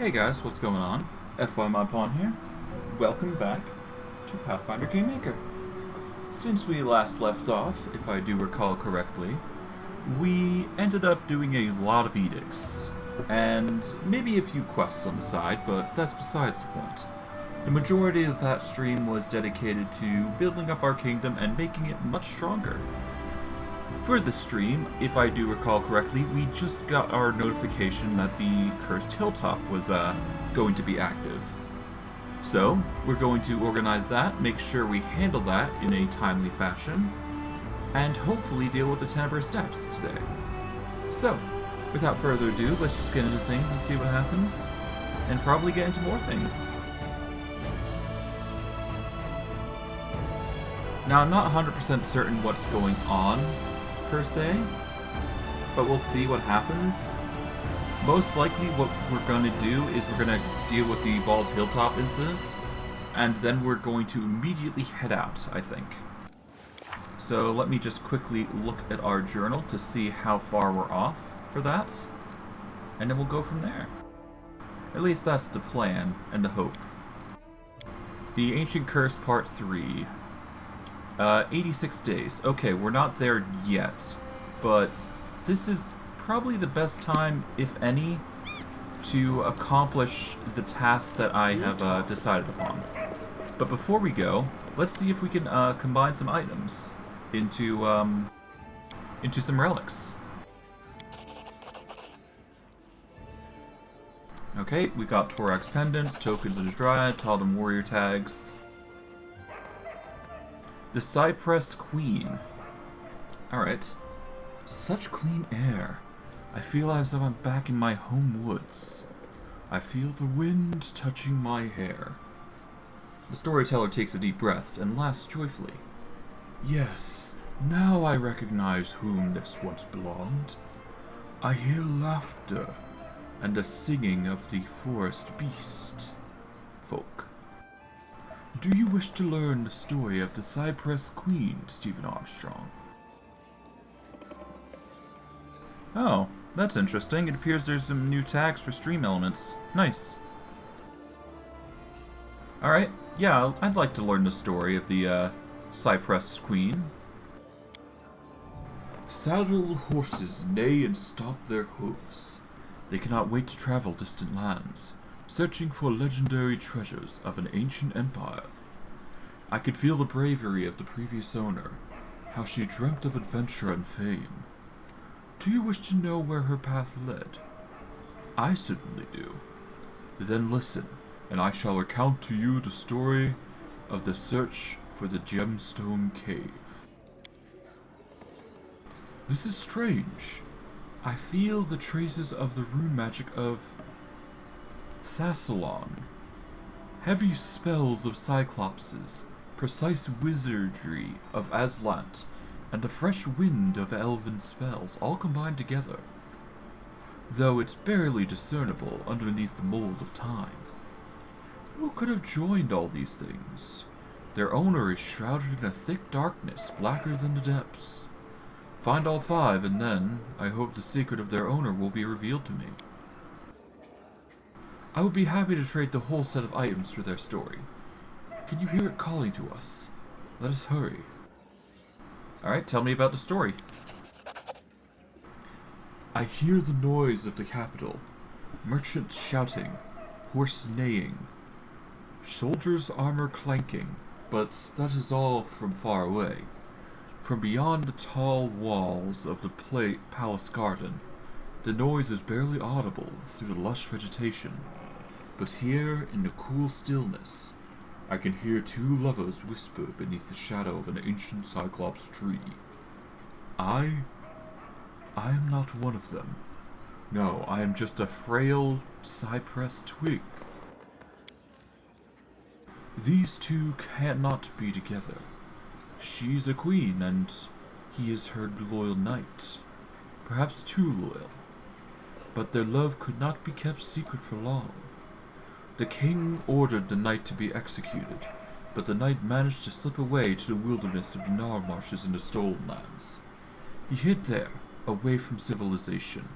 Hey guys, what's going on? FYModPawn here. Welcome back to Pathfinder Kingmaker. Since we last left off, if I do recall correctly, we ended up doing a lot of edicts, and maybe a few quests on the side, but that's besides the point. The majority of that stream was dedicated to building up our kingdom and making it much stronger. For this stream, if I do recall correctly, we just got our notification that the Cursed Hilltop was going to be active. So, we're going to organize that, make sure we handle that in a timely fashion, and hopefully deal with the Tenebrous Depths today. So, without further ado, let's just get into things and see what happens, and probably get into more things. Now, I'm not 100% certain what's going on, per se, but we'll see what happens. Most likely what we're going to do is we're going to deal with the Bald Hilltop incident, and then we're going to immediately head out, I think. So let me just quickly look at our journal to see how far we're off for that, and then we'll go from there. At least that's the plan and the hope. The Ancient Curse Part 3. 86 days. Okay, we're not there yet, but this is probably the best time, if any, to accomplish the task that I have decided upon. But before we go, let's see if we can combine some items into some relics. Okay, we got Thorax pendants, tokens of the Dryad, Taldum warrior tags. The Cypress Queen. Alright. Such clean air. I feel as if I'm back in my home woods. I feel the wind touching my hair. The Storyteller takes a deep breath and laughs joyfully. Yes, now I recognize whom this once belonged. I hear laughter and the singing of the forest beast folk. Do you wish to learn the story of the Cypress Queen, Stephen Armstrong? Oh, that's interesting. It appears there's some new tags for stream elements. Nice. Alright, yeah, I'd like to learn the story of the Cypress Queen. Saddle horses neigh and stomp their hooves. They cannot wait to travel distant lands, searching for legendary treasures of an ancient empire. I could feel the bravery of the previous owner, how she dreamt of adventure and fame. Do you wish to know where her path led? I certainly do. Then listen, and I shall recount to you the story of the search for the Gemstone Cave. This is strange. I feel the traces of the rune magic of Thassalon. Heavy spells of Cyclopses, precise wizardry of Aslant, and a fresh wind of elven spells all combined together, though it's barely discernible underneath the mold of time. Who could have joined all these things? Their owner is shrouded in a thick darkness, blacker than the depths. Find all five, and then I hope the secret of their owner will be revealed to me. I would be happy to trade the whole set of items for their story. Can you hear it calling to us? Let us hurry. Alright, tell me about the story. I hear the noise of the capital. Merchants shouting, horse neighing, soldiers' armor clanking, but that is all from far away. From beyond the tall walls of the palace garden, the noise is barely audible through the lush vegetation. But here, in the cool stillness, I can hear two lovers whisper beneath the shadow of an ancient cyclops tree. I am not one of them. No, I am just a frail cypress twig. These two cannot be together. She's a queen, and he is her loyal knight. Perhaps too loyal. But their love could not be kept secret for long. The king ordered the knight to be executed, but the knight managed to slip away to the wilderness of the Nar Marshes in the Stolen Lands. He hid there, away from civilization,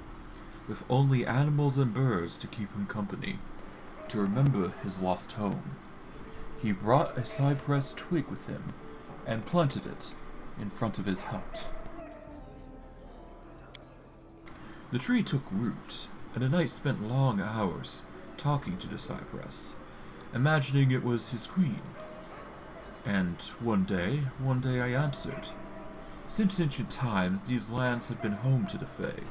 with only animals and birds to keep him company. to remember his lost home. He brought a cypress twig with him and planted it in front of his hut. The tree took root, and the knight spent long hours talking to the cypress, imagining it was his queen. And one day I answered. Since ancient times, these lands had been home to the Fae,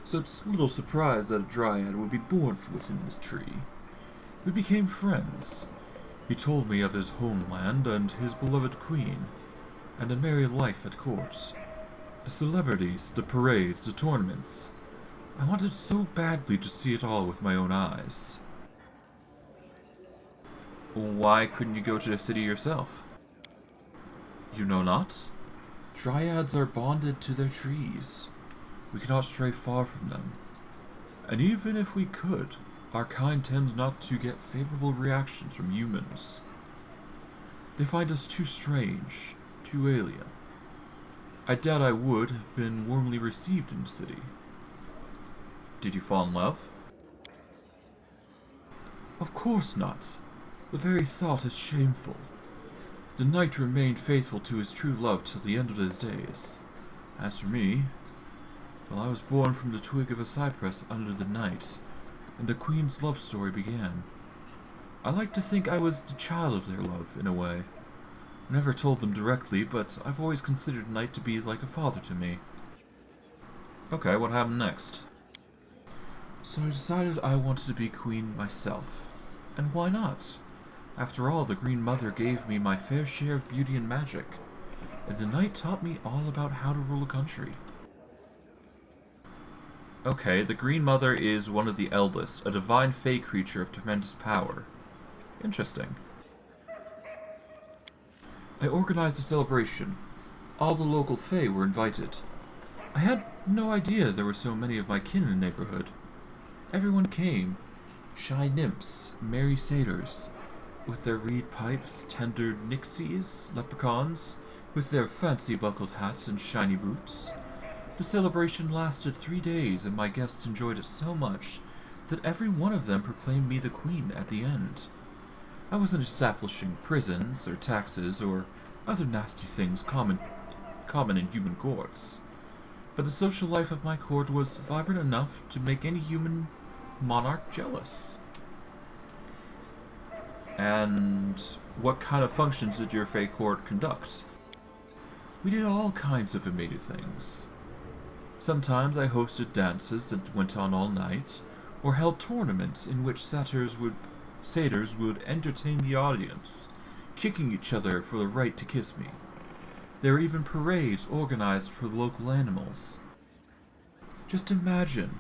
so it's little surprise that a dryad would be born from within this tree. We became friends. He told me of his homeland and his beloved queen, and a merry life at court. The celebrities, the parades, the tournaments. I wanted so badly to see it all with my own eyes. Why couldn't you go to the city yourself? You know not? Dryads are bonded to their trees. We cannot stray far from them. And even if we could, our kind tends not to get favorable reactions from humans. They find us too strange, too alien. I doubt I would have been warmly received in the city. Did you fall in love? Of course not. The very thought is shameful. The knight remained faithful to his true love till the end of his days. As for me, well, I was born from the twig of a cypress under the night, and the queen's love story began. I like to think I was the child of their love, in a way. I never told them directly, but I've always considered Knight to be like a father to me. Okay, what happened next? So I decided I wanted to be queen myself. And why not? After all, the Green Mother gave me my fair share of beauty and magic, and the Knight taught me all about how to rule a country. Okay, the Green Mother is one of the eldest, a divine fae creature of tremendous power. Interesting. I organized a celebration. All the local fae were invited. I had no idea there were so many of my kin in the neighborhood. Everyone came. Shy nymphs, merry satyrs, with their reed pipes, tender nixies, leprechauns, with their fancy buckled hats and shiny boots. The celebration lasted 3 days, and my guests enjoyed it so much that every one of them proclaimed me the queen at the end. I wasn't establishing prisons, or taxes, or other nasty things common in human courts. But the social life of my court was vibrant enough to make any human monarch jealous. And what kind of functions did your fae court conduct? We did all kinds of amazing things. Sometimes I hosted dances that went on all night, or held tournaments in which satyrs would entertain the audience, kicking each other for the right to kiss me. There were even parades organized for the local animals. Just imagine,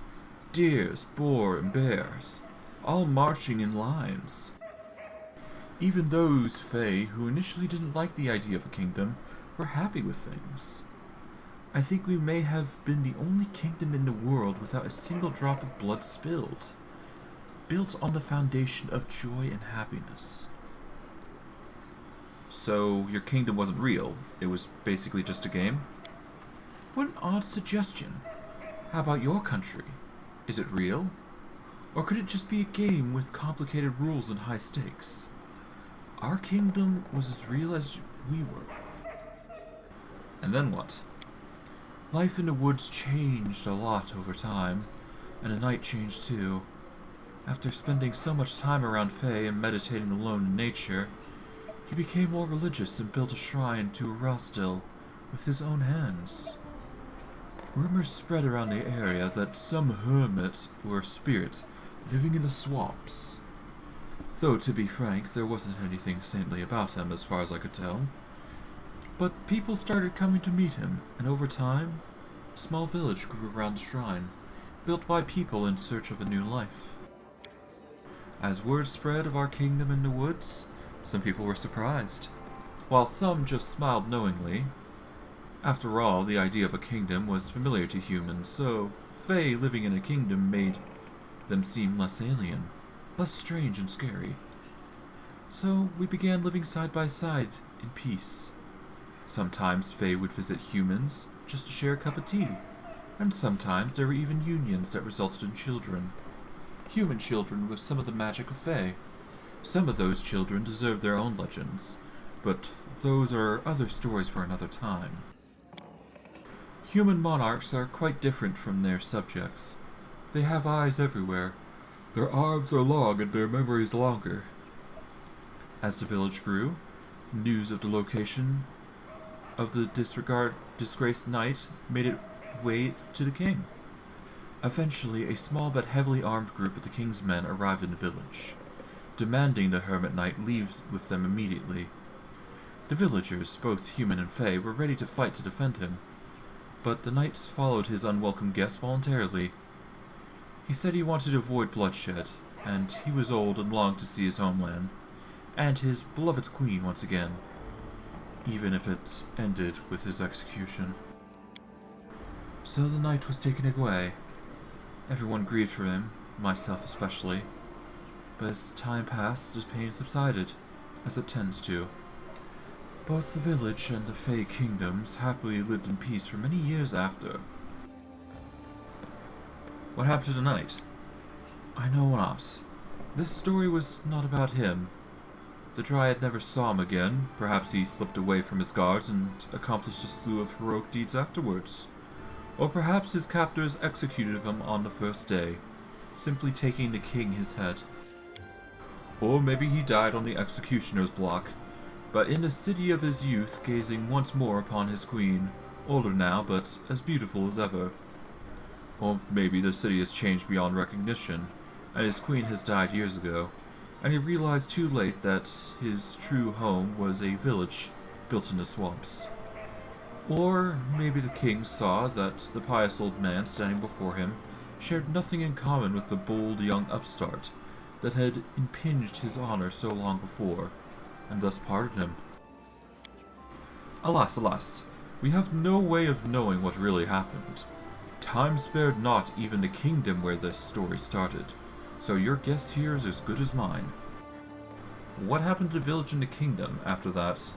deers, boar, and bears, all marching in lines. Even those fae who initially didn't like the idea of a kingdom were happy with things. I think we may have been the only kingdom in the world without a single drop of blood spilled, built on the foundation of joy and happiness. So, your kingdom wasn't real, it was basically just a game? What an odd suggestion. How about your country? Is it real? Or could it just be a game with complicated rules and high stakes? Our kingdom was as real as we were. And then what? Life in the woods changed a lot over time, and the night changed too. After spending so much time around fae and meditating alone in nature, he became more religious and built a shrine to Rostil with his own hands. Rumors spread around the area that some hermits were spirits living in the swamps. Though, to be frank, there wasn't anything saintly about him as far as I could tell. But people started coming to meet him, and over time, a small village grew around the shrine, built by people in search of a new life. As word spread of our kingdom in the woods, some people were surprised, while some just smiled knowingly. After all, the idea of a kingdom was familiar to humans, so fae living in a kingdom made them seem less alien, less strange and scary. So we began living side by side in peace. Sometimes fae would visit humans just to share a cup of tea, and sometimes there were even unions that resulted in children. human children with some of the magic of Fae. Some of those children deserve their own legends, but those are other stories for another time. Human monarchs are quite different from their subjects. They have eyes everywhere. Their arms are long and their memories longer. As the village grew, news of the location of the disgraced knight made its way to the king. Eventually, a small but heavily armed group of the king's men arrived in the village, demanding the hermit knight leave with them immediately. The villagers, both human and Fae, were ready to fight to defend him, but the knight followed his unwelcome guest voluntarily. He said he wanted to avoid bloodshed, and he was old and longed to see his homeland, and his beloved queen once again, even if it ended with his execution. So the knight was taken away. Everyone grieved for him, myself especially, but as time passed, his pain subsided, as it tends to. Both the village and the Fey kingdoms happily lived in peace for many years after. What happened to the knight? I know not. This story was not about him. The Dryad never saw him again. Perhaps he slipped away from his guards and accomplished a slew of heroic deeds afterwards. Or perhaps his captors executed him on the first day, simply taking the king his head. Or maybe he died on the executioner's block, but in the city of his youth, gazing once more upon his queen, older now, but as beautiful as ever. Or maybe the city has changed beyond recognition, and his queen has died years ago, and he realized too late that his true home was a village built in the swamps. Or maybe the king saw that the pious old man standing before him shared nothing in common with the bold young upstart that had impinged his honor so long before, and thus pardoned him. Alas, alas, we have no way of knowing what really happened. Time spared not even the kingdom where this story started, so your guess here is as good as mine. What happened to the village and the kingdom after that?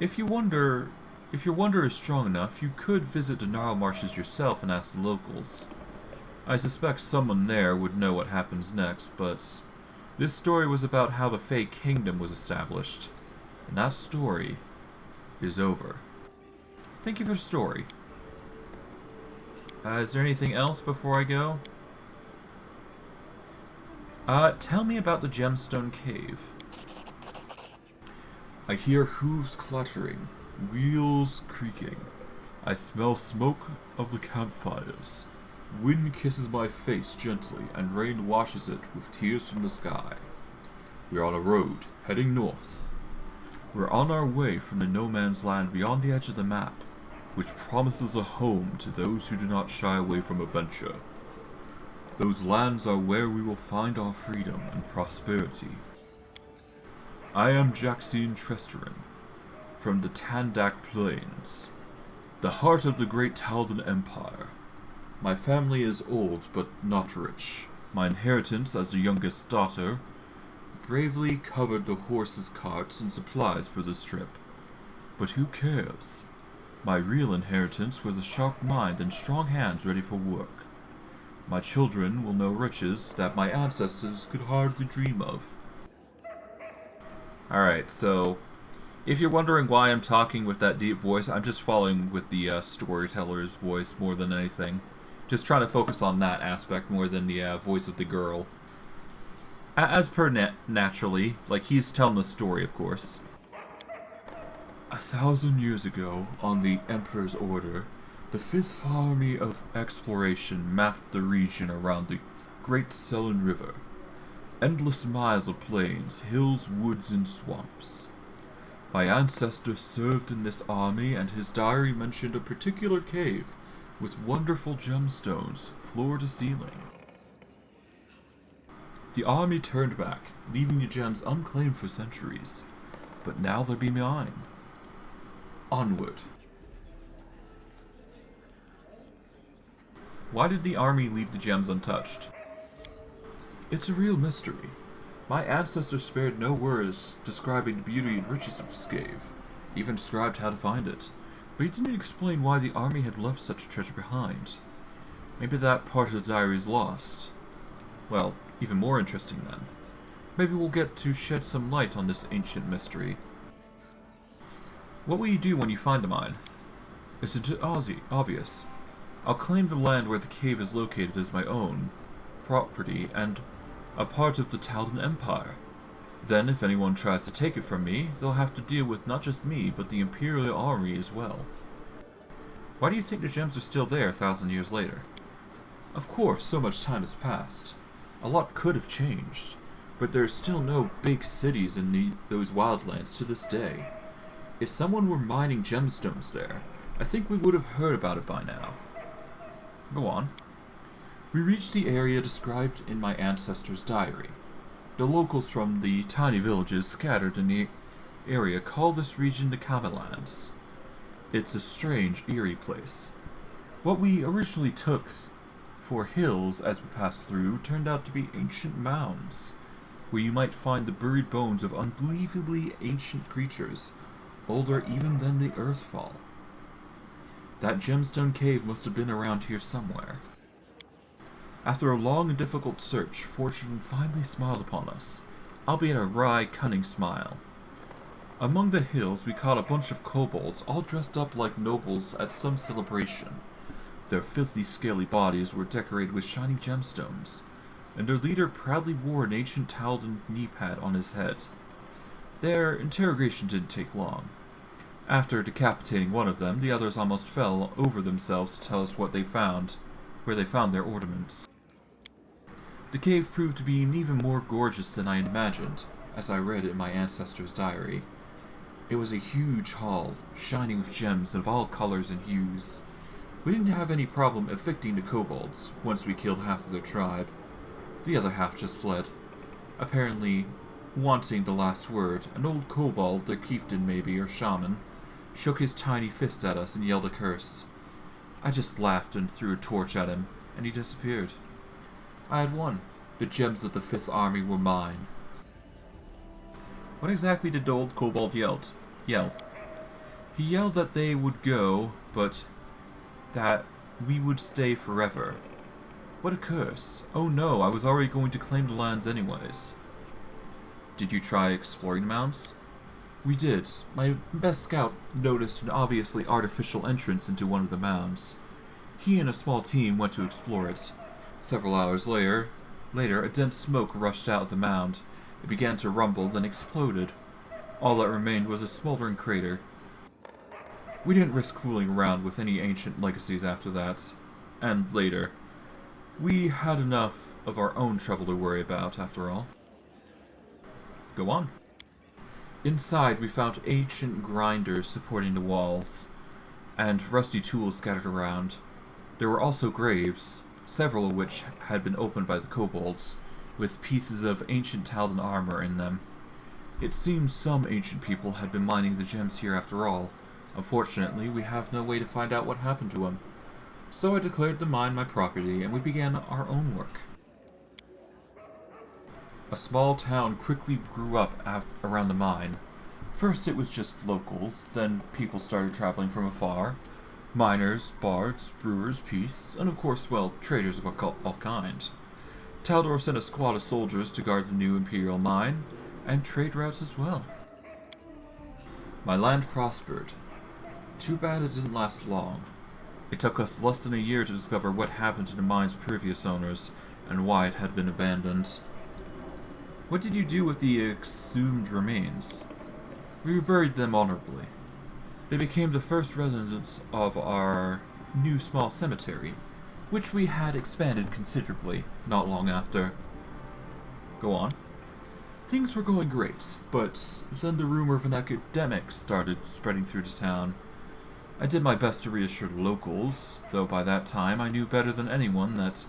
If your wonder is strong enough, you could visit the Gnarl Marshes yourself and ask the locals. I suspect someone there would know what happens next, but this story was about how the Fey Kingdom was established, and that story is over. Thank you for the story. Is there anything else before I go? Tell me about the Gemstone Cave. I hear hooves clattering, wheels creaking. I smell smoke of the campfires. Wind kisses my face gently, and rain washes it with tears from the sky. We're on a road, heading north. We're on our way from the no-man's land beyond the edge of the map, which promises a home to those who do not shy away from adventure. Those lands are where we will find our freedom and prosperity. I am Jaxine Tresterin, from the Tandak Plains, the heart of the great Taldan Empire. My family is old, but not rich. My inheritance as the youngest daughter bravely covered the horses' carts and supplies for this trip. But who cares? My real inheritance was a sharp mind and strong hands ready for work. My children will know riches that my ancestors could hardly dream of. Alright, so if you're wondering why I'm talking with that deep voice, I'm just following with the storyteller's voice more than anything. Just trying to focus on that aspect more than the voice of the girl. As per naturally, like he's telling the story, of course. 1,000 years ago, on the Emperor's order, the Fifth Army of Exploration mapped the region around the Great Sullen River. Endless miles of plains, hills, woods, and swamps. My ancestor served in this army, and his diary mentioned a particular cave with wonderful gemstones, floor to ceiling. The army turned back, leaving the gems unclaimed for centuries, but now they'll be mine. Onward. Why did the army leave the gems untouched? It's a real mystery. My ancestors spared no words describing the beauty and riches of this cave, even described how to find it, but he didn't explain why the army had left such treasure behind. Maybe that part of the diary is lost. Well, even more interesting then. Maybe we'll get to shed some light on this ancient mystery. What will you do when you find the mine? It's obvious. I'll claim the land where the cave is located as my own property and a part of the Taldan Empire. Then, if anyone tries to take it from me, they'll have to deal with not just me, but the Imperial Army as well. Why do you think the gems are still there 1,000 years later? Of course, so much time has passed. A lot could have changed, but there's still no big cities in those wildlands to this day. If someone were mining gemstones there, I think we would have heard about it by now. Go on. We reached the area described in my ancestor's diary. The locals from the tiny villages scattered in the area call this region the Camelands. It's a strange, eerie place. What we originally took for hills as we passed through turned out to be ancient mounds, where you might find the buried bones of unbelievably ancient creatures, older even than the Earthfall. That gemstone cave must have been around here somewhere. After a long and difficult search, fortune finally smiled upon us, albeit a wry, cunning smile. Among the hills we caught a bunch of kobolds all dressed up like nobles at some celebration. Their filthy, scaly bodies were decorated with shining gemstones, and their leader proudly wore an ancient Taldan knee pad on his head. Their interrogation didn't take long. After decapitating one of them, the others almost fell over themselves to tell us where they found their ornaments. The cave proved to be even more gorgeous than I had imagined, as I read in my ancestor's diary. It was a huge hall, shining with gems of all colors and hues. We didn't have any problem evicting the kobolds, once we killed half of their tribe. The other half just fled. Apparently, wanting the last word, an old kobold, their chieftain maybe, or shaman, shook his tiny fist at us and yelled a curse. I just laughed and threw a torch at him, and he disappeared. I had won. The gems of the 5th Army were mine. What exactly did the old kobold yell? He yelled that they would go, but that we would stay forever. What a curse. Oh no, I was already going to claim the lands anyways. Did you try exploring the mounds? We did. My best scout noticed an obviously artificial entrance into one of the mounds. He and a small team went to explore it. Several hours later, a dense smoke rushed out of the mound. It began to rumble, then exploded. All that remained was a smoldering crater. We didn't risk fooling around with any ancient legacies after that. And later. We had enough of our own trouble to worry about, after all. Go on. Inside, we found ancient grinders supporting the walls, and rusty tools scattered around. There were also graves, several of which had been opened by the kobolds, with pieces of ancient Taldan armor in them. It seems some ancient people had been mining the gems here after all. Unfortunately, we have no way to find out what happened to them. So I declared the mine my property, and we began our own work. A small town quickly grew up around the mine. First it was just locals, then people started traveling from afar. Miners, bards, brewers, priests, and of course, well, traders of all kinds. Taldor sent a squad of soldiers to guard the new Imperial mine, and trade routes as well. My land prospered. Too bad it didn't last long. It took us less than a year to discover what happened to the mine's previous owners, and why it had been abandoned. What did you do with the exhumed remains? We buried them honorably. They became the first residents of our new small cemetery, which we had expanded considerably not long after. Go on. Things were going great, but then the rumor of an epidemic started spreading through the town. I did my best to reassure the locals, though by that time I knew better than anyone that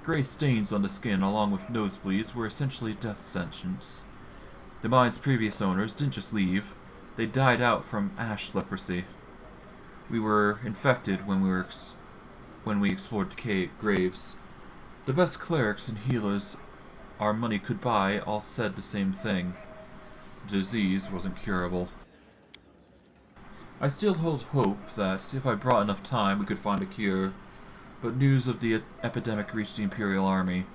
gray stains on the skin along with nosebleeds were essentially death sentences. The mine's previous owners didn't just leave, they died out from ash leprosy. We were infected when we explored the graves. The best clerics and healers our money could buy all said the same thing. The disease wasn't curable. I still hold hope that if I brought enough time we could find a cure, but news of the epidemic reached the Imperial Army.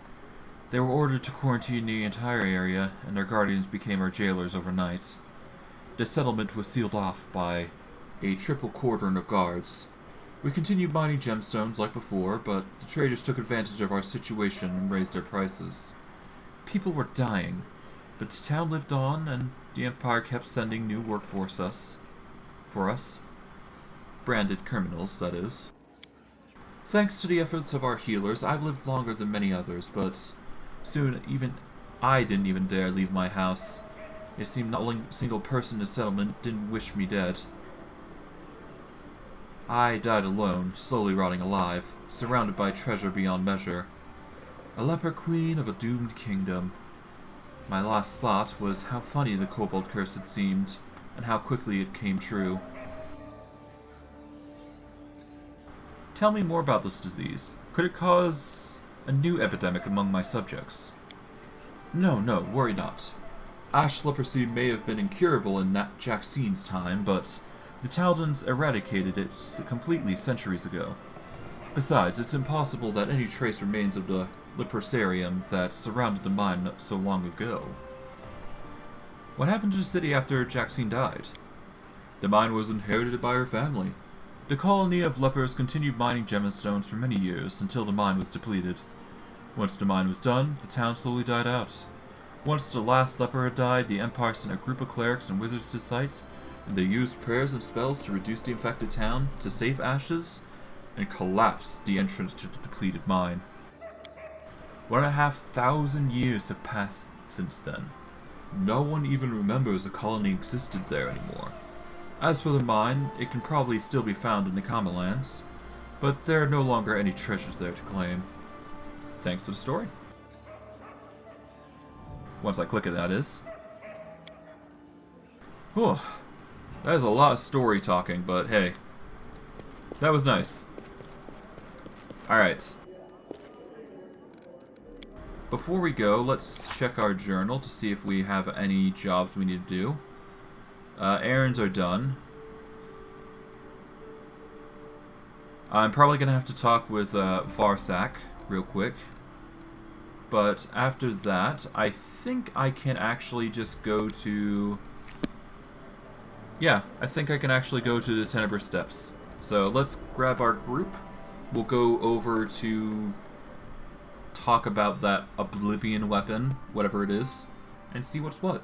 They were ordered to quarantine the entire area, and their guardians became our jailers overnight. The settlement was sealed off by a triple cordon of guards. We continued mining gemstones like before, but the traders took advantage of our situation and raised their prices. People were dying, but the town lived on, and the Empire kept sending new workforce for us. Branded criminals, that is. Thanks to the efforts of our healers, I've lived longer than many others, but soon even I didn't even dare leave my house. It seemed not a single person in the settlement didn't wish me dead. I died alone, slowly rotting alive, surrounded by treasure beyond measure. A leper queen of a doomed kingdom. My last thought was how funny the kobold curse had seemed, and how quickly it came true. Tell me more about this disease. Could it cause a new epidemic among my subjects? No, worry not. Ash leprosy may have been incurable in Jaxine's time, but the Taldans eradicated it completely centuries ago. Besides, it's impossible that any trace remains of the leprosarium that surrounded the mine not so long ago. What happened to the city after Jaxine died? The mine was inherited by her family. The colony of lepers continued mining gemstones for many years until the mine was depleted. Once the mine was done, the town slowly died out. Once the last leper had died, the Empire sent a group of clerics and wizards to site, and they used prayers and spells to reduce the infected town to safe ashes and collapsed the entrance to the depleted mine. 1,500 years have passed since then. No one even remembers the colony existed there anymore. As for the mine, it can probably still be found in the Kamalands, but there are no longer any treasures there to claim. Thanks for the story. Once I click it, that is. Whew. That is a lot of story talking, but hey. That was nice. Alright. Before we go, let's check our journal to see if we have any jobs we need to do. Errands are done. I'm probably going to have to talk with Varsak real quick. But after that, I think I can actually just go to... Yeah, I think I can actually go to the Tenebrous Depths. So let's grab our group. We'll go over to talk about that Oblivion weapon, whatever it is, and see what's what.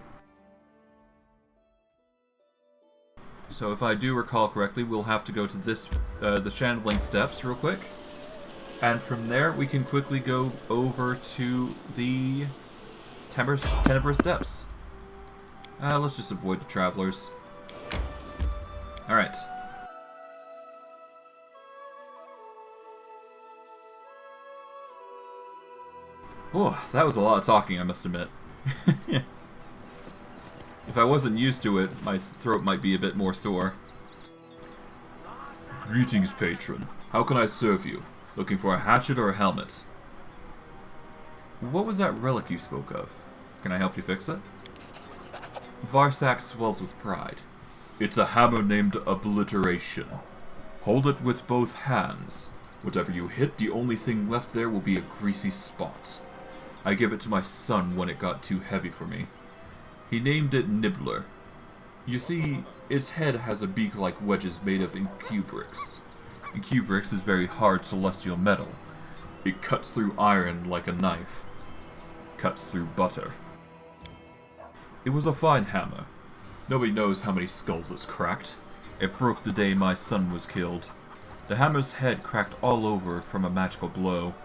So if I do recall correctly, we'll have to go to this, the Chandling Steps real quick. And from there, we can quickly go over to the Tenebrous Depths. Let's just avoid the travelers. Alright. Oh, that was a lot of talking, I must admit. If I wasn't used to it, my throat might be a bit more sore. Greetings, patron. How can I serve you? Looking for a hatchet or a helmet? What was that relic you spoke of? Can I help you fix it? Varsak swells with pride. It's a hammer named Obliteration. Hold it with both hands. Whatever you hit, the only thing left there will be a greasy spot. I gave it to my son when it got too heavy for me. He named it Nibbler. You see, its head has a beak like wedges made of inquisitor. Inquisitor is very hard celestial metal. It cuts through iron like a knife. Cuts through butter. It was a fine hammer. Nobody knows how many skulls it's cracked. It broke the day my son was killed. The hammer's head cracked all over from a magical blow.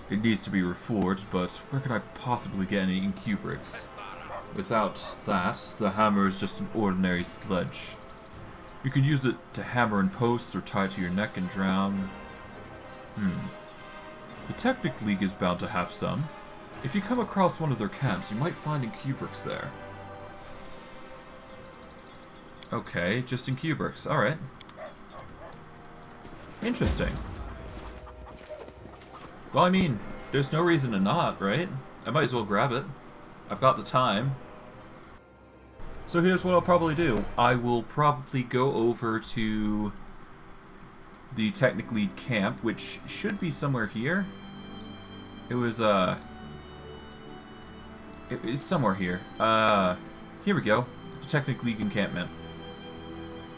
It needs to be reforged, but where could I possibly get any inquisitors? Without that, the hammer is just an ordinary sledge. You can use it to hammer in posts or tie to your neck and drown. The Technic League is bound to have some. If you come across one of their camps, you might find inquisitors there. Okay, just inquisitors. Alright. Interesting. Well, I mean, there's no reason to not, right? I might as well grab it. I've got the time. So here's what I'll probably do. I will probably go over to the Technic League camp, which should be somewhere here. It was, It's somewhere here. Here we go. The Technical League encampment.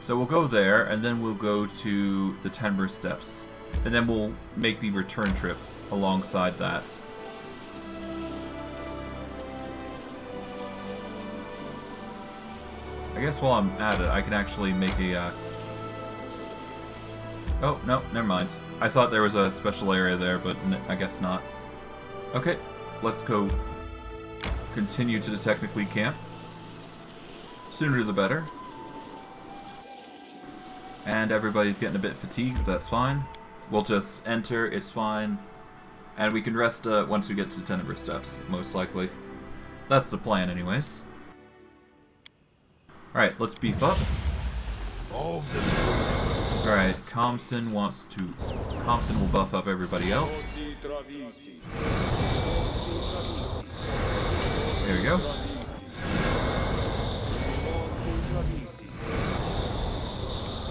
So we'll go there, and then we'll go to the Tenebrous Depths. And then we'll make the return trip alongside that. I guess while I'm at it, I can actually make a... Oh, no, never mind. I thought there was a special area there, but I guess not. Okay, let's go continue to the Technical League camp. Sooner the better. And everybody's getting a bit fatigued, that's fine. We'll just enter, it's fine. And we can rest once we get to Tenebrous Depths, most likely. That's the plan anyways. Alright, let's beef up. Alright, Comson will buff up everybody else. There we go.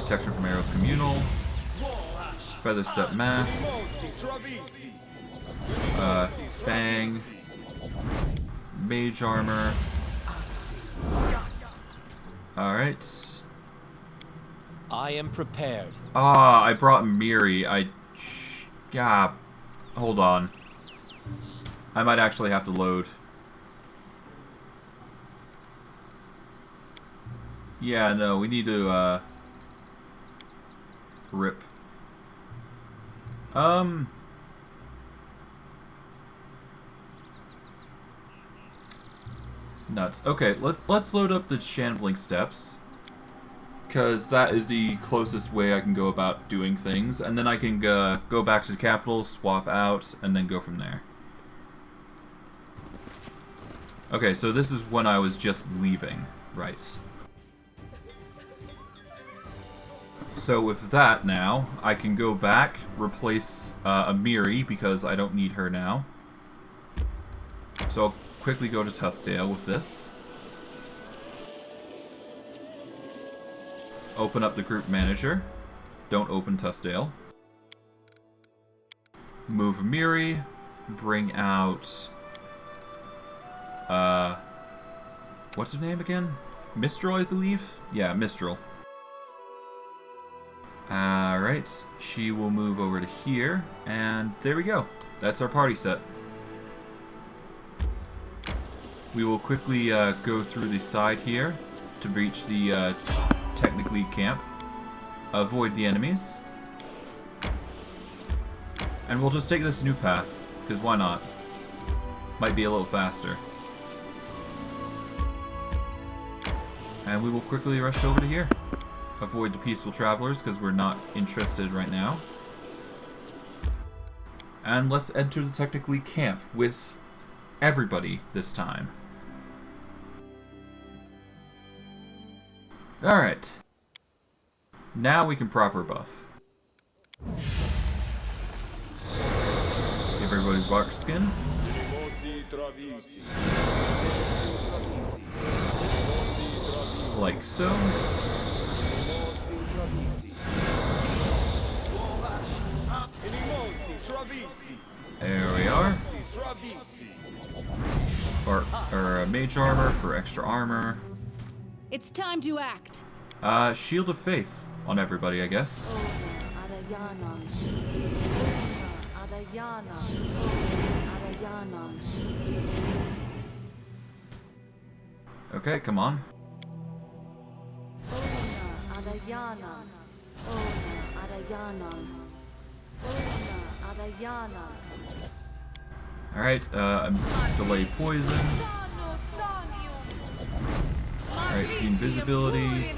Protection from arrows communal. Feather step mass. Fang. Mage armor. Alright. I am prepared. Ah, I brought Miri. Yeah. Hold on. I might actually have to load. Yeah, no, we need to, rip. Nuts. Okay, let's load up the Shambling Steps. Because that is the closest way I can go about doing things. And then I can go back to the capital, swap out, and then go from there. Okay, so this is when I was just leaving. Right. So with that now, I can go back, replace Amiri, because I don't need her now. So I'll quickly go to Tuskdale with this. Open up the group manager. Don't open Tuskdale. Move Amiri. Bring out... what's her name again? Mistral, I believe? Yeah, Mistral. Alright, she will move over to here, and there we go. That's our party set. We will quickly go through the side here to reach the Technical League camp. Avoid the enemies. And we'll just take this new path, because why not? Might be a little faster. And we will quickly rush over to here. Avoid the peaceful travelers, because we're not interested right now. And let's enter the Technical League camp with everybody this time. Alright. Now we can proper buff. Give everybody's bark skin. Like so. There we are. Mage armor for extra armor. It's time to act. Shield of Faith on everybody, I guess. Okay, come on. Alright, delay poison. Alright, see invisibility.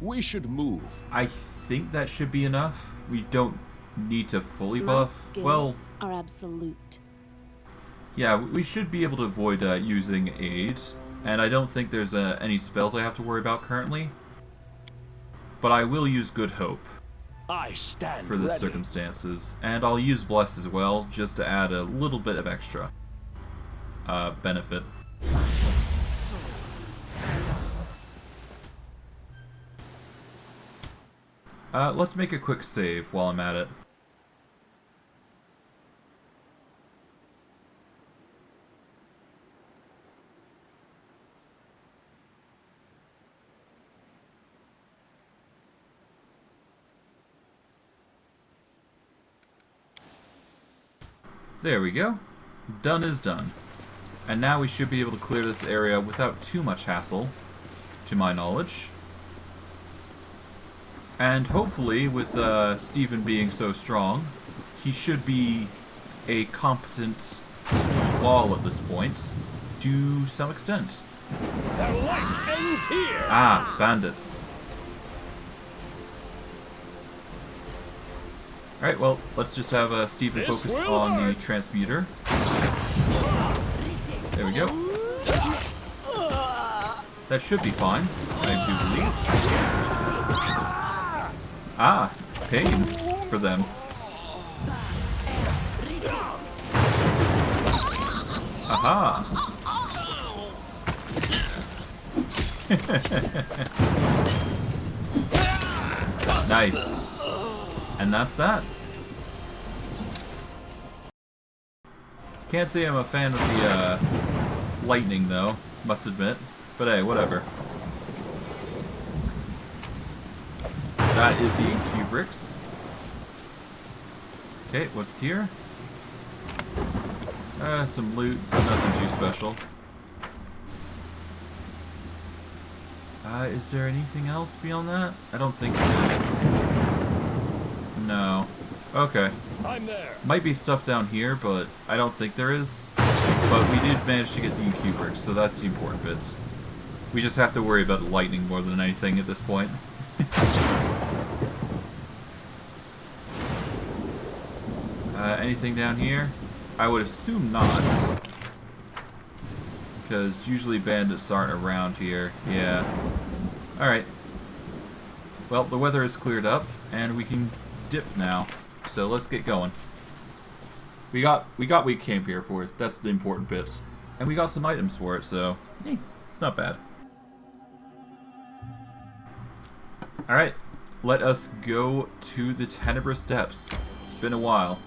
We should move. I think that should be enough. We don't need to fully My buff. skills Well, are absolute. yeah, we should be able to avoid using aid. And I don't think there's any spells I have to worry about currently. But I will use Good Hope I stand for the ready. circumstances. And I'll use Bless as well, just to add a little bit of extra benefit. Let's make a quick save while I'm at it. There we go. Done is done. And now we should be able to clear this area without too much hassle, to my knowledge. And hopefully, with Stephen being so strong, he should be a competent wall at this point, to some extent. Their life ends here. Ah, bandits. Alright, well, let's just have Stephen focus on the transmuter. There we go. That should be fine, I do believe. Ah, pain for them. Aha! Nice. And that's that. Can't say I'm a fan of the lightning though, must admit. But hey, whatever. That is the inquisitor. Okay, what's here? Some loot, but nothing too special. Is there anything else beyond that? I don't think there is. No. Okay. I'm there. Might be stuff down here, but I don't think there is. But we did manage to get the inquisitor, so that's the important bits. We just have to worry about the lightning more than anything at this point. Anything down here? I would assume not. Because usually bandits aren't around here. Yeah. Alright. Well, the weather is cleared up, and we can dip now. So let's get going. We got what we came here for. That's the important bits. And we got some items for it, so it's not bad. Alright. Let us go to the Tenebrous Depths. It's been a while.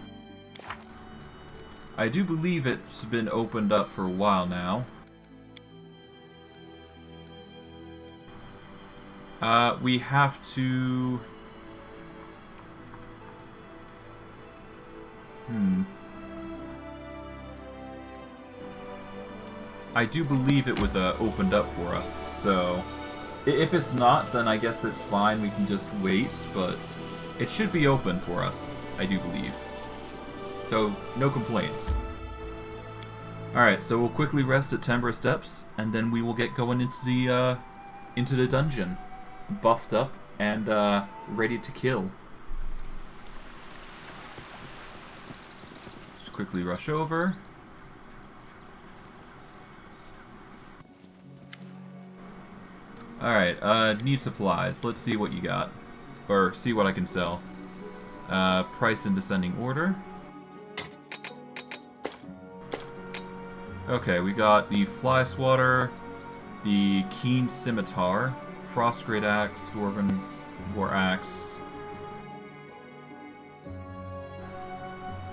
I do believe it's been opened up for a while now. We have to... I do believe it was opened up for us, so... If it's not, then I guess it's fine, we can just wait, but it should be open for us, I do believe. So, no complaints. Alright, so we'll quickly rest at Tenebrous Depths, and then we will get going into the dungeon. Buffed up and ready to kill. Just quickly rush over. Alright, need supplies. Let's see what you got. Or see what I can sell. Price in descending order. Okay, we got the Fly Swatter, the Keen Scimitar, Frost Great Axe, Dwarven War Axe.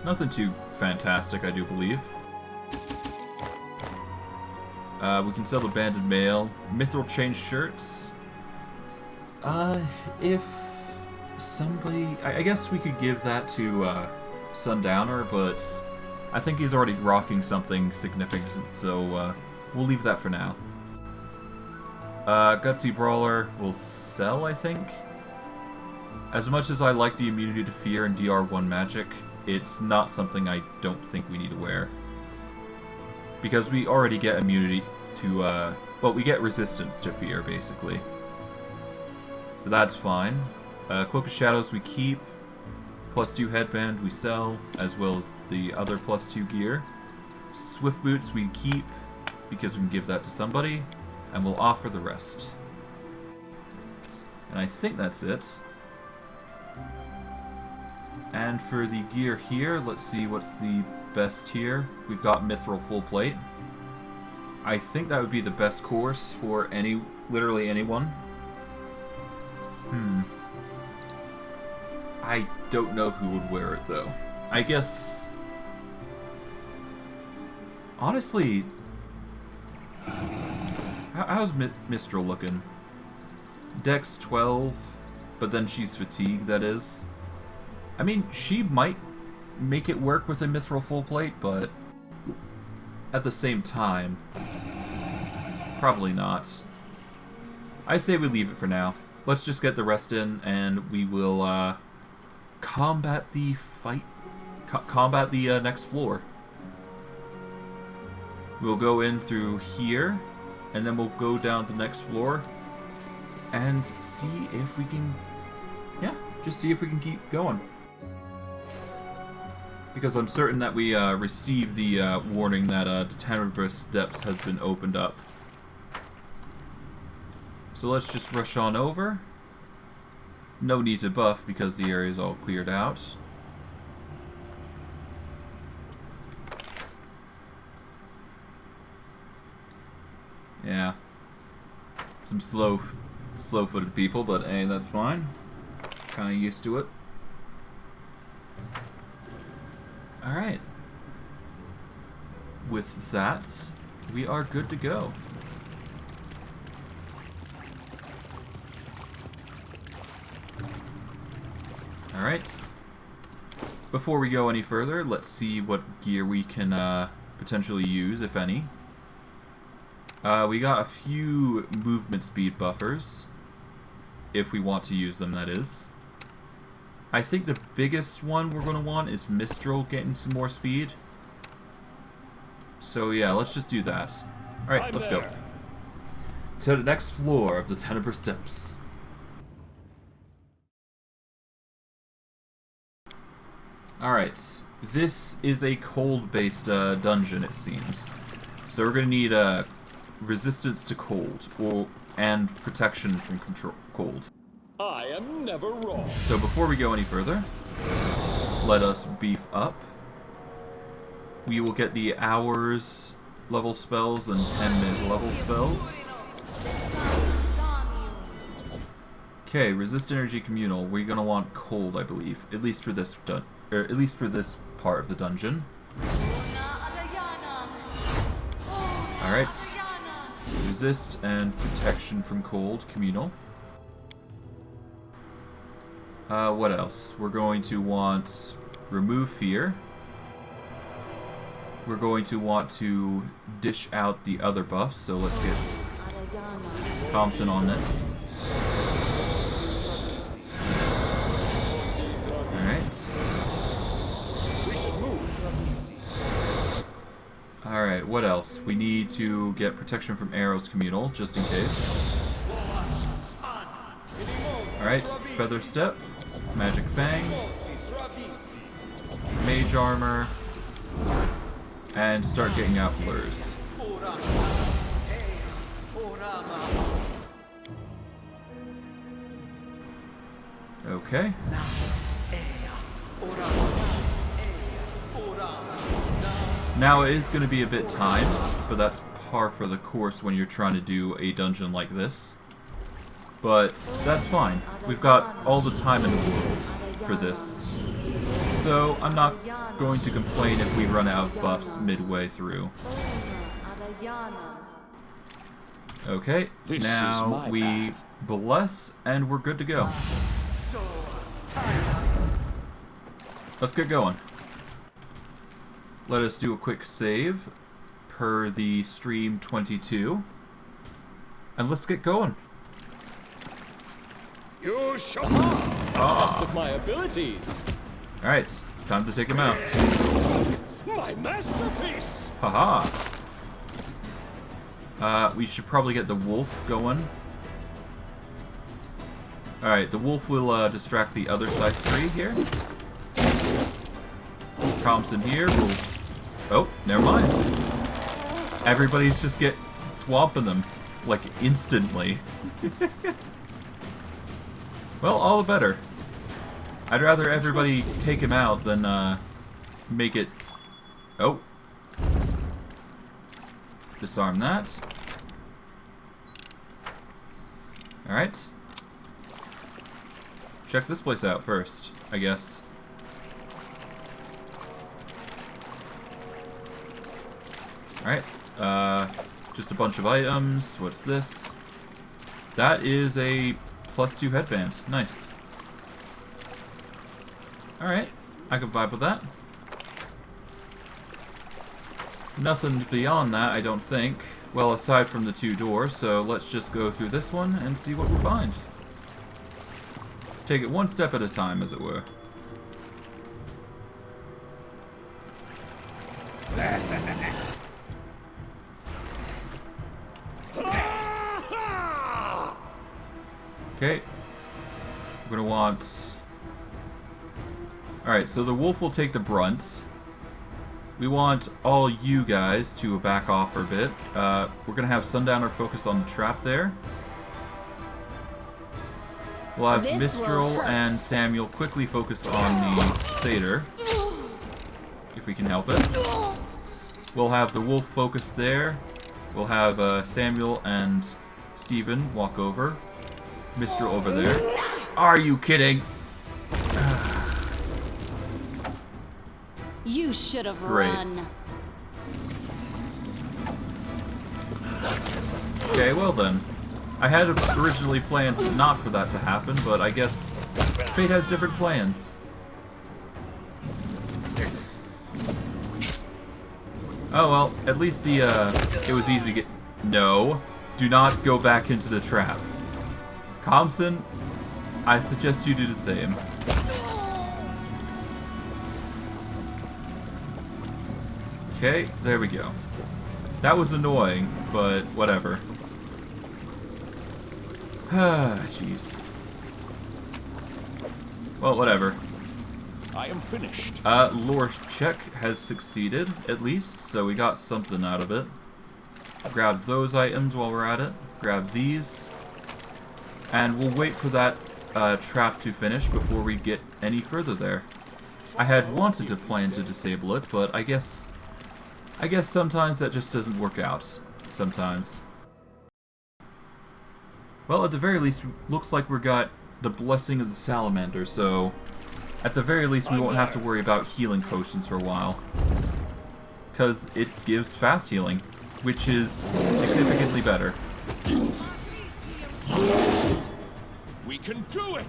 Nothing too fantastic, I do believe. We can sell the Banded Mail, Mithril Chain Shirts. If somebody... I guess we could give that to Sundowner, but I think he's already rocking something significant, so we'll leave that for now. Gutsy Brawler will sell, I think. As much as I like the immunity to fear and DR1 magic, it's not something I don't think we need to wear. Because we already get immunity to, well, we get resistance to fear, basically. So that's fine. Cloak of Shadows we keep. +2 headband we sell, as well as the other +2 gear. Swift Boots we keep, because we can give that to somebody. And we'll offer the rest. And I think that's it. And for the gear here, let's see what's the best here. We've got Mithril Full Plate. I think that would be the best course for literally anyone. I don't know who would wear it though. I guess... Honestly... How's Mistral looking? Dex 12, but then she's fatigued, that is. I mean, she might make it work with a mithril full plate, but at the same time, probably not. I say we leave it for now. Let's just get the rest in, and we will combat the next floor. We'll go in through here, and then we'll go down the next floor and see if we can, yeah, just see if we can keep going. Because I'm certain that we received the warning that the Tenebrous Depths has been opened up. So let's just rush on over. No need to buff because the area is all cleared out. Yeah. Some slow-footed people, but hey, that's fine. Kinda used to it. Alright. With that, we are good to go. Alright. Before we go any further, let's see what gear we can potentially use, if any. We got a few movement speed buffers, if we want to use them, that is. I think the biggest one we're going to want is Mistral getting some more speed. So yeah, let's just do that. Alright, let's go. To the next floor of the Tenebrous Depths. Alright, this is a cold-based dungeon, it seems. So we're going to need resistance to cold, and protection from cold. I am never wrong. So before we go any further, let us beef up. We will get the hours level spells and 10-minute level spells. Okay, resist energy communal. We're gonna want cold, I believe, at least for this part of the dungeon. All right. Resist and protection from cold, communal. What else? We're going to want remove fear. We're going to want to dish out the other buffs, so let's get Thompson on this. Alright. Alright, what else? We need to get protection from arrows communal, just in case. Alright, Feather Step, Magic Fang, Mage Armor, and start getting out blurs. Okay. Now it is going to be a bit timed, but that's par for the course when you're trying to do a dungeon like this. But that's fine. We've got all the time in the world for this. So I'm not going to complain if we run out of buffs midway through. Okay, now we bless and we're good to go. Let's get going. Let us do a quick save per the stream 22. And let's get going. You shall have the test of my abilities. Alright, time to take him out. My masterpiece. Haha. We should probably get the wolf going. Alright, the wolf will distract the other side 3 here. Thompson here will... Oh, never mind. Everybody's just swamping them, like, instantly. Well, all the better. I'd rather everybody take him out than make it... Oh. Disarm that. Alright. Check this place out first, I guess. Alright. Just a bunch of items. What's this? That is a +2 headband. Nice. Alright. I can vibe with that. Nothing beyond that, I don't think. Well, aside from the 2 doors, so let's just go through this one and see what we find. Take it one step at a time, as it were. Okay. We're gonna want... Alright, so the wolf will take the brunt. We want all you guys to back off for a bit. We're gonna have Sundowner focus on the trap there. We'll have Mistral and Samuel quickly focus on the satyr, if we can help it. We'll have the wolf focus there. We'll have Samuel and Steven walk over. Mistral over there. Are you kidding? You should have Great. run. Okay, well then. I had originally planned not for that to happen, but I guess fate has different plans. Oh well, at least the, it was easy to get... No. Do not go back into the trap. Thompson, I suggest you do the same. Okay, there we go. That was annoying, but whatever. Jeez. Well, whatever. I am finished. Lore check has succeeded, at least, so we got something out of it. Grab those items while we're at it. Grab these. And we'll wait for that trap to finish before we get any further there. I had wanted to plan to disable it, but I guess sometimes that just doesn't work out. Sometimes. Well, at the very least, looks like we got the blessing of the salamander, so at the very least we won't have to worry about healing potions for a while. Because it gives fast healing, which is significantly better. We can do it!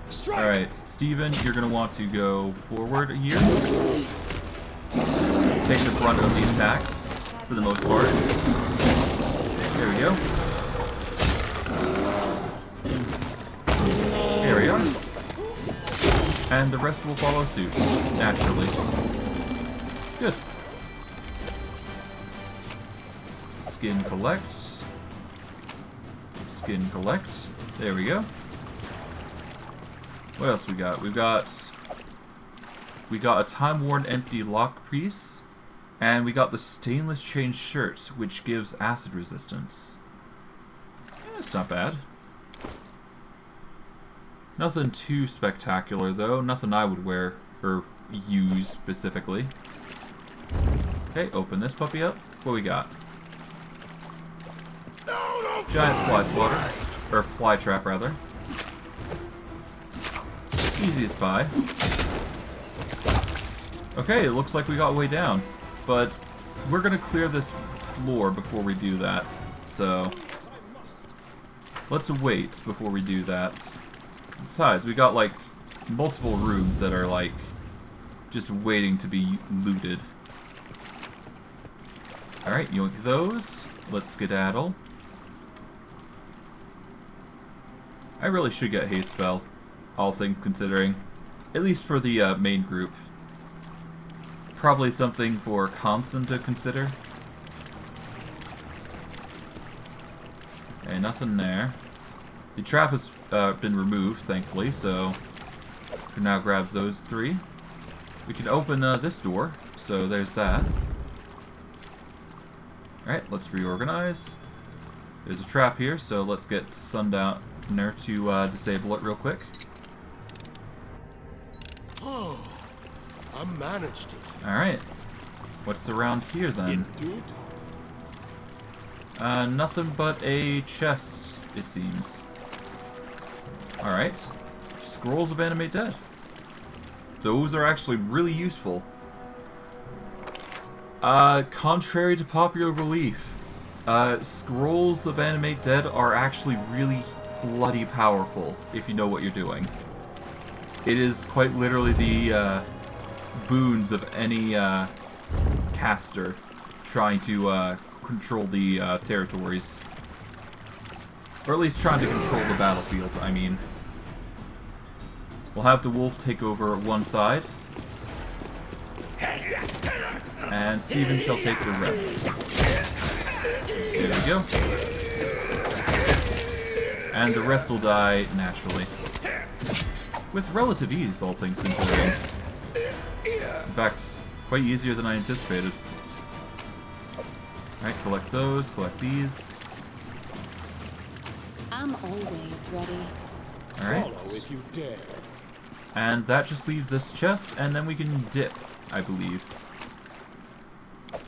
Strike! Alright, Steven, you're going to want to go forward here. Take the brunt of the attacks, for the most part. There we go. There we are. And the rest will follow suit, naturally. Good. Skin collect. Skin collect. There we go. What else we got? We got a time-worn empty lock piece, and we got the stainless chain shirt, which gives acid resistance. That's not bad. Nothing too spectacular, though. Nothing I would wear or use specifically. Okay, open this puppy up. What we got? Giant fly swatter. Or fly trap, rather. Easy as pie. Okay, it looks like we got way down. But we're going to clear this floor before we do that. So let's wait before we do that. Besides, we got like multiple rooms that are like just waiting to be looted. Alright, yoink those. Let's skedaddle. I really should get haste spell, all things considering. At least for the main group. Probably something for Compson to consider. Okay, nothing there. The trap has been removed, thankfully, so we can now grab those 3. We can open this door, so there's that. Alright, let's reorganize. There's a trap here, so let's get Sundowner to disable it real quick. Oh, I managed it. Alright. What's around here then? Indeed. Nothing but a chest, it seems. Alright. Scrolls of Animate Dead. Those are actually really useful. Contrary to popular belief, Scrolls of Animate Dead are actually really bloody powerful, if you know what you're doing. It is quite literally the boons of any caster trying to control the territories. Or at least trying to control the battlefield, I mean. We'll have the wolf take over one side. And Stephen shall take the rest. There we go. And the rest will die naturally. With relative ease, all things considering. In fact, quite easier than I anticipated. Alright, collect those, collect these. I'm always ready. Alright. Follow if you dare. And that just leaves this chest, and then we can dip, I believe.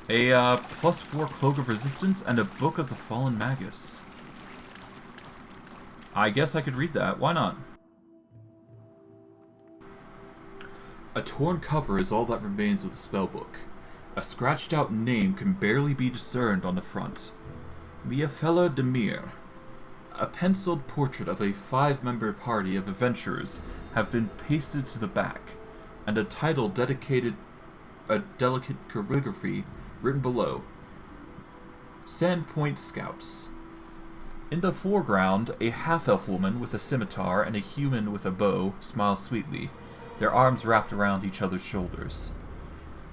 A +4 Cloak of Resistance and a Book of the Fallen Magus. I guess I could read that. Why not? A torn cover is all that remains of the spellbook. A scratched out name can barely be discerned on the front. Leofella Demir. A penciled portrait of a 5-member party of adventurers have been pasted to the back, and a title dedicated a delicate calligraphy written below. Sandpoint Scouts. In the foreground, a half-elf woman with a scimitar and a human with a bow smile sweetly, their arms wrapped around each other's shoulders.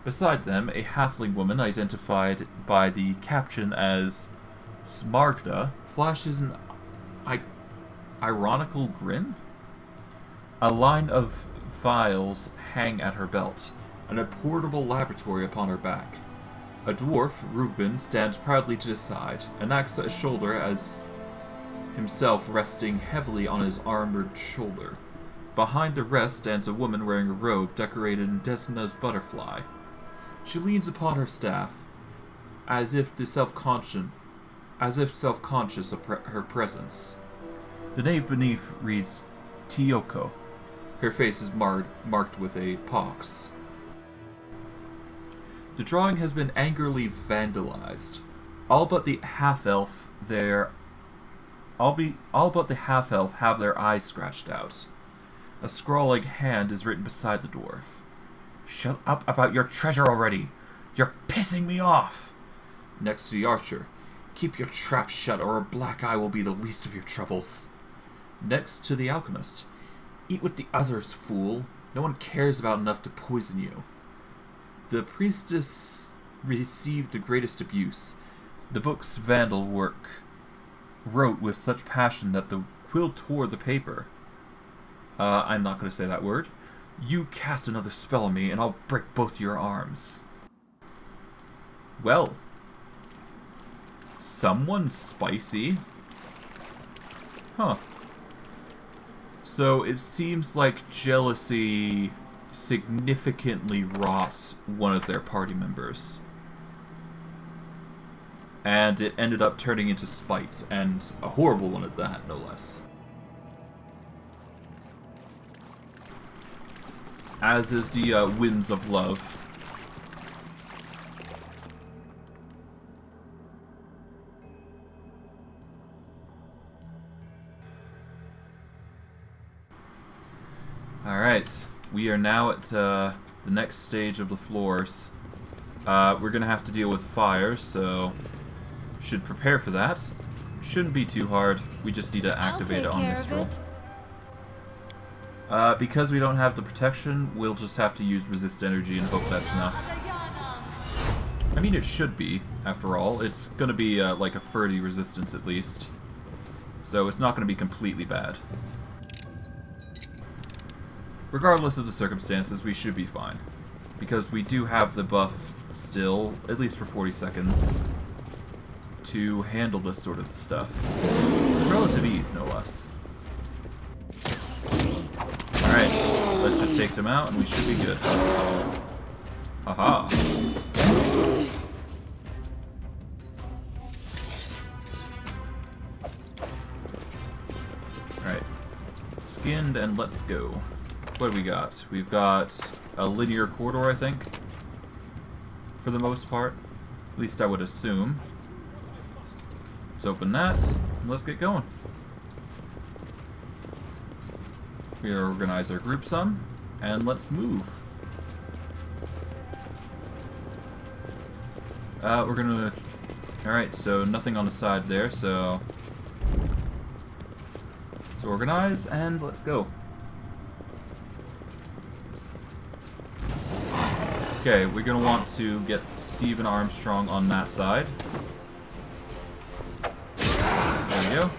Beside them, a halfling woman identified by the caption as Smargda flashes an ironical grin. A line of vials hang at her belt, and a portable laboratory upon her back. A dwarf, Rugbin, stands proudly to the side, an axe at his shoulder as himself resting heavily on his armored shoulder. Behind the rest stands a woman wearing a robe decorated in Desna's butterfly. She leans upon her staff, as if self-conscious of her presence. The name beneath reads Tioko. Her face is marked with a pox. The drawing has been angrily vandalized. All but the half-elf have their eyes scratched out. A scrawling hand is written beside the dwarf. Shut up about your treasure already! You're pissing me off! Next to the archer. Keep your trap shut or a black eye will be the least of your troubles. Next to the alchemist. Eat with the others, fool. No one cares about enough to poison you. The priestess received the greatest abuse. The book's vandal wrote with such passion that the quill tore the paper. I'm not going to say that word. You cast another spell on me and I'll break both your arms. Well. Someone's spicy. Huh. So it seems like jealousy significantly wrought one of their party members. And it ended up turning into spite, and a horrible one at that, no less. As is the whims of love. Alright, we are now at the next stage of the floors. We're gonna have to deal with fire, so should prepare for that. Shouldn't be too hard, we just need to activate it on this roll. Because we don't have the protection, we'll just have to use resist energy and hope that's enough. I mean, it should be, after all. It's gonna be like a 30 resistance at least. So it's not gonna be completely bad. Regardless of the circumstances, we should be fine. Because we do have the buff still, at least for 40 seconds, to handle this sort of stuff. With relative ease, no less. Alright, let's just take them out and we should be good. Haha. Alright. Skinned and let's go. What do we got? We've got a linear corridor, I think. For the most part. At least I would assume. Let's open that, and let's get going. We organize our group some, and let's move. We're gonna... Alright, so nothing on the side there, so... Let's organize, and let's go. Okay, we're gonna want to get Stephen Armstrong on that side. There we go.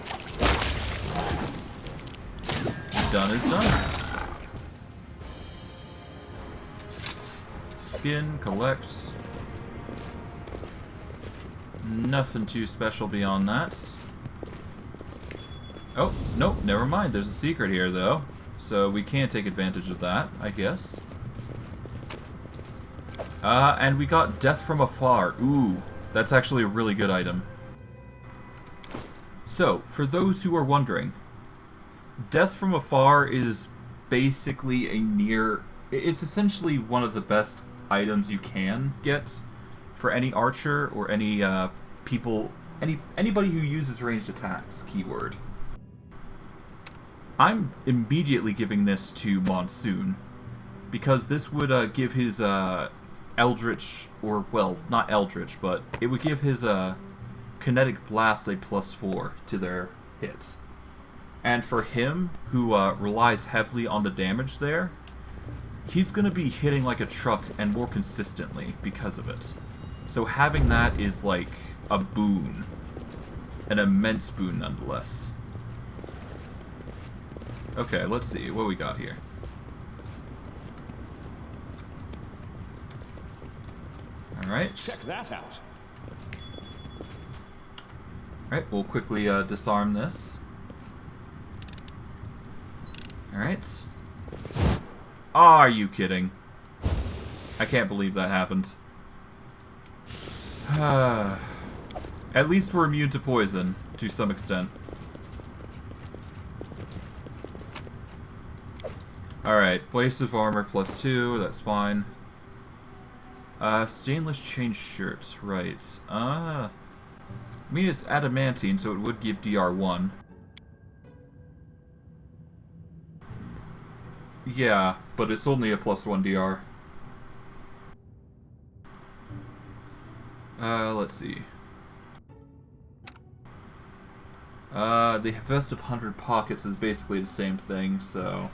Done is done. Skin, collect. Nothing too special beyond that. Oh, nope, never mind. There's a secret here, though. So we can take advantage of that, I guess. And we got Death from Afar. Ooh, that's actually a really good item. So, for those who are wondering, Death from Afar is basically a near... It's essentially one of the best items you can get for any archer or any people... Anybody who uses ranged attacks, keyword. I'm immediately giving this to Monsoon, because this would give his Eldritch, or, well, not Eldritch, but it would give his Kinetic Blasts a +4 to their hits. And for him, who relies heavily on the damage there, he's going to be hitting like a truck and more consistently because of it. So having that is like a boon. An immense boon nonetheless. Okay, let's see what we got here. Alright. Check that out. Alright, we'll quickly disarm this. Alright. Are you kidding? I can't believe that happened. At least we're immune to poison, to some extent. Alright, Blaze of Armor +2, that's fine. Stainless chain shirts, right. I mean, it's adamantine, so it would give DR1. Yeah, but it's only a +1 DR. Let's see. The Vest of 100 Pockets is basically the same thing, so...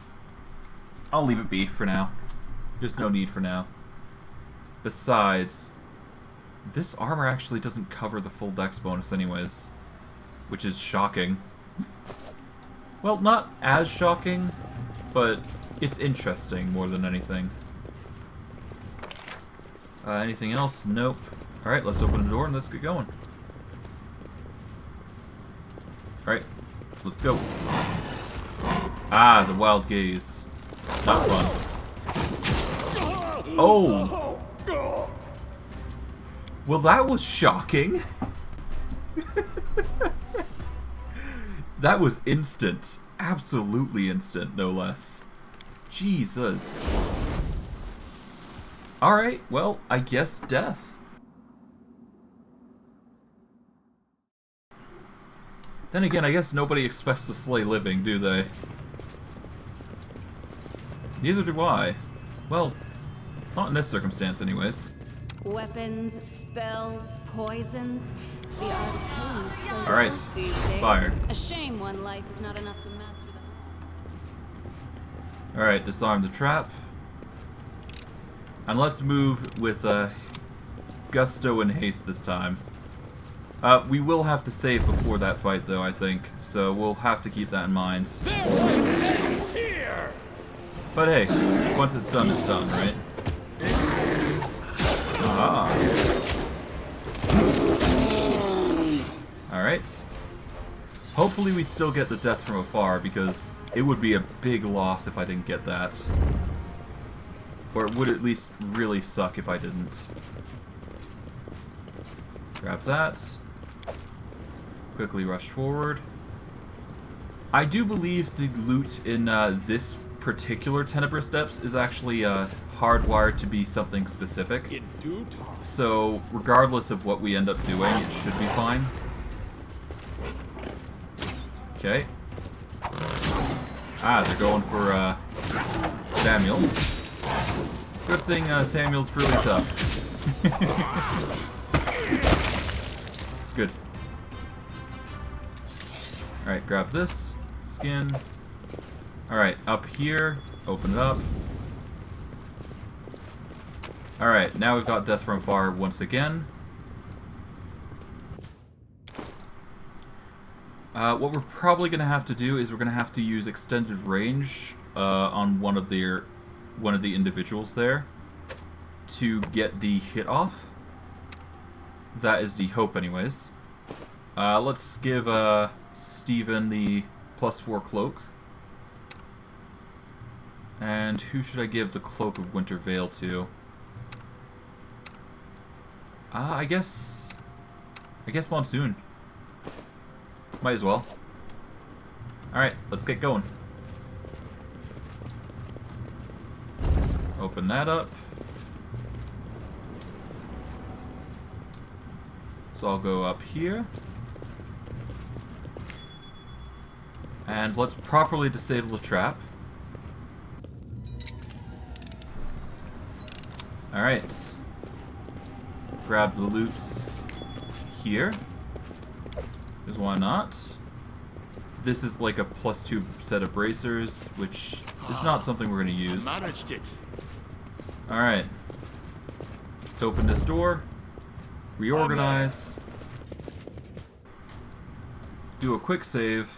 I'll leave it be for now. There's no need for now. Besides, this armor actually doesn't cover the full dex bonus anyways, which is shocking. Well, not as shocking, but it's interesting more than anything. Anything else? Nope. Alright, let's open the door and let's get going. Alright, let's go. Ah, the wild gaze. Not fun. Oh! Well, that was shocking. That was instant. Absolutely instant, no less. Jesus. Alright, well, I guess death. Then again, I guess nobody expects to slay living, do they? Neither do I. Well, not in this circumstance anyways. Weapons, spells, poisons. The art of killing is so Alright, lost these days. fire. A shame one life is not enough to master them. Alright, disarm the trap. And let's move with gusto and haste this time. We will have to save before that fight though, I think. So we'll have to keep that in mind. It's here. But hey, once it's done, right? Ah. Alright. Hopefully we still get the Death from Afar, because it would be a big loss if I didn't get that. Or it would at least really suck if I didn't. Grab that. Quickly rush forward. I do believe the loot in this particular Tenebrous Depths is actually hardwired to be something specific. In due time. So, regardless of what we end up doing, it should be fine. Okay. Ah, they're going for Samuel. Good thing Samuel's really tough. Good. Alright, grab this. Skin. Alright, up here. Open it up. Alright, now we've got Death from Afar once again. What we're probably going to have to do is we're going to have to use extended range on one of the individuals there to get the hit off. That is the hope anyways. Let's give Steven the +4 cloak. And who should I give the Cloak of Winter Veil to? I guess Monsoon. Might as well. Alright, let's get going. Open that up. So I'll go up here. And let's properly disable the trap. Alright. Grab the loots here. Because why not? This is like a +2 set of bracers, which is not something we're going to use. I managed it. Alright. Let's open this door. Reorganize. Do a quick save.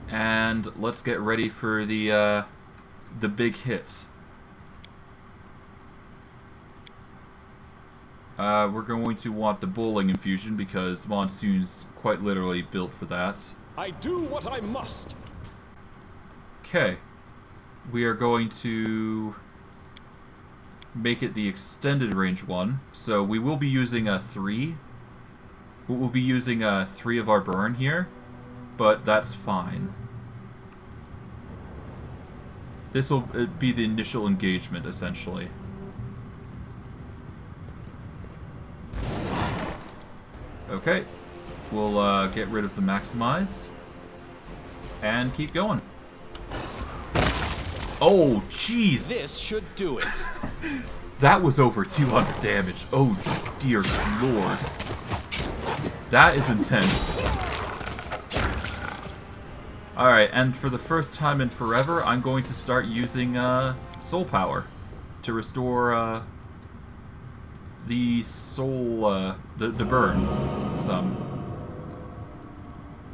And let's get ready for the big hit. We're going to want the bowling infusion because Monsoon's quite literally built for that. I do what I must. Okay. We are going to make it the extended range one. So we will be using a 3. We'll be using 3 of our burn here, but that's fine. This will be the initial engagement, essentially. Okay, we'll get rid of the maximize and keep going. Oh, jeez! This should do it. That was over 200 damage. Oh, dear lord. That is intense. Alright, and for the first time in forever, I'm going to start using soul power to restore the soul, the burn some.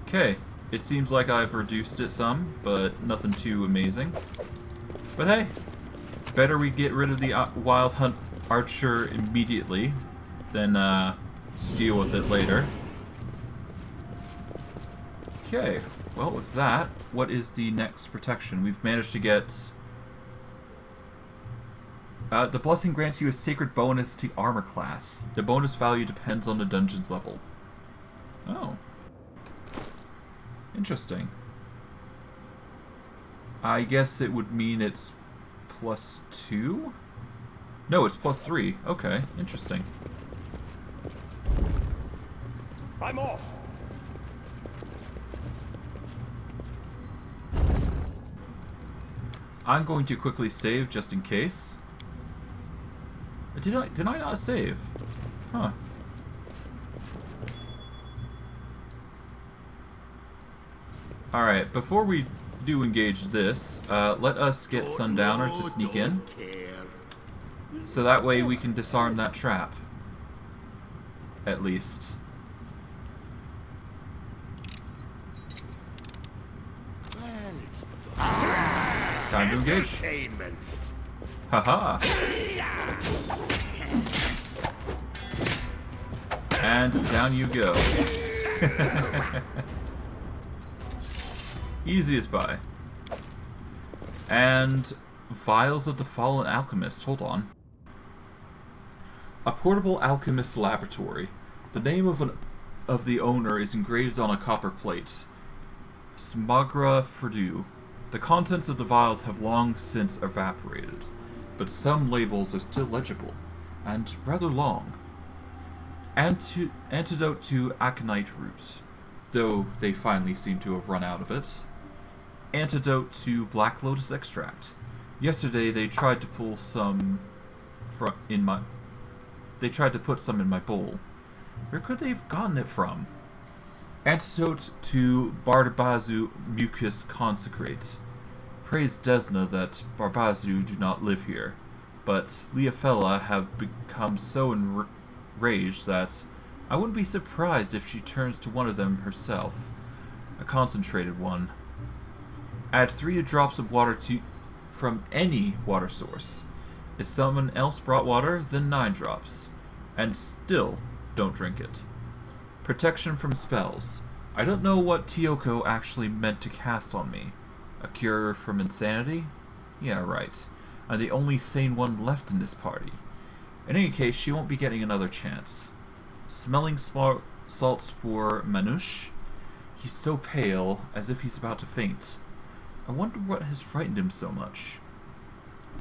Okay, it seems like I've reduced it some, but nothing too amazing. But hey, better we get rid of the Wild Hunt Archer immediately than deal with it later. Okay, well with that, what is the next protection? We've managed to get... the blessing grants you a sacred bonus to armor class. The bonus value depends on the dungeon's level. Oh. Interesting. I guess it would mean it's +2? No, it's +3. Okay, interesting. I'm off. I'm going to quickly save just in case. Did I not save? Huh. Alright, before we do engage this, let us get Sundowner to sneak in. So that way we can disarm that trap. At least. Time to engage. Haha. And down you go. Easy as pie. And Vials of the Fallen Alchemist. Hold on. A portable alchemist laboratory. The name of the owner is engraved on a copper plate. Smagra Ferdu. The contents of the vials have long since evaporated, but some labels are still legible, and rather long. Antidote to aconite root, though they finally seem to have run out of it. Antidote to black lotus extract. Yesterday they tried to pull some in my bowl. Where could they have gotten it from? Antidote to Barbazu Mucus Consecrate. Praise Desna that Barbazu do not live here, but Leofella have become so enraged that I wouldn't be surprised if she turns to one of them herself. A concentrated one. Add 3 drops of water from any water source. If someone else brought water, then 9 drops. And still, don't drink it. Protection from spells. I don't know what Tioko actually meant to cast on me. A cure from insanity? Yeah, right. I'm the only sane one left in this party. In any case, she won't be getting another chance. Smelling salts for Manush. He's so pale, as if he's about to faint. I wonder what has frightened him so much.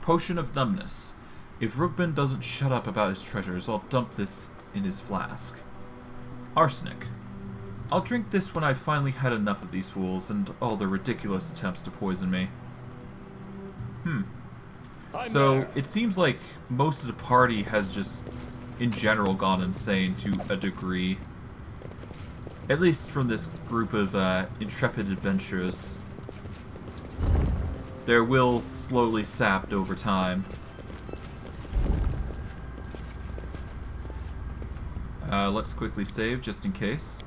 Potion of Numbness. If Rugbin doesn't shut up about his treasures, I'll dump this in his flask. Arsenic. I'll drink this when I've finally had enough of these fools and all their ridiculous attempts to poison me. So, it seems like most of the party has just, in general, gone insane to a degree. At least from this group of intrepid adventurers. Their will slowly sapped over time. Let's quickly save, just in case.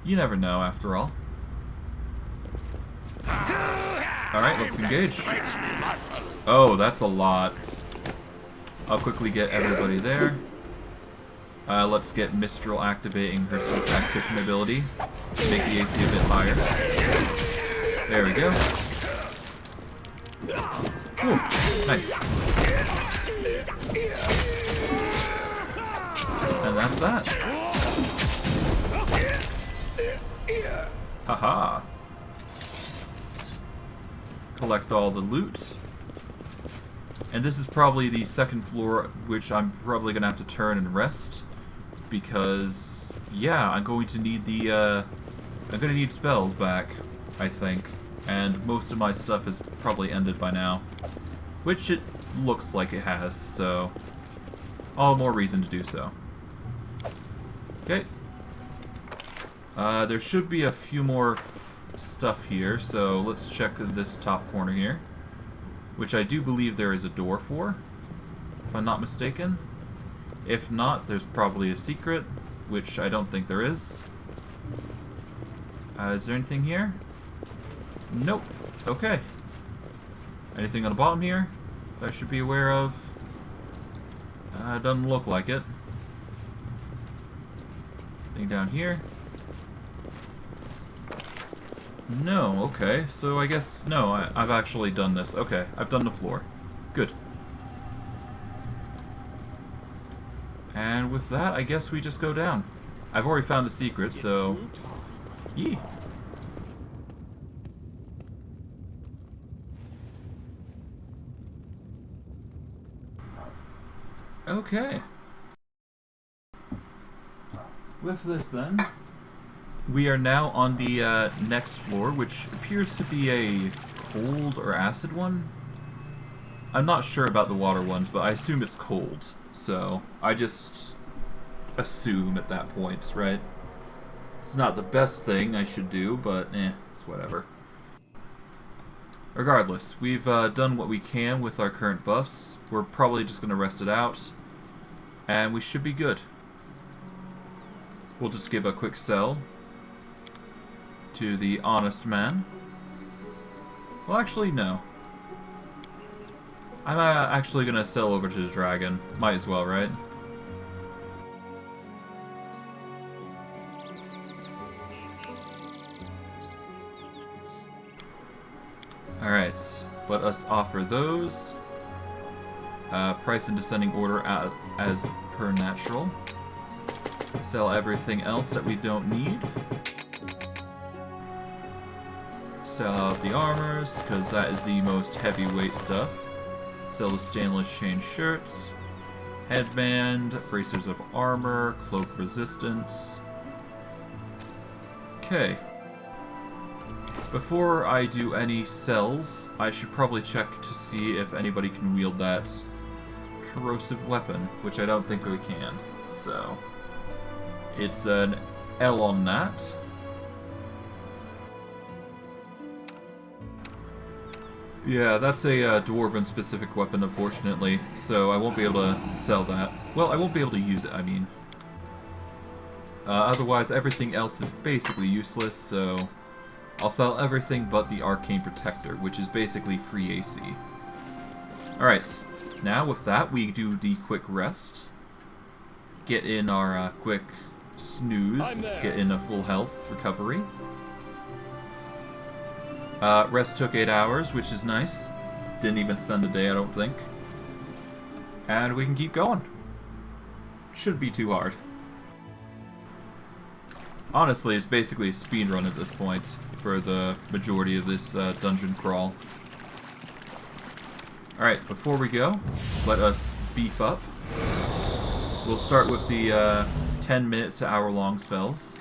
You never know, after all. Alright, let's engage. Oh, that's a lot. I'll quickly get everybody there. Let's get Mistral activating her swift tactician ability. Make the AC a bit higher. There we go. Ooh, nice. And that's that. Haha. Collect all the loot. And this is probably the second floor, which I'm probably gonna have to turn and rest. Because, yeah, I'm going to need the, I'm gonna need spells back, I think. And most of my stuff has probably ended by now. Which it looks like it has, so all the more reason to do so. Okay. There should be a few more stuff here, so let's check this top corner here. Which I do believe there is a door for, if I'm not mistaken. If not, there's probably a secret, which I don't think there is. Is there anything here? Nope. Okay. Anything on the bottom here that I should be aware of? Doesn't look like it. Anything down here? No, okay. So I guess, no, I've actually done this. Okay, I've done the floor. Good. And with that, I guess we just go down. I've already found the secret, so... Yee. Okay. With this then, we are now on the next floor, which appears to be a cold or acid one. I'm not sure about the water ones, but I assume it's cold. So, I just assume at that point, right? It's not the best thing I should do, but it's whatever. Regardless, we've done what we can with our current buffs. We're probably just going to rest it out, and we should be good. We'll just give a quick sell to the honest man. Well, actually, no. I'm actually going to sell over to the dragon. Might as well, right? Alright, let us offer those. Price in descending order as per natural. Sell everything else that we don't need. Sell out the armors, because that is the most heavyweight stuff. Sell the stainless chain shirts. Headband, bracers of armor, cloak resistance. Okay. Before I do any sells, I should probably check to see if anybody can wield that corrosive weapon, which I don't think we can. So, It's an L on that. Yeah, that's a dwarven-specific weapon, unfortunately, so I won't be able to sell that. Well, I won't be able to use it, I mean. Otherwise, everything else is basically useless, so I'll sell everything but the Arcane Protector, which is basically free AC. Alright, now with that, we do the quick rest. Get in our quick snooze, get in a full health recovery. Rest took 8 hours, which is nice. Didn't even spend the day, I don't think. And we can keep going. Shouldn't be too hard. Honestly, it's basically a speedrun at this point for the majority of this dungeon crawl. Alright, before we go, let us beef up. We'll start with the 10 minute to hour long spells.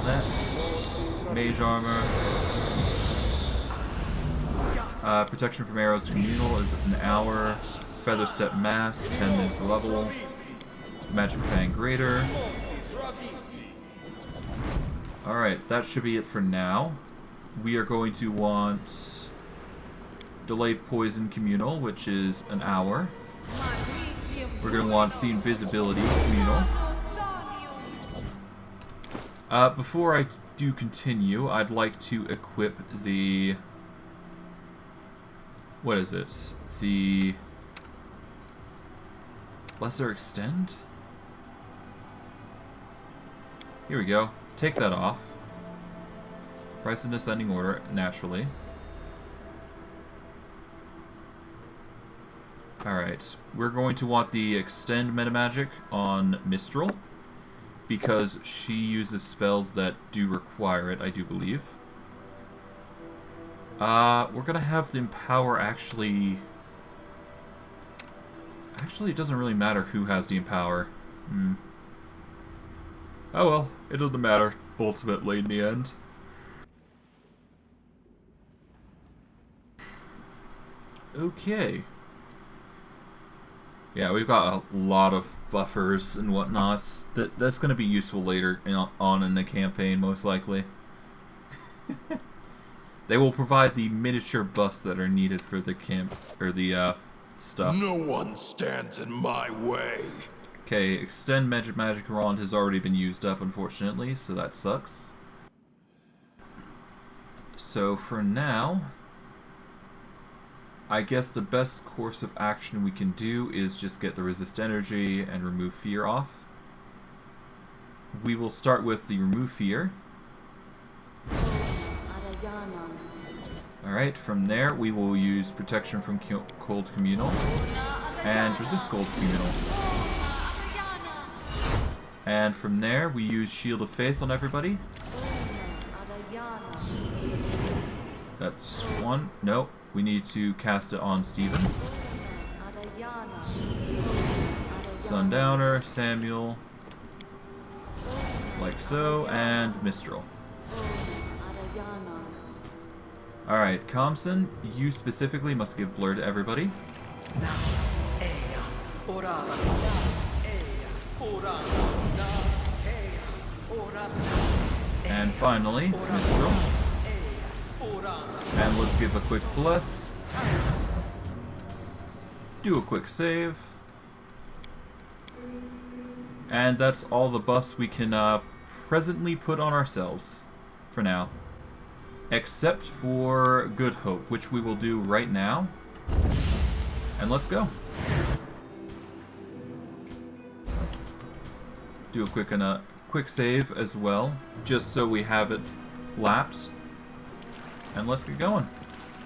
That's mage armor. Protection from arrows to communal is an hour. Feather step mass, 10 minutes level. Magic fang greater. Alright, that should be it for now. We are going to want delayed poison communal, which is an hour. We're going to want see invisibility communal. Before I do continue, I'd like to equip the... What is it? The... Lesser Extend? Here we go. Take that off. Price in descending order, naturally. Alright, we're going to want the Extend Metamagic on Mistral, because she uses spells that do require it, I do believe. We're gonna have the Empower actually... Actually, it doesn't really matter who has the Empower. Oh well, it doesn't matter, ultimately, in the end. Okay. Yeah, we've got a lot of buffers and whatnots. That's going to be useful later on in the campaign, most likely. They will provide the miniature buffs that are needed for the camp or the stuff. No one stands in my way. Okay, Extend Magic Wand has already been used up, unfortunately, so that sucks. So for now, I guess the best course of action we can do is just get the Resist Energy and Remove Fear off. We will start with the Remove Fear. Alright, from there we will use Protection from Cold Communal and Resist Cold Communal. And from there we use Shield of Faith on everybody. That's one. Nope. We need to cast it on Steven. Sundowner, Samuel, like so, and Mistral. Alright, Comson, you specifically must give Blur to everybody. And finally, Mistral. And let's give a quick bless. Do a quick save. And that's all the buffs we can presently put on ourselves for now. Except for Good Hope, which we will do right now. And let's go. Do a quick save as well, just so we have it lapped. And let's get going.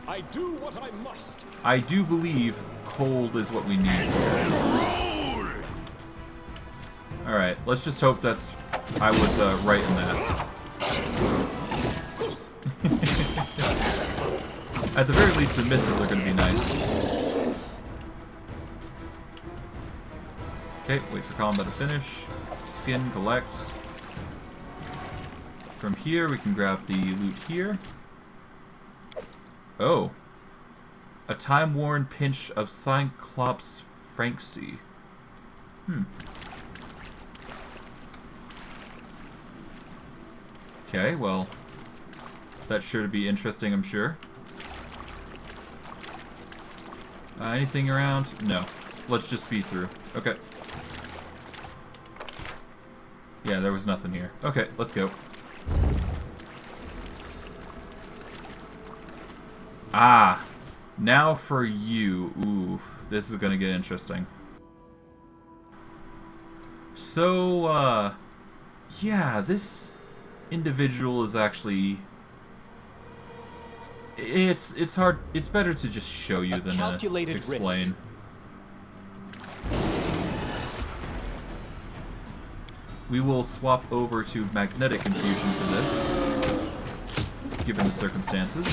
I do what I must. I do believe cold is what we need. Alright, let's just hope that's... I was right in that. At the very least, the misses are going to be nice. Okay, wait for combat to finish. Skin, collect. From here, we can grab the loot here. Oh. A time-worn pinch of Cyclops Franksy. Okay, well, that's sure to be interesting, I'm sure. Anything around? No. Let's just speed through. Okay. Yeah, there was nothing here. Okay, let's go. Ah! Now for you. Ooh, this is gonna get interesting. So, yeah, this individual is actually... It's hard. It's better to just show you than explain. We will swap over to magnetic infusion for this, given the circumstances.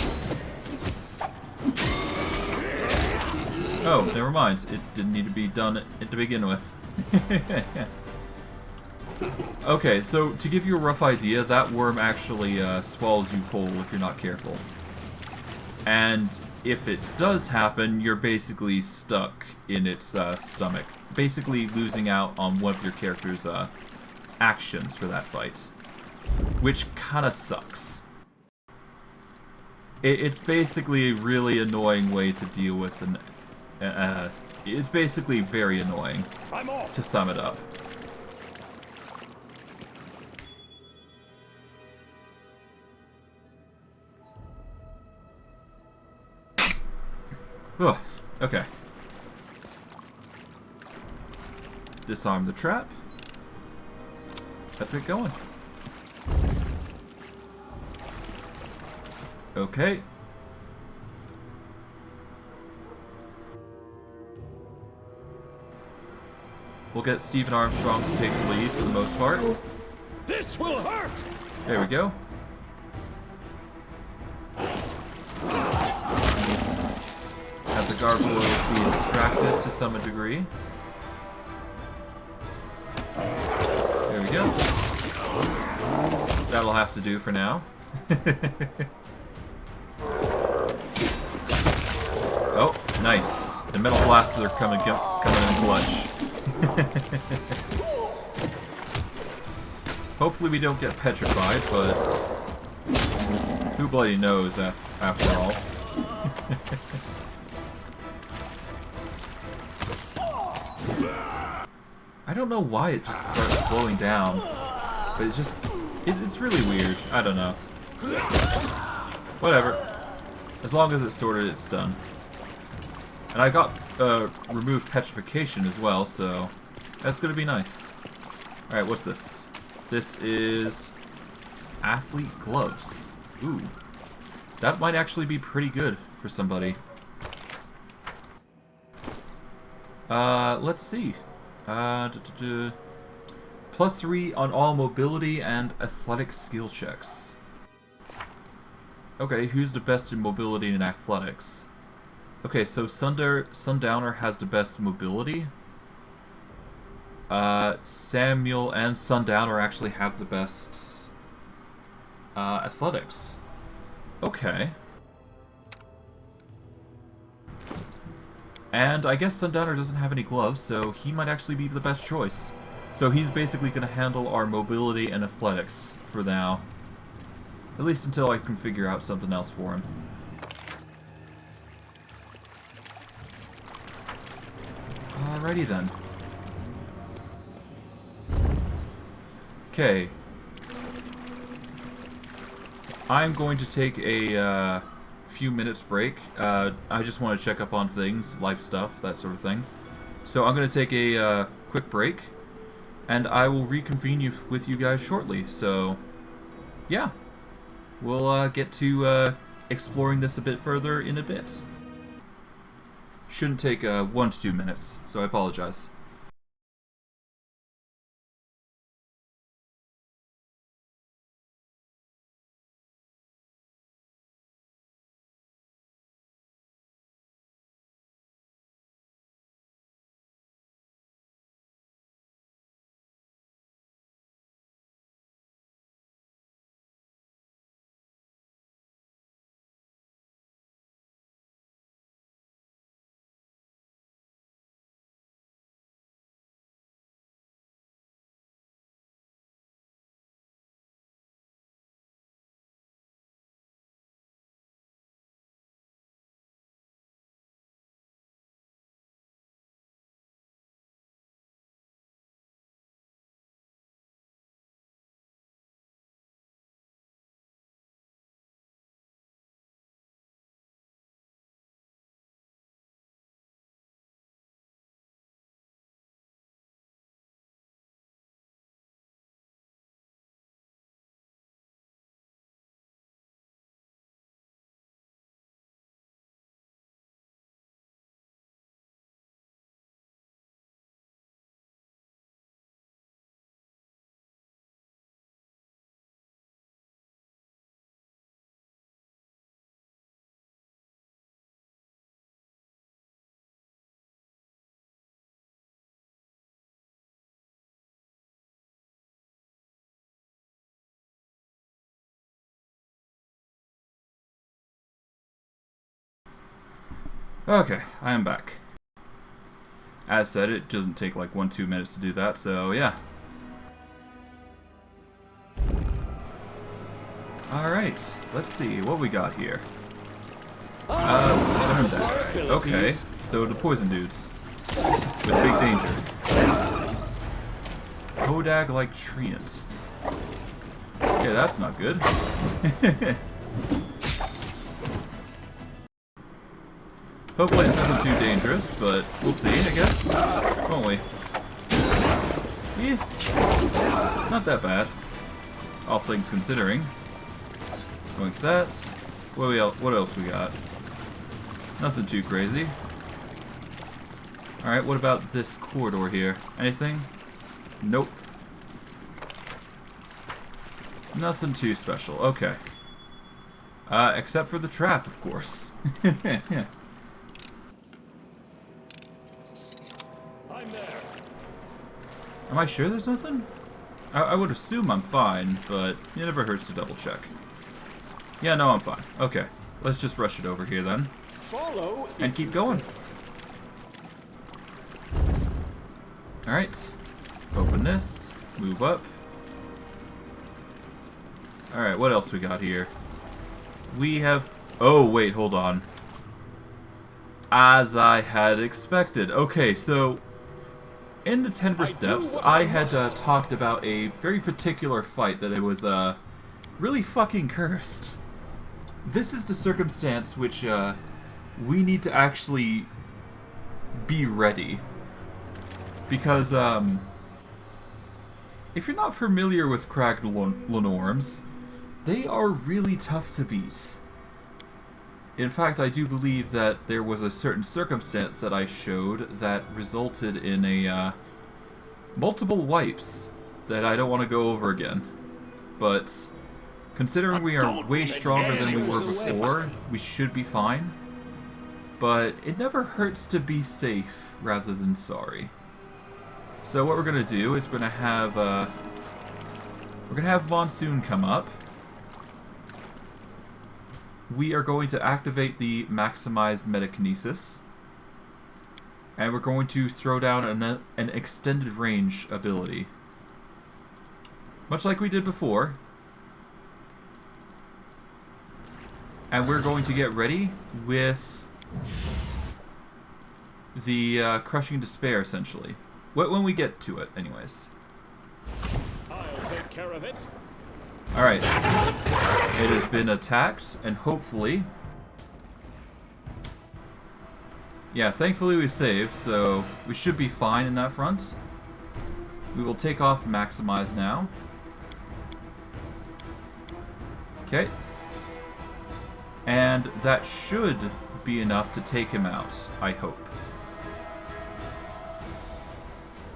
Oh, never mind. It didn't need to be done to begin with. Okay, so to give you a rough idea, that worm actually swallows you whole if you're not careful. And if it does happen, you're basically stuck in its stomach. Basically losing out on one of your character's actions for that fight. Which kinda sucks. It's basically a really annoying way to deal with an... it's basically very annoying, to sum it up. Ugh, okay. Disarm the trap. Let's get going. Okay. We'll get Stephen Armstrong to take the lead for the most part. This will hurt! There we go. Have the gargoyles be distracted to some degree. There we go. That'll have to do for now. Oh, nice. The metal blasts are coming in clutch. Hopefully we don't get petrified, but who bloody knows after all. I don't know why it just starts slowing down, but it's really weird. I don't know. Whatever. As long as it's sorted, it's done. And I got removed petrification as well, so that's gonna be nice. Alright, what's this? This is athlete gloves. Ooh. That might actually be pretty good for somebody. Let's see. +3 on all mobility and athletic skill checks. Okay, who's the best in mobility and athletics? Okay, so Sundowner has the best mobility. Samuel and Sundowner actually have the best athletics. Okay. And I guess Sundowner doesn't have any gloves, so he might actually be the best choice. So he's basically going to handle our mobility and athletics for now. At least until I can figure out something else for him. Alrighty then. Okay. I'm going to take a few minutes break. I just want to check up on things, life stuff, that sort of thing. So I'm going to take a quick break, and I will reconvene with you guys shortly. So, yeah. We'll get to exploring this a bit further in a bit. Shouldn't take 1 to 2 minutes, so I apologize. Okay, I am back. As said, it doesn't take like 1-2 minutes to do that, so yeah. Alright, let's see what we got here. Decks. Okay, so the poison dudes. With big danger. Hodag-like treant. Okay, that's not good. Hopefully it's nothing too dangerous, but we'll see, I guess. Won't we? Yeah. Not that bad. All things considering. Going to that. What else we got? Nothing too crazy. Alright, what about this corridor here? Anything? Nope. Nothing too special. Okay. Except for the trap, of course. Yeah. I'm there. Am I sure there's nothing? I would assume I'm fine, but it never hurts to double check. Yeah, no, I'm fine. Okay. Let's just rush it over here then. Follow and keep going. Alright. Open this. Move up. Alright, what else we got here? We have... Oh, wait, hold on. As I had expected. Okay, so... In the Tenebrous Depths, I had talked about a very particular fight that it was really fucking cursed. This is the circumstance which we need to actually be ready. Because if you're not familiar with cracked Lenorms, they are really tough to beat. In fact, I do believe that there was a certain circumstance that I showed that resulted in a multiple wipes that I don't want to go over again. But considering we are way stronger than we were before, we should be fine. But it never hurts to be safe rather than sorry. So what we're gonna do is we're gonna have Monsoon come up. We are going to activate the maximized metakinesis. And we're going to throw down an extended range ability. Much like we did before. And we're going to get ready with the Crushing Despair, essentially. When we get to it, anyways. I'll take care of it. Alright. It has been attacked, and hopefully... Yeah, thankfully we saved, so we should be fine in that front. We will take off Maximize now. Okay. And that should be enough to take him out, I hope.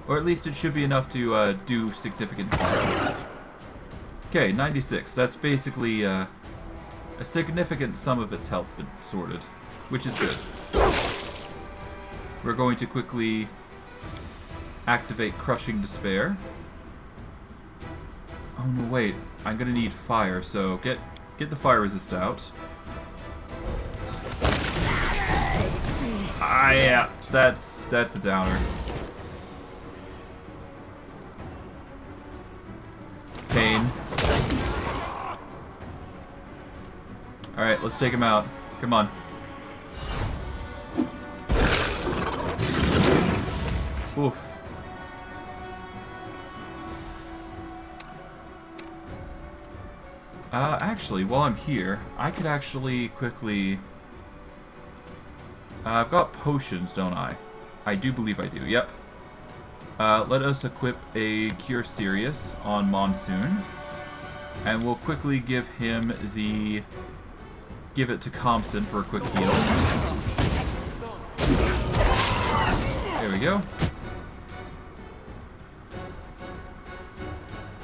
Or at least it should be enough to do significant harm. Okay, 96. That's basically a significant sum of its health been sorted, which is good. We're going to quickly activate Crushing Despair. Oh no, wait. I'm gonna need fire, so get the fire resist out. Ah, yeah, that's a downer. Pain. Alright, let's take him out. Come on. Oof. Actually, while I'm here, I could actually quickly... I've got potions, don't I? I do believe I do, yep. Let us equip a Cure Serious on Monsoon. And we'll quickly give him the... Give it to Compson for a quick heal. There we go.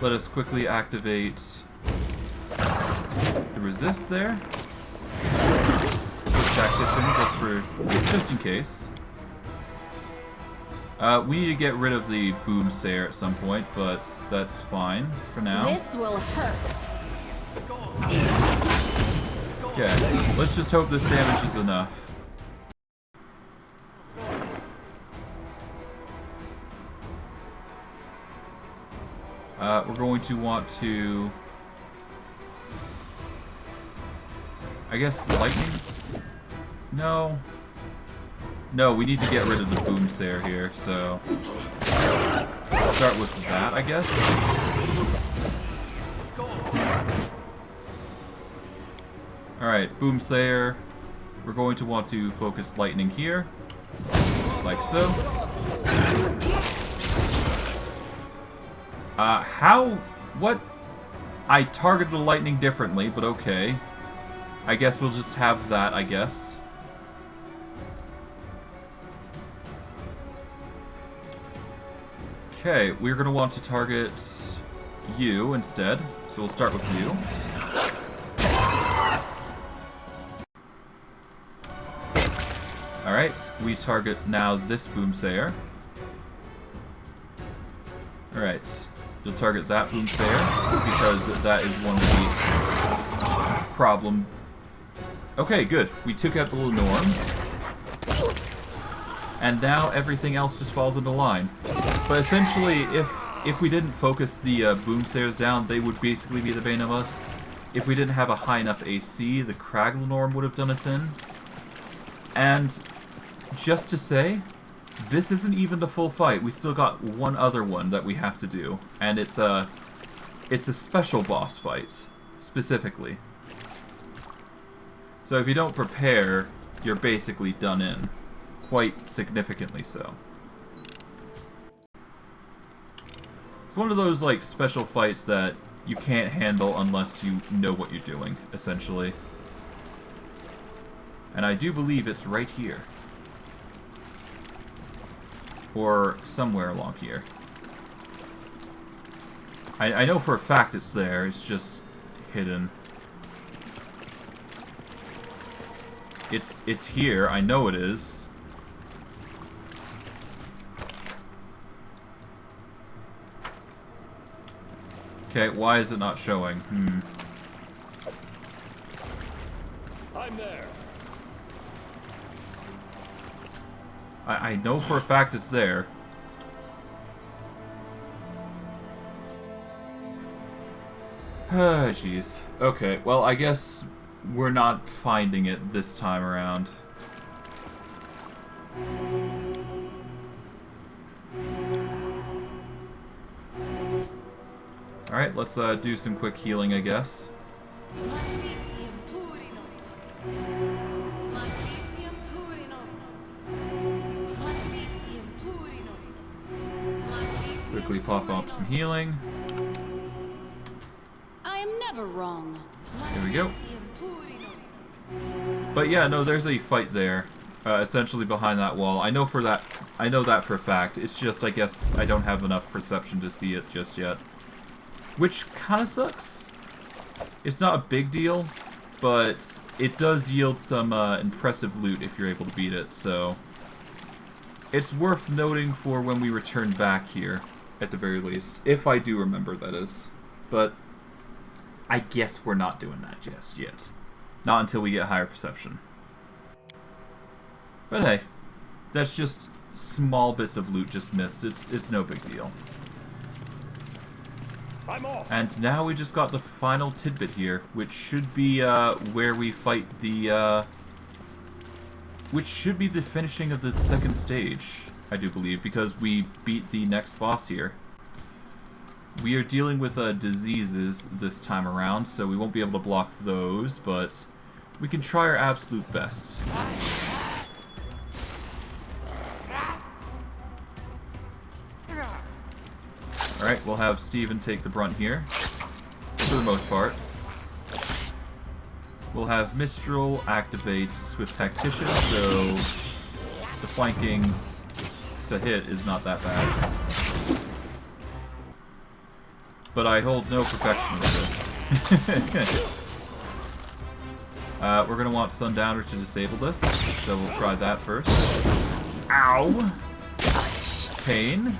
Let us quickly activate the resist there. Switch Tactician just in case. We need to get rid of the Boom Sayer at some point, but that's fine for now. This will hurt. Okay, let's just hope this damage is enough. We're going to want to... I guess lightning? No. No, we need to get rid of the boomsayer here, so... Let's start with that, I guess. Alright, boomsayer. We're going to want to focus lightning here. Like so. What? I targeted the lightning differently, but okay. I guess we'll just have that, I guess. Okay, we're going to want to target you instead, so we'll start with you. Alright, we target now this boomsayer. Alright, you'll target that boomsayer, because that is one of the problem. Okay, good. We took out the little norm. And now everything else just falls into line. But essentially, if we didn't focus the boomsayers down, they would basically be the bane of us. If we didn't have a high enough AC, the Kraglenorm would have done us in. And just to say, this isn't even the full fight. We still got one other one that we have to do, and it's a special boss fight, specifically. So if you don't prepare, you're basically done in. Quite significantly so. It's one of those, like, special fights that you can't handle unless you know what you're doing, essentially. And I do believe it's right here. Or somewhere along here. I know for a fact it's there, it's just hidden. It's here, I know it is. Okay, why is it not showing? I'm there. I know for a fact it's there. Ah, jeez. Okay, well, I guess we're not finding it this time around. Alright, let's do some quick healing, I guess. Quickly pop up some healing. I am never wrong. Here we go. But yeah, no, there's a fight there, essentially behind that wall. I know that for a fact. It's just, I guess, I don't have enough perception to see it just yet. Which kind of sucks. It's not a big deal, but it does yield some impressive loot if you're able to beat it, so... It's worth noting for when we return back here, at the very least. If I do remember, that is. But I guess we're not doing that just yet. Not until we get higher perception. But hey, that's just small bits of loot just missed. It's no big deal. I'm off. And now we just got the final tidbit here, which should be where we fight the... which should be the finishing of the second stage, I do believe, because we beat the next boss here. We are dealing with diseases this time around, so we won't be able to block those, but we can try our absolute best. Alright, we'll have Steven take the brunt here, for the most part. We'll have Mistral activate Swift Tactician, so the flanking to hit is not that bad. But I hold no perfection with this. We're going to want Sundowner to disable this, so we'll try that first. Ow! Pain.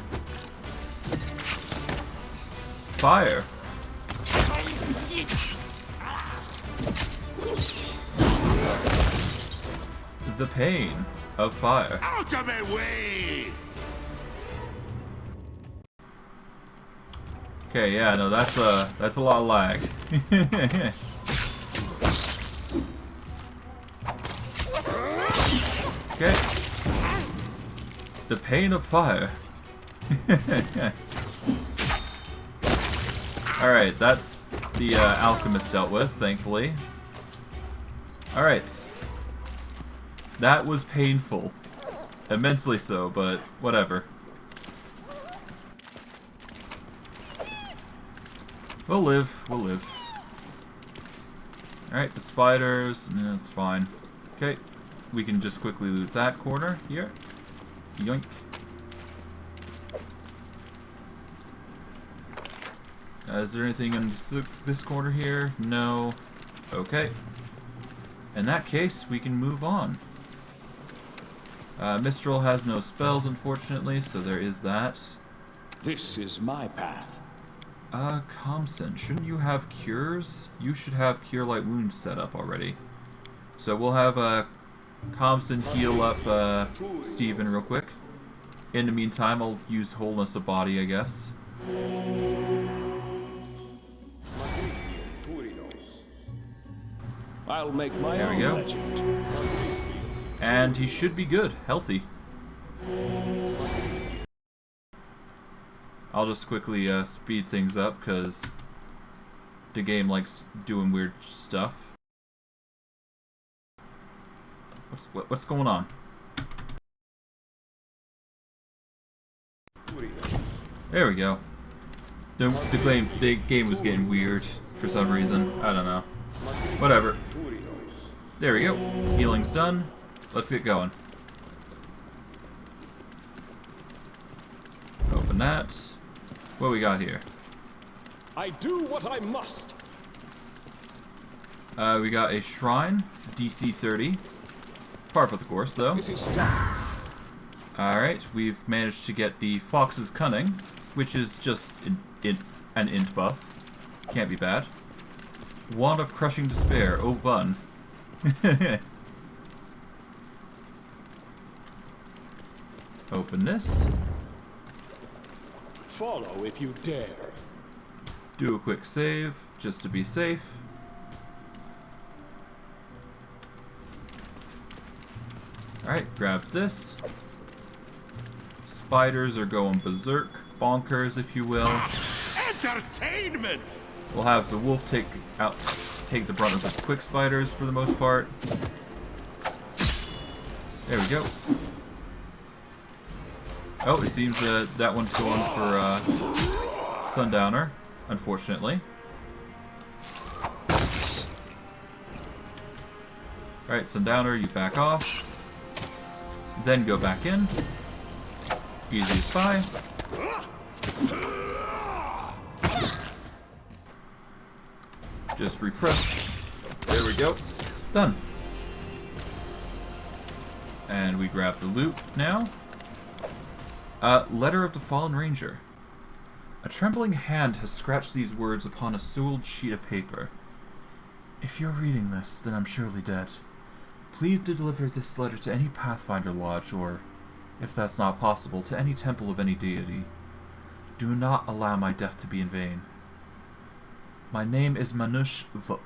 Fire. The pain of fire. Out of my way! Okay, yeah, no, that's a lot of lag. Okay. The pain of fire. Alright, that's the alchemist dealt with, thankfully. Alright. That was painful. Immensely so, but whatever. We'll live, we'll live. Alright, the spiders, it's fine. Okay, we can just quickly loot that corner here. Yoink. Is there anything in this corner here? No. Okay. In that case, we can move on. Mistral has no spells, unfortunately, so there is that. This is my path. Comson, shouldn't you have cures? You should have Cure Light Wounds set up already. So we'll have, Comson heal up, Steven real quick. In the meantime, I'll use Wholeness of Body, I guess. I'll make my There we own go. legend. And he should be good, healthy. I'll just quickly speed things up because the game likes doing weird stuff. What's going on? There we go. The game was getting weird for some reason. I don't know. Whatever. There we go. Healing's done. Let's get going. Open that. What we got here? I do what I must. We got a shrine, DC 30. Par for the course, though. It is done. Alright, we've managed to get the Fox's Cunning, which is just an int buff. Can't be bad. Wand of Crushing Despair, oh bun. Open this. Follow if you dare. Do a quick save, just to be safe. Alright, grab this. Spiders are going berserk, bonkers if you will. Entertainment! We'll have the wolf take the brunt of the quick spiders for the most part. There we go. Oh, it seems that one's going for Sundowner, unfortunately. Alright, Sundowner, you back off. Then go back in. Easy as pie. Just refresh. There we go. Done. And we grab the loot now. Letter of the Fallen Ranger. A trembling hand has scratched these words upon a soiled sheet of paper. If you're reading this, then I'm surely dead. Please deliver this letter to any Pathfinder Lodge, or, if that's not possible, to any temple of any deity. Do not allow my death to be in vain. My name is Manush Vuk,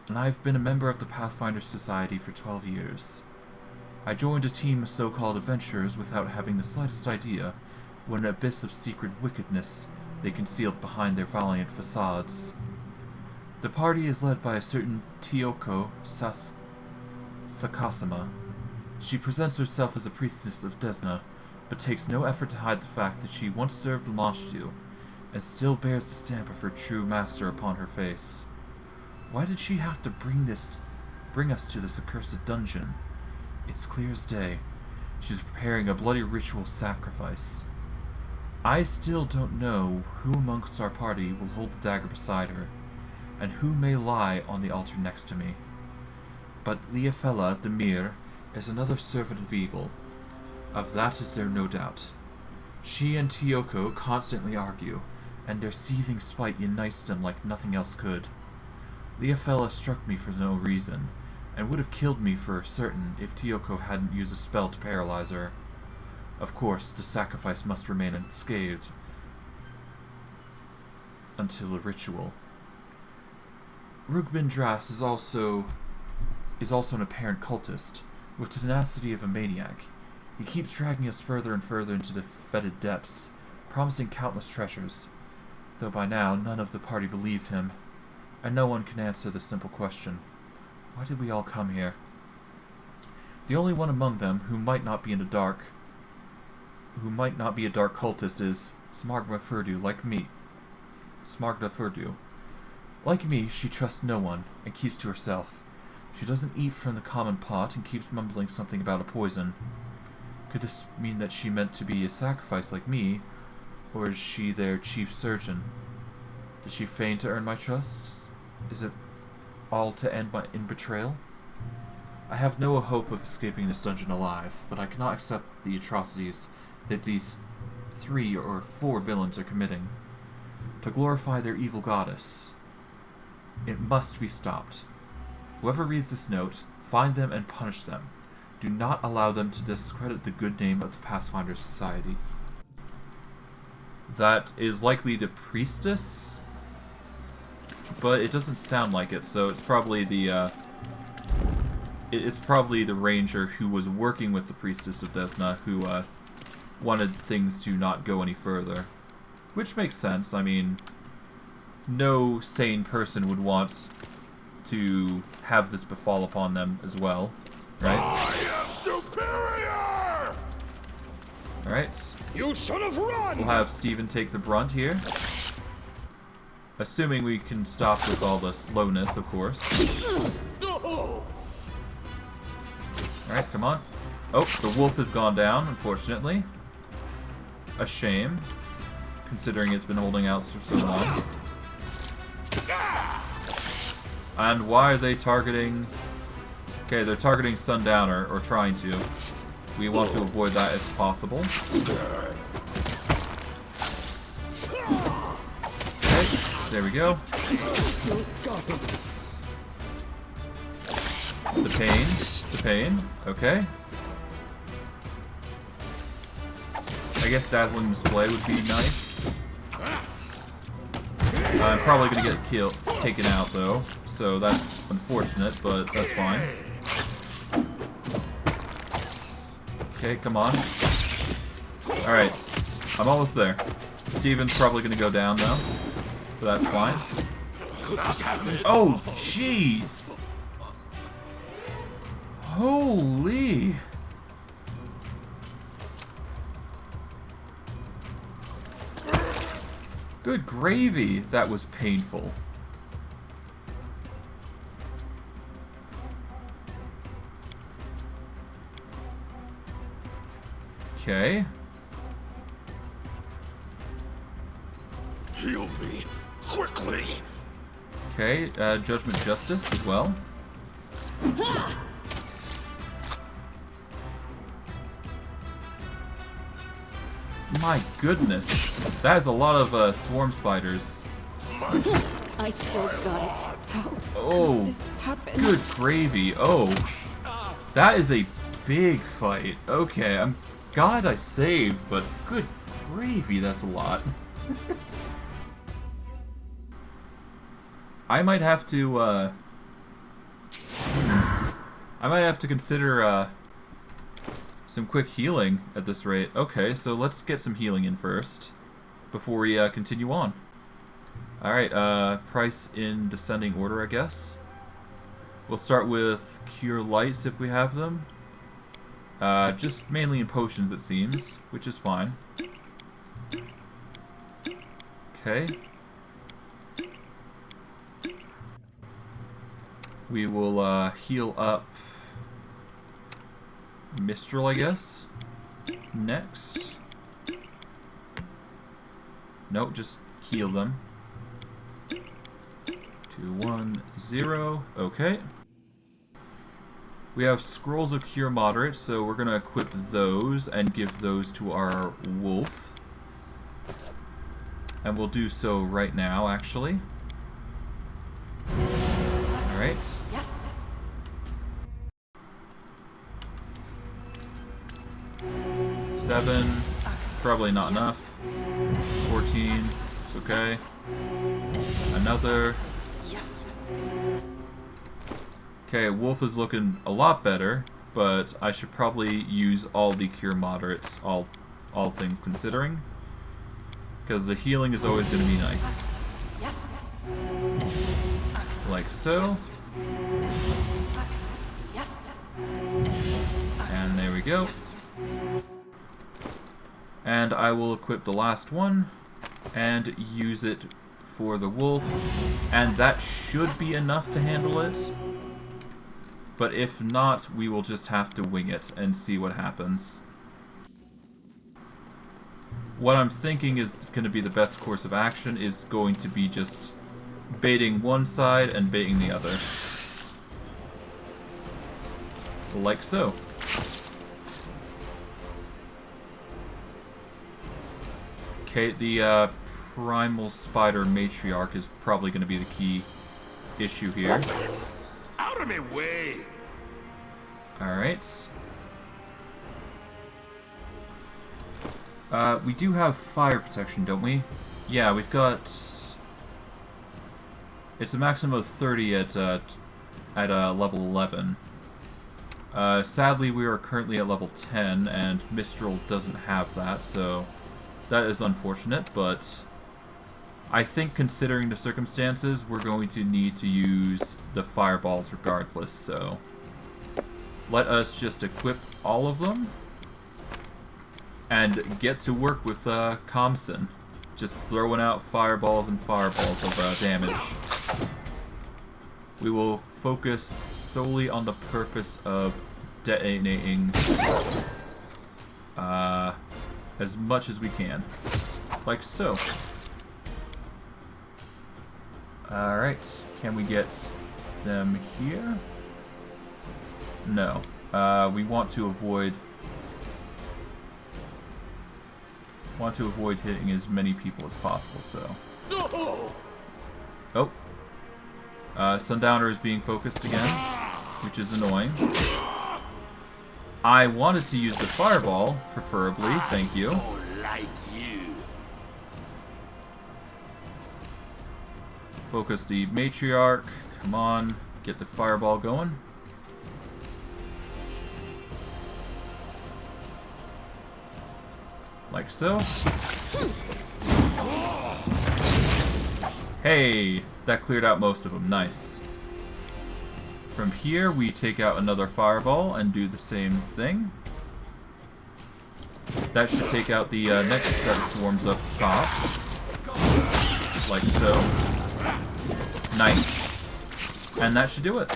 and I've been a member of the Pathfinder Society for 12 years. I joined a team of so-called adventurers without having the slightest idea what an abyss of secret wickedness they concealed behind their valiant facades. The party is led by a certain Tiyoko Sakasama. She presents herself as a priestess of Desna, but takes no effort to hide the fact that she once served Lamashtu, and still bears the stamp of her true master upon her face. Why did she have to bring us to this accursed dungeon? It's clear as day. She's preparing a bloody ritual sacrifice. I still don't know who amongst our party will hold the dagger beside her, and who may lie on the altar next to me. But Liafella Demir is another servant of evil. Of that is there no doubt. She and Tiyoko constantly argue, and their seething spite unites them like nothing else could. Liafella struck me for no reason, and would have killed me for certain if Tiyoko hadn't used a spell to paralyze her. Of course, the sacrifice must remain unscathed. until a ritual. Rugbindras is also an apparent cultist, with the tenacity of a maniac. He keeps dragging us further and further into the fetid depths, promising countless treasures, though by now none of the party believed him, and no one can answer the simple question: why did we all come here? The only one among them who might not be a dark cultist is Smagma Furdu, like me. Smagda Furdu. Like me, she trusts no one, and keeps to herself. She doesn't eat from the common pot, and keeps mumbling something about a poison. Could this mean that she meant to be a sacrifice like me, or is she their chief surgeon? Did she feign to earn my trust? Is it all to end in betrayal? I have no hope of escaping this dungeon alive, but I cannot accept the atrocities that these 3 or 4 villains are committing. To glorify their evil goddess, it must be stopped. Whoever reads this note, find them and punish them. Do not allow them to discredit the good name of the Pathfinder Society. That is likely the priestess, but it doesn't sound like it, so it's probably the ranger who was working with the priestess of Desna who wanted things to not go any further. Which makes sense. I mean, no sane person would want to have this befall upon them as well, right? I am superior! Alright. You should have run! We'll have Steven take the brunt here. Assuming we can stop with all the slowness, of course. Alright, come on. Oh, the wolf has gone down, unfortunately. A shame, considering it's been holding out for so long. And why are they targeting... Okay, they're targeting Sundowner, or trying to. We want to avoid that if possible. Okay, there we go. The pain, okay. I guess Dazzling Display would be nice. I'm probably going to get taken out though, so that's unfortunate, but that's fine. Okay, come on. Alright, I'm almost there. Steven's probably going to go down though, but that's fine. Oh, jeez! Holy! Good gravy, that was painful. Okay. Heal me, quickly! Okay, Judgment Justice as well. My goodness, that is a lot of swarm spiders. I still got it. How Oh, could this happen? good gravy. Oh, that is a big fight. Okay, I'm glad I saved, but good gravy, that's a lot. I might have to, consider, some quick healing at this rate. Okay, so let's get some healing in first, before we, continue on. Alright, price in descending order, I guess. We'll start with Cure Lights if we have them. Just mainly in potions, it seems, which is fine. Okay. We will heal up Mistral, I guess. Next. Nope, just heal them. 2, 1, 0. Okay. We have Scrolls of Cure Moderate, so we're gonna equip those and give those to our wolf. And we'll do so right now, actually. Alright. Yes. 7, probably not enough. 14, it's okay. Another. Okay, Wolf is looking a lot better, but I should probably use all the cure moderates, all things considering. Because the healing is always going to be nice. Like so. And there we go. And I will equip the last one and use it for the wolf. And that should be enough to handle it. But if not, we will just have to wing it and see what happens. What I'm thinking is going to be the best course of action is going to be just baiting one side and baiting the other. Like so. Okay, the Primal Spider Matriarch is probably going to be the key issue here. Out of my way! Alright. We do have fire protection, don't we? Yeah, we've got... It's a maximum of 30 at level 11. Sadly, we are currently at level 10, and Mistral doesn't have that, so that is unfortunate, but I think considering the circumstances, we're going to need to use the fireballs regardless, so let us just equip all of them and get to work with Comson. Just throwing out fireballs and fireballs of damage. We will focus solely on the purpose of detonating as much as we can. Like so. Alright, can we get them here? No. We want to avoid hitting as many people as possible, so. Oh. Sundowner is being focused again, which is annoying. I wanted to use the fireball, preferably, thank you. Focus the matriarch, come on, get the fireball going. Like so. Hey, that cleared out most of them. Nice. From here, we take out another fireball and do the same thing. That should take out the next set of swarms up top. Like so. Nice. And that should do it.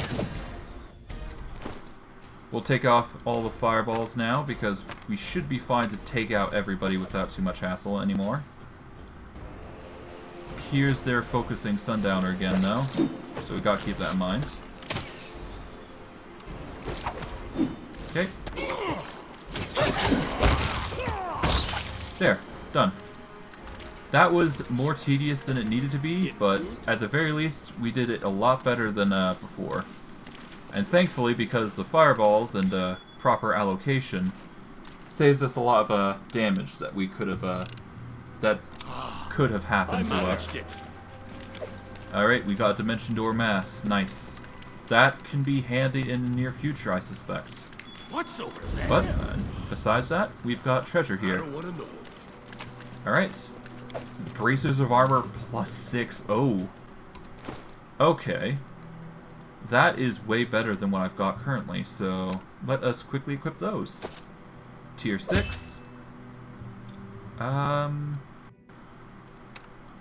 We'll take off all the fireballs now, because we should be fine to take out everybody without too much hassle anymore. Here's their focusing Sundowner again, though, so we gotta keep that in mind. Okay. There. Done. That was more tedious than it needed to be, but at the very least, we did it a lot better than before. And thankfully, because the fireballs and proper allocation saves us a lot of damage that we could have happened to us. Alright, we got Dimension Door Mass. Nice. That can be handy in the near future, I suspect. What's over there? But besides that, we've got treasure I here. don't want to know. Alright. Bracers of armor +6. Oh. Okay. That is way better than what I've got currently, so let us quickly equip those. Tier 6. And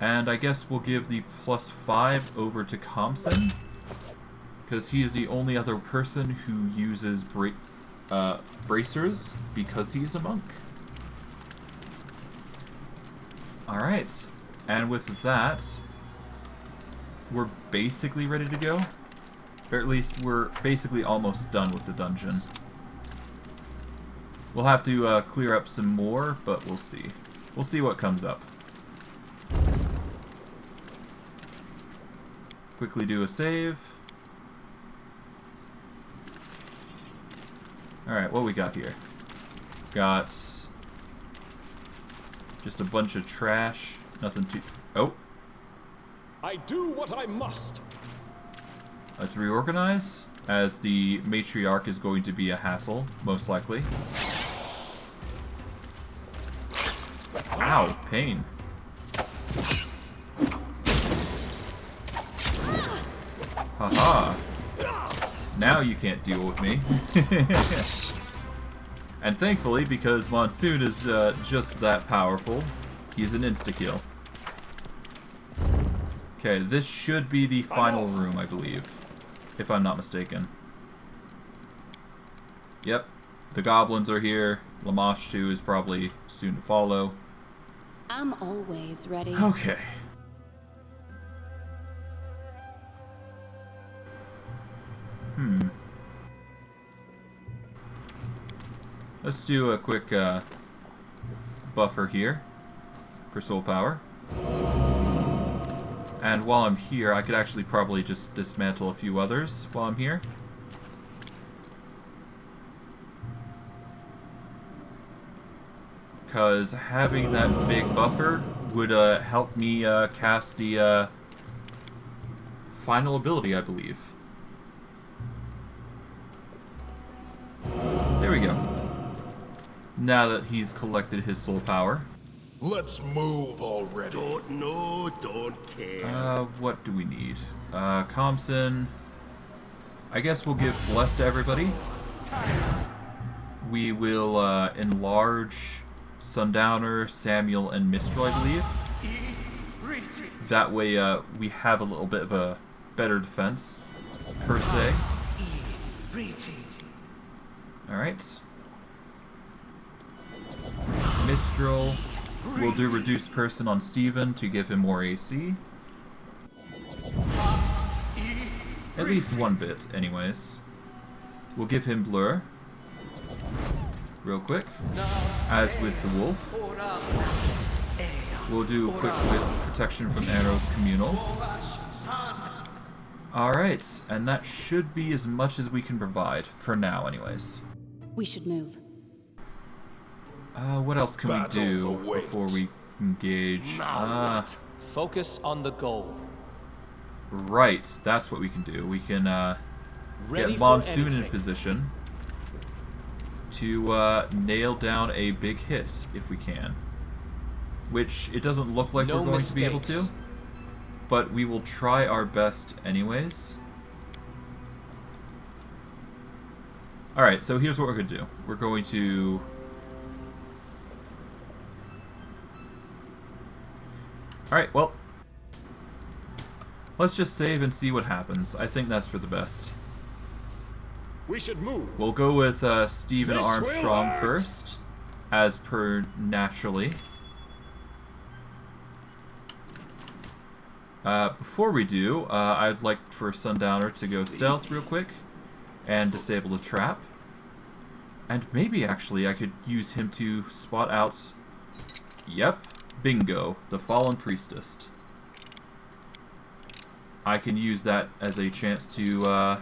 I guess we'll give the +5 over to Comson, because he is the only other person who uses bracers, because he is a monk. Alright, and with that, we're basically ready to go. Or at least we're basically almost done with the dungeon. We'll have to clear up some more, but we'll see. We'll see what comes up. Quickly do a save. Alright, what we got here? Got just a bunch of trash. Nothing too... Oh! I do what I must. Let's reorganize, as the matriarch is going to be a hassle, most likely. Ow, pain. Haha. Now you can't deal with me. And thankfully, because Monsoon is just that powerful, he's an insta-kill. Okay, this should be the final room, I believe, if I'm not mistaken. Yep, the goblins are here. Lamashtu is probably soon to follow. I'm always ready. Okay. Let's do a quick buffer here for soul power. And while I'm here, I could actually probably just dismantle a few others while I'm here. Because having that big buffer would help me cast the final ability, I believe. There we go. Now that he's collected his soul power. Let's move already. Don't know, don't care. What do we need? Compson. I guess we'll give Bless to everybody. We will enlarge Sundowner, Samuel, and Mistral, I believe. That way we have a little bit of a better defense, per se. Alright. Mistral. We'll do Reduced Person on Steven to give him more AC. At least one bit, anyways. We'll give him Blur. Real quick. As with the Wolf. We'll do a quick with Protection from Arrows Communal. Alright, and that should be as much as we can provide, for now anyways. We should move. What else can we do before we engage? Focus on the goal. Right, that's what we can do. We can get Monsoon in position to nail down a big hit if we can. Which it doesn't look like we're going to be able to, but we will try our best anyways. Alright, so here's what we're going to do. We're going to... Alright, well, let's just save and see what happens. I think that's for the best. We should move. We'll go with Stephen Armstrong first, as per naturally. Before we do, I'd like for Sundowner to go stealth real quick and disable the trap. And maybe actually I could use him to spot out... Yep. Bingo, the Fallen Priestess. I can use that as a chance to,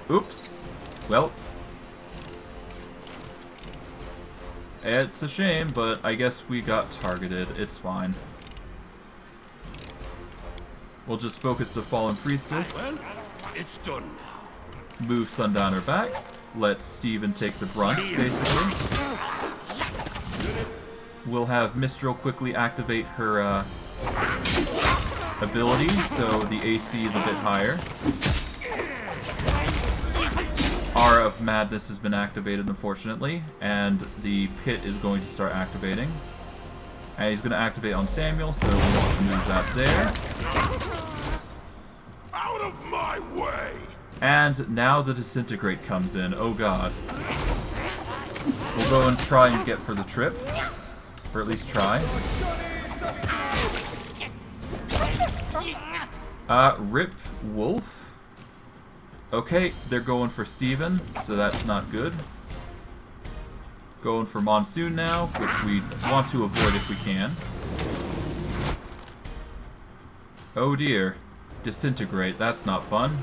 Oops. Well. It's a shame, but I guess we got targeted. It's fine. We'll just focus the Fallen Priestess. Well, it's done now. Move Sundowner back. Let Steven take the brunt, basically. We'll have Mistral quickly activate her ability, so the AC is a bit higher. Aura of Madness has been activated, unfortunately, and the Pit is going to start activating. And he's going to activate on Samuel, so we want to move that there. Out of my way! And now the Disintegrate comes in. Oh god. We'll go and try and get for the trip. Or at least try. Rip Wolf. Okay, they're going for Steven, so that's not good. Going for Monsoon now, which we want to avoid if we can. Oh dear. Disintegrate, that's not fun.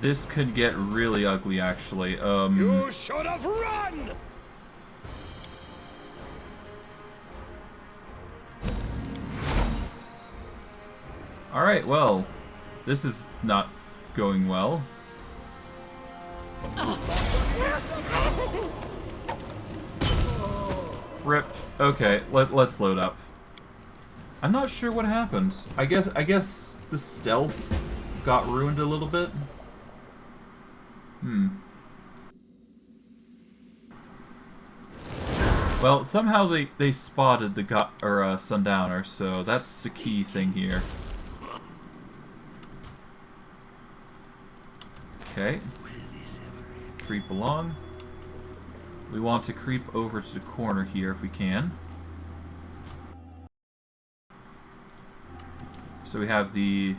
This could get really ugly, actually. You should have run! Alright, well, this is not going well. Rip. Okay, let's load up. I'm not sure what happened. I guess the stealth got ruined a little bit. Well, somehow they spotted the Sundowner, so that's the key thing here. Okay. Creep along. We want to creep over to the corner here if we can. So we have the...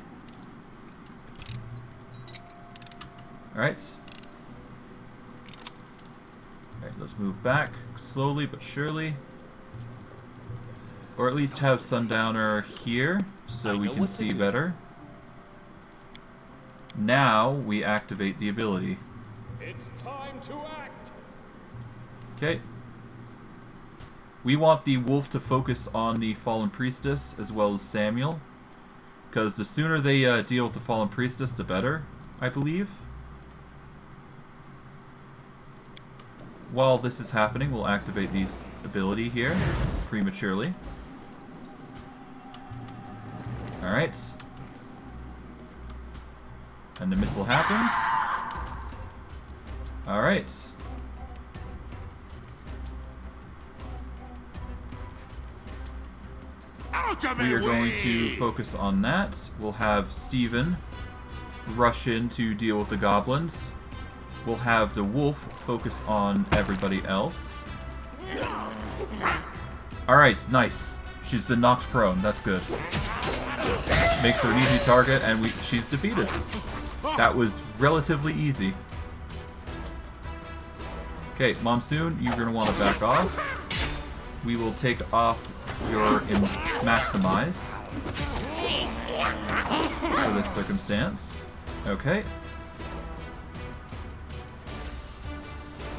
Alright. Alright, let's move back slowly but surely. Or at least have Sundowner here so we can see better. Now we activate the ability. It's time to act. Okay. We want the wolf to focus on the Fallen Priestess as well as Samuel. Because the sooner they deal with the Fallen Priestess, the better, I believe. While this is happening, we'll activate this ability here prematurely. Alright. And the missile happens. Alright. We are going to focus on that. We'll have Steven rush in to deal with the goblins. We'll have the wolf focus on everybody else. Alright, nice. She's been knocked prone. That's good. Makes her an easy target, and she's defeated. That was relatively easy. Okay, Monsoon, you're going to want to back off. We will take off your Maximize for this circumstance. Okay.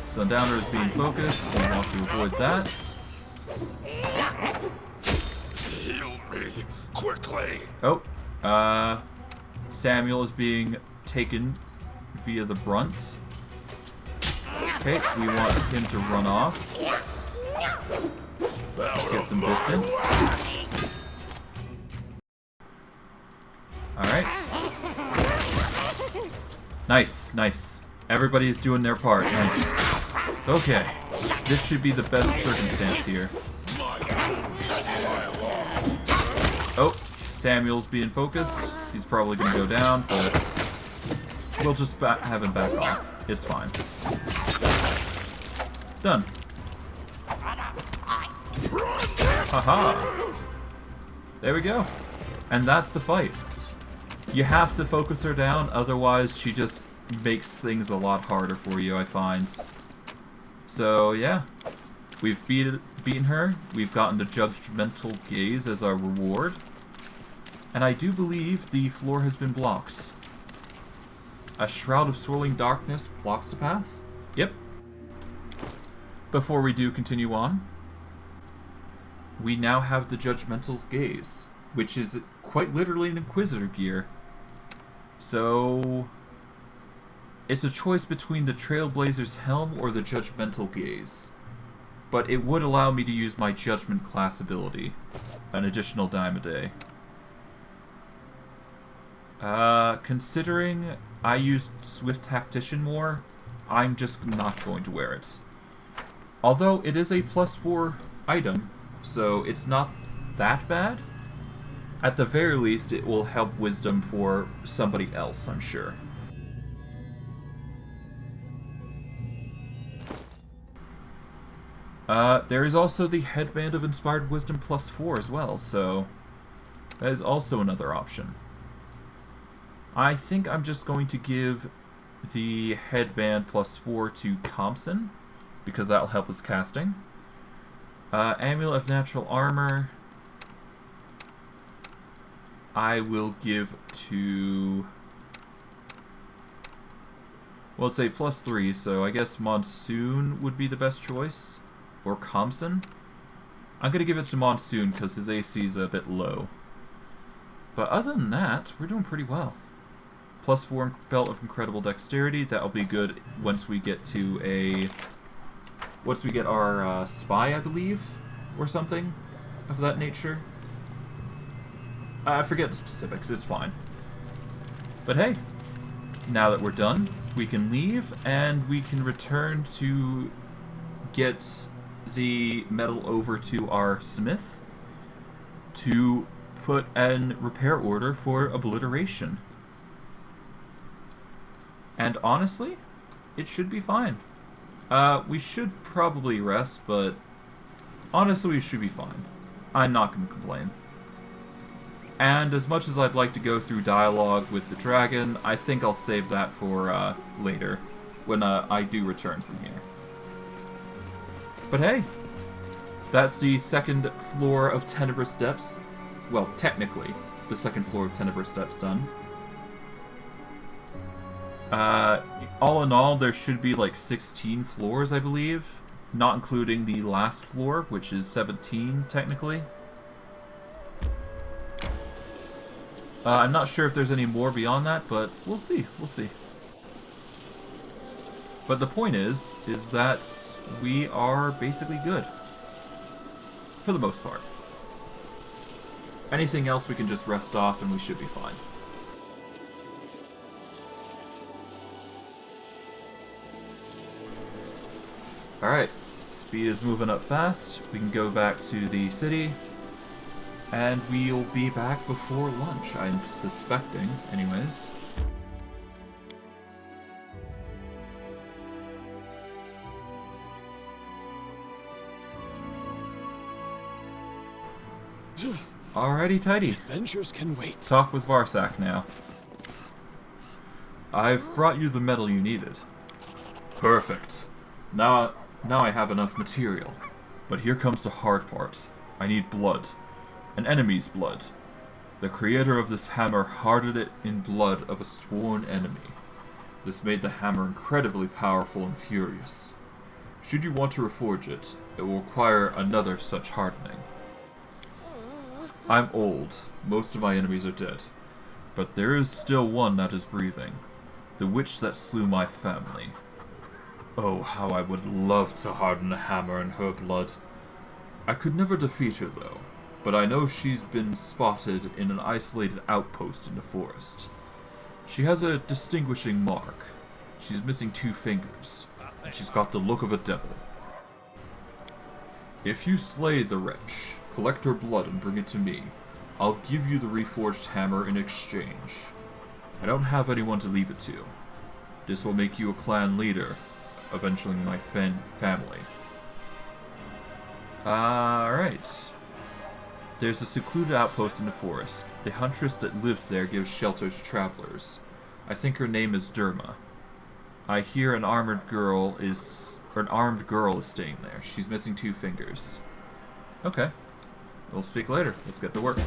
Sundowner is being focused. We want to avoid that. Heal me quickly. Oh, Samuel is being taken via the brunt. Okay, we want him to run off. Get some distance. Alright. Nice, nice. Everybody's doing their part. Nice. Okay. This should be the best circumstance here. Oh, Samuel's being focused. He's probably going to go down, but we'll just have him back off. It's fine. Done. Haha. There we go. And that's the fight. You have to focus her down, otherwise she just makes things a lot harder for you, I find. So, yeah. We've beaten her. We've gotten the Judgmental Gaze as our reward. And I do believe the floor has been blocked. A Shroud of Swirling Darkness blocks the path? Yep. Before we do continue on, we now have the Judgmental's Gaze, which is quite literally an Inquisitor gear. So, it's a choice between the Trailblazer's Helm or the Judgmental Gaze. But it would allow me to use my Judgment class ability, an additional dime a day. Considering I use Swift Tactician more, I'm just not going to wear it. Although it is a +4 item, so it's not that bad. At the very least, it will help Wisdom for somebody else, I'm sure. There is also the Headband of Inspired Wisdom +4 as well, so that is also another option. I think I'm just going to give the Headband +4 to Thompson, because that'll help his casting. Amulet of Natural Armor, I will give to... well, it's a +3, so I guess Monsoon would be the best choice. Or Thompson. I'm going to give it to Monsoon because his AC is a bit low. But other than that, we're doing pretty well. +4 belt of incredible dexterity. That'll be good once we get to a... Once we get our spy, I believe, or something of that nature. I forget the specifics, it's fine. But hey, now that we're done, we can leave and we can return to get the metal over to our smith to put an repair order for obliteration. And honestly, it should be fine. We should probably rest, but honestly, we should be fine. I'm not going to complain. And as much as I'd like to go through dialogue with the dragon, I think I'll save that for later, when I do return from here. But hey, that's the second floor of Tenebrous Depths. Well, technically, the second floor of Tenebrous Depths done. All in all, there should be like 16 floors, I believe. Not including the last floor, which is 17, technically. I'm not sure if there's any more beyond that, but we'll see. We'll see. But the point is that we are basically good. For the most part. Anything else we can just rest off and we should be fine. Alright, speed is moving up fast. We can go back to the city. And we'll be back before lunch, I'm suspecting, anyways. Alrighty, tidy. Adventures can wait. Talk with Varsak now. I've brought you the metal you needed. Perfect. Now I have enough material. But here comes the hard part. I need blood. An enemy's blood. The creator of this hammer hardened it in blood of a sworn enemy. This made the hammer incredibly powerful and furious. Should you want to reforge it, it will require another such hardening. I'm old. Most of my enemies are dead. But there is still one that is breathing. The witch that slew my family. Oh, how I would love to harden a hammer in her blood. I could never defeat her, though. But I know she's been spotted in an isolated outpost in the forest. She has a distinguishing mark. She's missing 2 fingers, and she's got the look of a devil. If you slay the wretch, collect her blood and bring it to me. I'll give you the reforged hammer in exchange. I don't have anyone to leave it to. This will make you a clan leader, avenging my family. Alright. There's a secluded outpost in the forest. The huntress that lives there gives shelter to travelers. I think her name is Derma. I hear an armed girl is staying there. She's missing 2 fingers. Okay. We'll speak later. Let's get to work.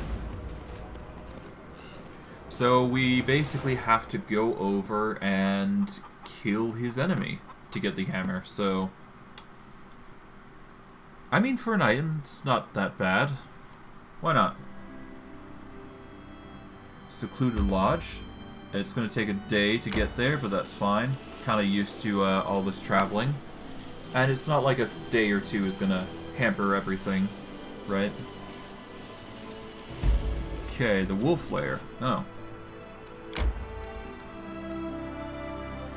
So we basically have to go over and kill his enemy to get the hammer. So, I mean, for an item, it's not that bad. Why not? Secluded Lodge. It's going to take a day to get there, but that's fine. Kind of used to all this traveling. And it's not like a day or 2 is going to hamper everything, right? Okay, the Wolf Lair. Oh.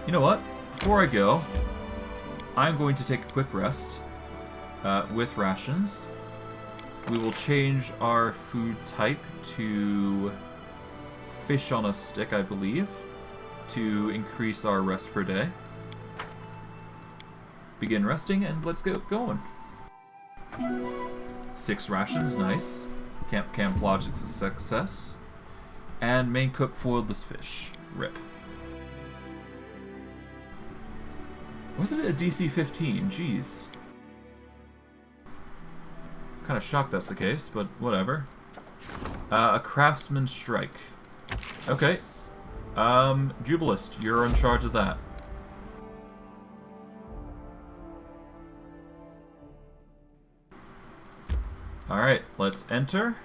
You know what? Before I go, I'm going to take a quick rest with rations. We will change our food type to fish on a stick, I believe, to increase our rest per day. Begin resting, and let's get going. 6 rations, nice. Camp camouflage is a success. And main cook foiled this fish. Rip. Wasn't it a DC 15? Jeez. Kind of shocked that's the case, but whatever. A craftsman strike. Okay. Jubilist, you're in charge of that. Alright, let's enter.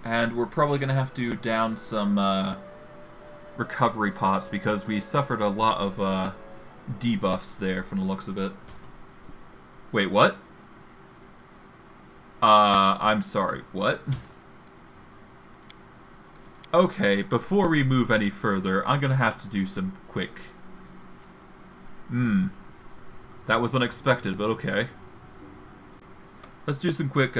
And we're probably going to have to down some recovery pots because we suffered a lot of debuffs there from the looks of it. Wait, what? I'm sorry, what? Okay, before we move any further, I'm gonna have to do some quick... That was unexpected, but okay. Let's do some quick,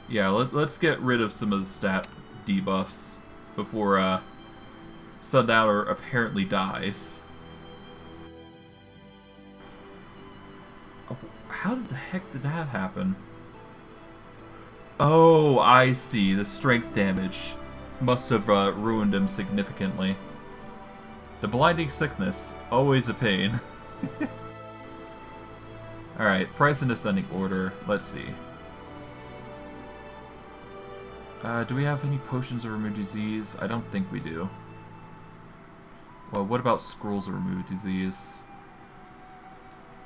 Yeah, let's get rid of some of the stat debuffs before, Sundowner apparently dies. Oh, how the heck did that happen? Oh, I see. The strength damage must have ruined him significantly. The blinding sickness, always a pain. Alright, price in ascending order. Let's see. Do we have any potions of remove disease? I don't think we do. Well, what about scrolls of remove disease?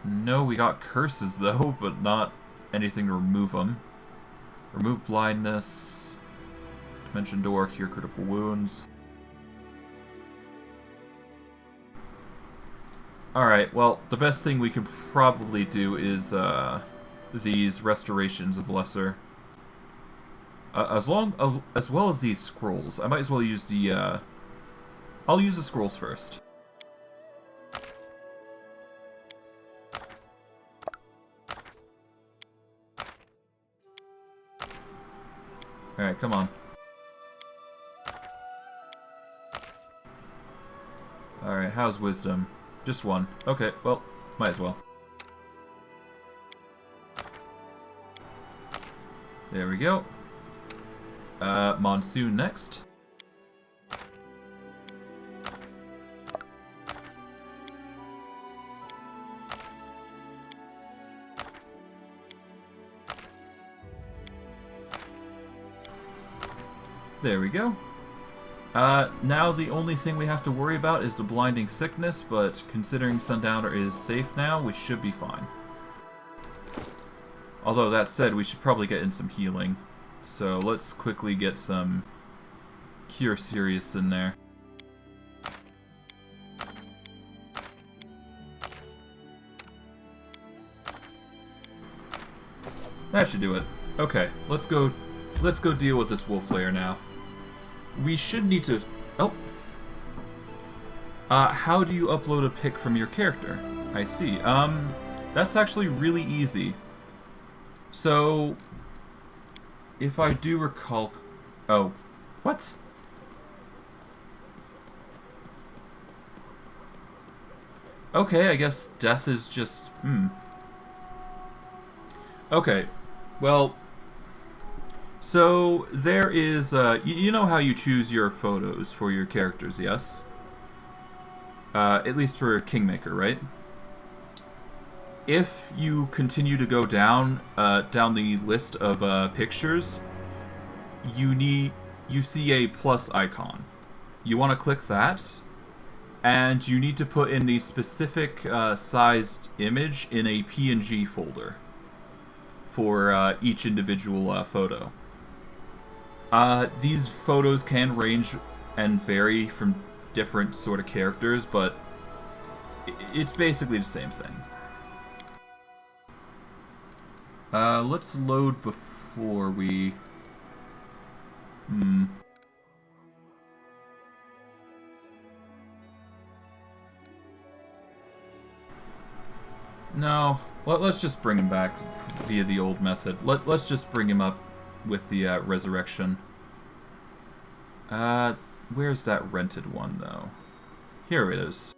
No, we got curses though, but not anything to remove them. Remove blindness. Dimension door, cure critical wounds. Alright, well, the best thing we can probably do is these restorations of lesser. As well as these scrolls. I might as well use the I'll use the scrolls first. Alright, come on. Alright, how's wisdom? Just one. Okay, well, might as well. There we go. Monsoon next. There we go. Now the only thing we have to worry about is the blinding sickness, but considering Sundowner is safe now, we should be fine. Although that said, we should probably get in some healing. So let's quickly get some Cure Serious in there. That should do it. Okay, let's go deal with this wolf lair now. We should need to... Oh! How do you upload a pic from your character? I see. That's actually really easy. So... if I do recall... Oh. What? Okay, I guess death is just... Okay. Well... so, there is, you know how you choose your photos for your characters, yes? At least for Kingmaker, right? If you continue to go down, down the list of, pictures, you see a plus icon. You want to click that, and you need to put in the specific, sized image in a PNG folder for, each individual, photo. These photos can range and vary from different sort of characters, but it's basically the same thing. Let's load before we... No, let's just bring him back via the old method. Let's just bring him up with the resurrection. Where's that rented one, though? Here it is.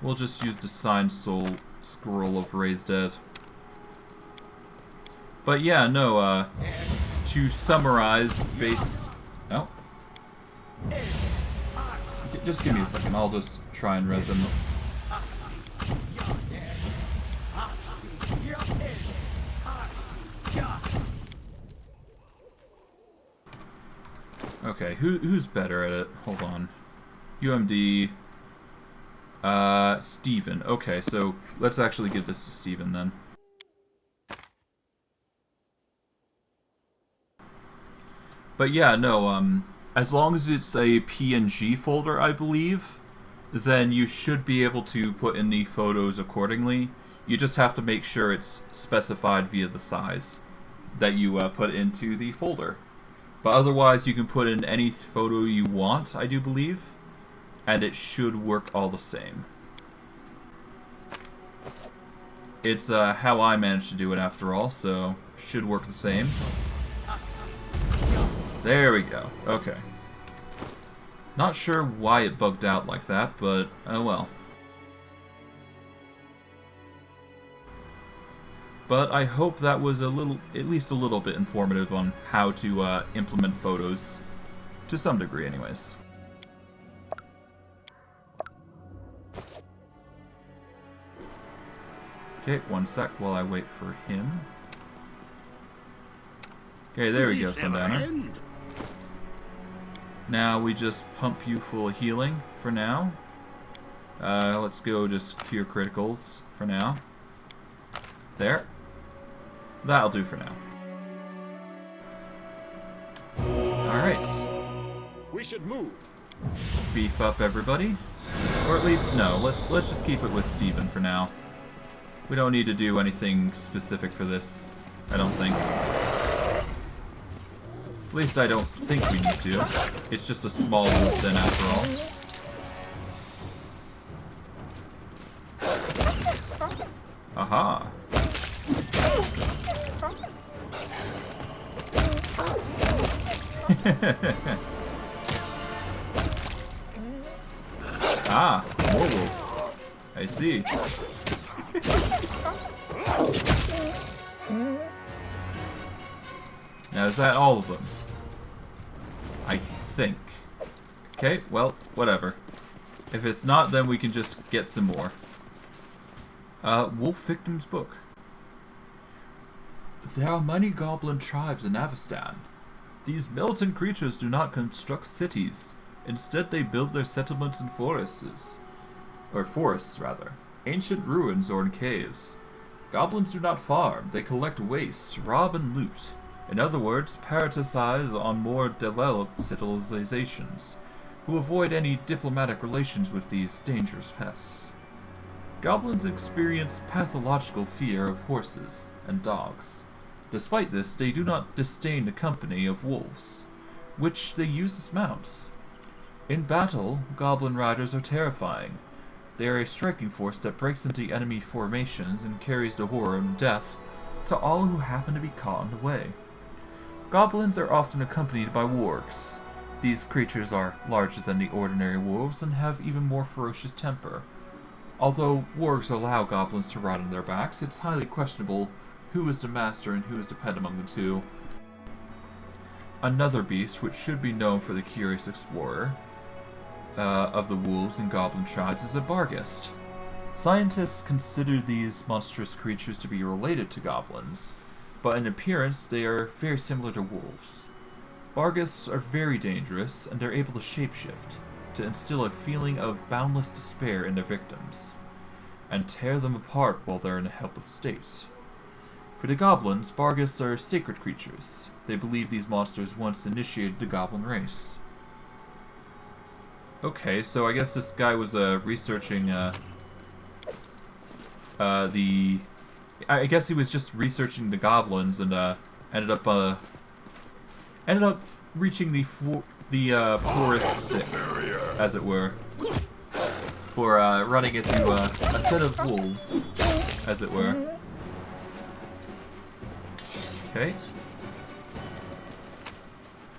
We'll just use the signed soul scroll of Raised Dead. But yeah, no, to summarize Oh. Just give me a second, I'll just try and res him. Okay, who's better at it? Hold on. UMD. Steven. Okay, so let's actually give this to Steven then. But yeah, no, as long as it's a PNG folder, I believe, then you should be able to put in the photos accordingly. You just have to make sure it's specified via the size that you put into the folder. But otherwise, you can put in any photo you want, I do believe, and it should work all the same. It's how I managed to do it after all, so should work the same. There we go. Okay. Not sure why it bugged out like that, but oh well. But I hope that was at least a little bit informative on how to implement photos, to some degree anyways. Okay, one sec while I wait for him. Okay, there we go, Sundowner. Now we just pump you full of healing for now. Let's go just cure criticals for now. There. That'll do for now. Alright. We should move. Beef up everybody. Or at least, no, let's just keep it with Steven for now. We don't need to do anything specific for this, I don't think. At least I don't think we need to. It's just a small wolf then after all. Aha. Ah, more wolves. I see. Now, is that all of them? I think. Okay, well, whatever. If it's not, then we can just get some more. Wolf Victim's Book. There are many goblin tribes in Avestan. These militant creatures do not construct cities. Instead, they build their settlements in forests. Or forests, rather. Ancient ruins or in caves. Goblins do not farm. They collect waste, rob, and loot. In other words, parasitize on more developed civilizations, who avoid any diplomatic relations with these dangerous pests. Goblins experience pathological fear of horses and dogs. Despite this, they do not disdain the company of wolves, which they use as mounts. In battle, goblin riders are terrifying. They are a striking force that breaks into enemy formations and carries the horror and death to all who happen to be caught in the way. Goblins are often accompanied by wargs. These creatures are larger than the ordinary wolves and have even more ferocious temper. Although wargs allow goblins to ride on their backs, it's highly questionable who is the master and who is the pet among the two. Another beast, which should be known for the curious explorer of the wolves and goblin tribes, is a Barghest. Scientists consider these monstrous creatures to be related to goblins, but in appearance they are very similar to wolves. Barghests are very dangerous, and they're able to shapeshift, to instill a feeling of boundless despair in their victims, and tear them apart while they're in a helpless state. For the goblins, Barghests are sacred creatures. They believe these monsters once initiated the goblin race. Okay, so I guess this guy was researching I guess he was just researching the goblins and ended up reaching the poorest stick, as it were, for running into a set of wolves, as it were. Okay.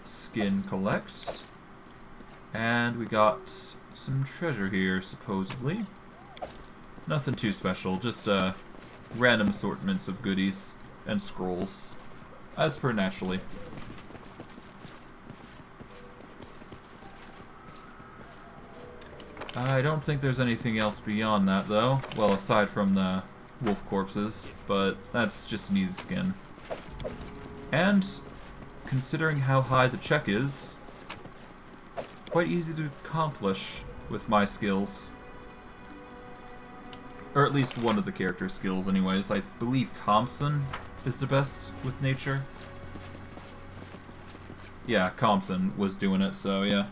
Skin collect. And we got some treasure here, supposedly. Nothing too special, just random assortments of goodies and scrolls, as per naturally. I don't think there's anything else beyond that, though. Well, aside from the wolf corpses, but that's just an easy skin. And, considering how high the check is, quite easy to accomplish with my skills. Or at least one of the character skills anyways. I believe Compson is the best with nature. Yeah, Compson was doing it, so yeah.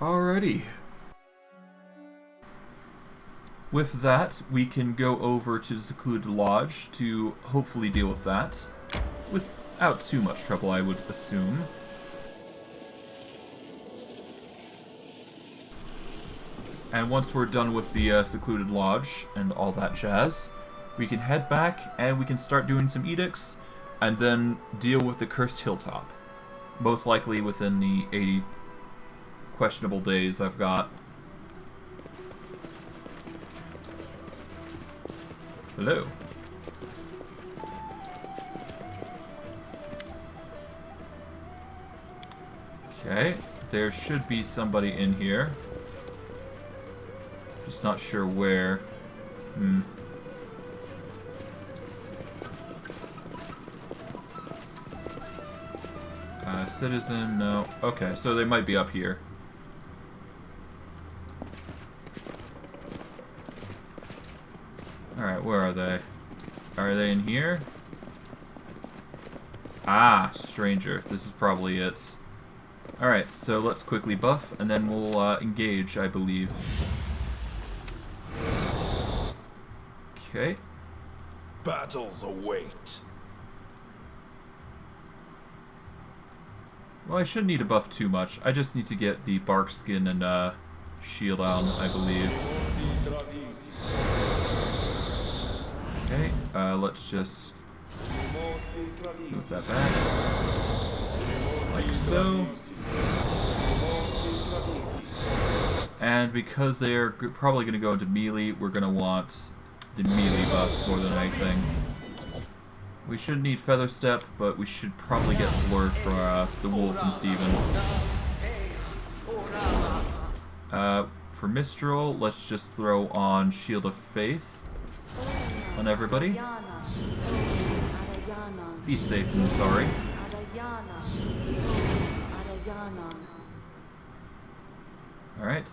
Alrighty. With that, we can go over to the Secluded Lodge to hopefully deal with that. Without too much trouble, I would assume. And once we're done with the Secluded Lodge and all that jazz, we can head back and we can start doing some edicts and then deal with the Cursed Hilltop. Most likely within the 80 questionable days I've got. Hello. Okay, there should be somebody in here. Just not sure where. Citizen, no. Okay, so they might be up here. Alright, where are they? Are they in here? Ah, stranger. This is probably it. Alright, so let's quickly buff, and then we'll engage, I believe. Okay. Battles await. Well, I shouldn't need to buff too much. I just need to get the bark skin and shield on, I believe. Okay, let's just move that back. Like so. And because they're probably going to go into melee, we're going to want the melee buffs more than anything. We should need Feather Step, but we should probably get Blurred for the Wolf and Steven. For Mistral, let's just throw on Shield of Faith on everybody. Be safe and sorry. Alright.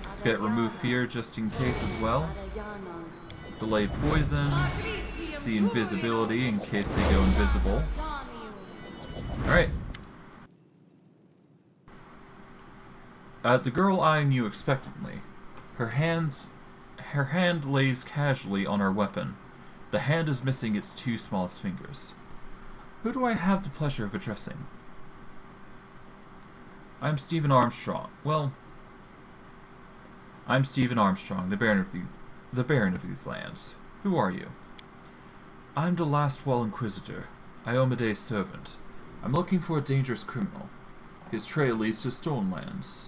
Let's get Remove Fear just in case as well. Delay Poison. See Invisibility in case they go invisible. Alright. The girl eyeing you expectantly. Her hand lays casually on her weapon. The hand is missing its two smallest fingers. Who do I have the pleasure of addressing? I'm Stephen Armstrong. Well, I'm Stephen Armstrong, the Baron of these lands. Who are you? I'm the last Wall Inquisitor, Iomede's servant. I'm looking for a dangerous criminal. His trail leads to Stonelands.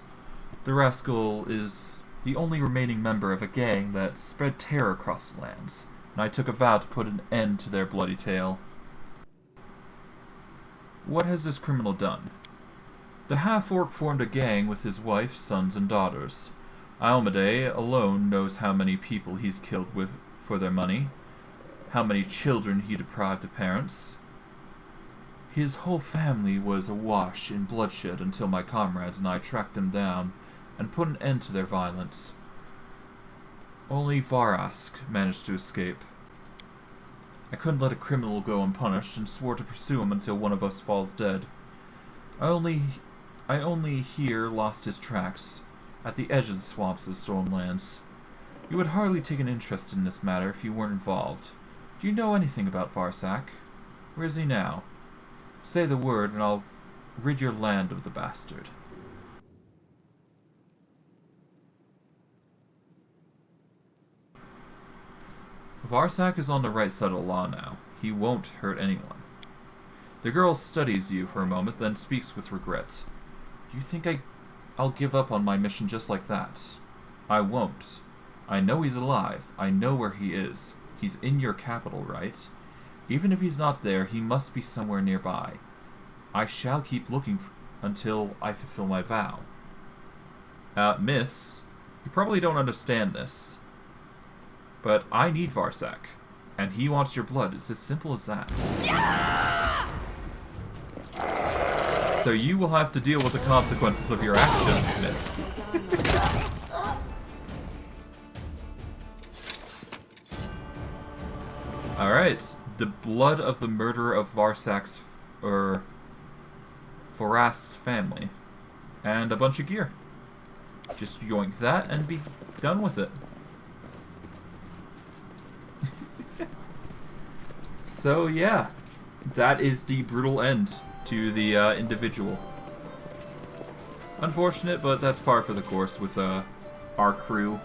The rascal is the only remaining member of a gang that spread terror across the lands, and I took a vow to put an end to their bloody tale. What has this criminal done? The half-orc formed a gang with his wife, sons, and daughters. Iomede alone knows how many people he's killed for their money, how many children he deprived of parents. His whole family was awash in bloodshed until my comrades and I tracked them down and put an end to their violence. Only Varask managed to escape. I couldn't let a criminal go unpunished and swore to pursue him until one of us falls dead. I only here lost his tracks, at the edge of the swamps of the Stormlands. You would hardly take an interest in this matter if you weren't involved. Do you know anything about Varsak? Where is he now? Say the word and I'll rid your land of the bastard. Varsak is on the right side of the law now. He won't hurt anyone. The girl studies you for a moment, then speaks with regret. Do you think I'll give up on my mission just like that? I won't. I know he's alive. I know where he is. He's in your capital, right? Even if he's not there, he must be somewhere nearby. I shall keep looking until I fulfill my vow. Miss, you probably don't understand this, but I need Varsak, and he wants your blood. It's as simple as that. So you will have to deal with the consequences of your action, miss. Alright. The blood of the murderer of Varsak's, or Vorast's family. And a bunch of gear. Just yoink that and be done with it. So yeah, that is the brutal end to the individual. Unfortunate, but that's par for the course with our crew.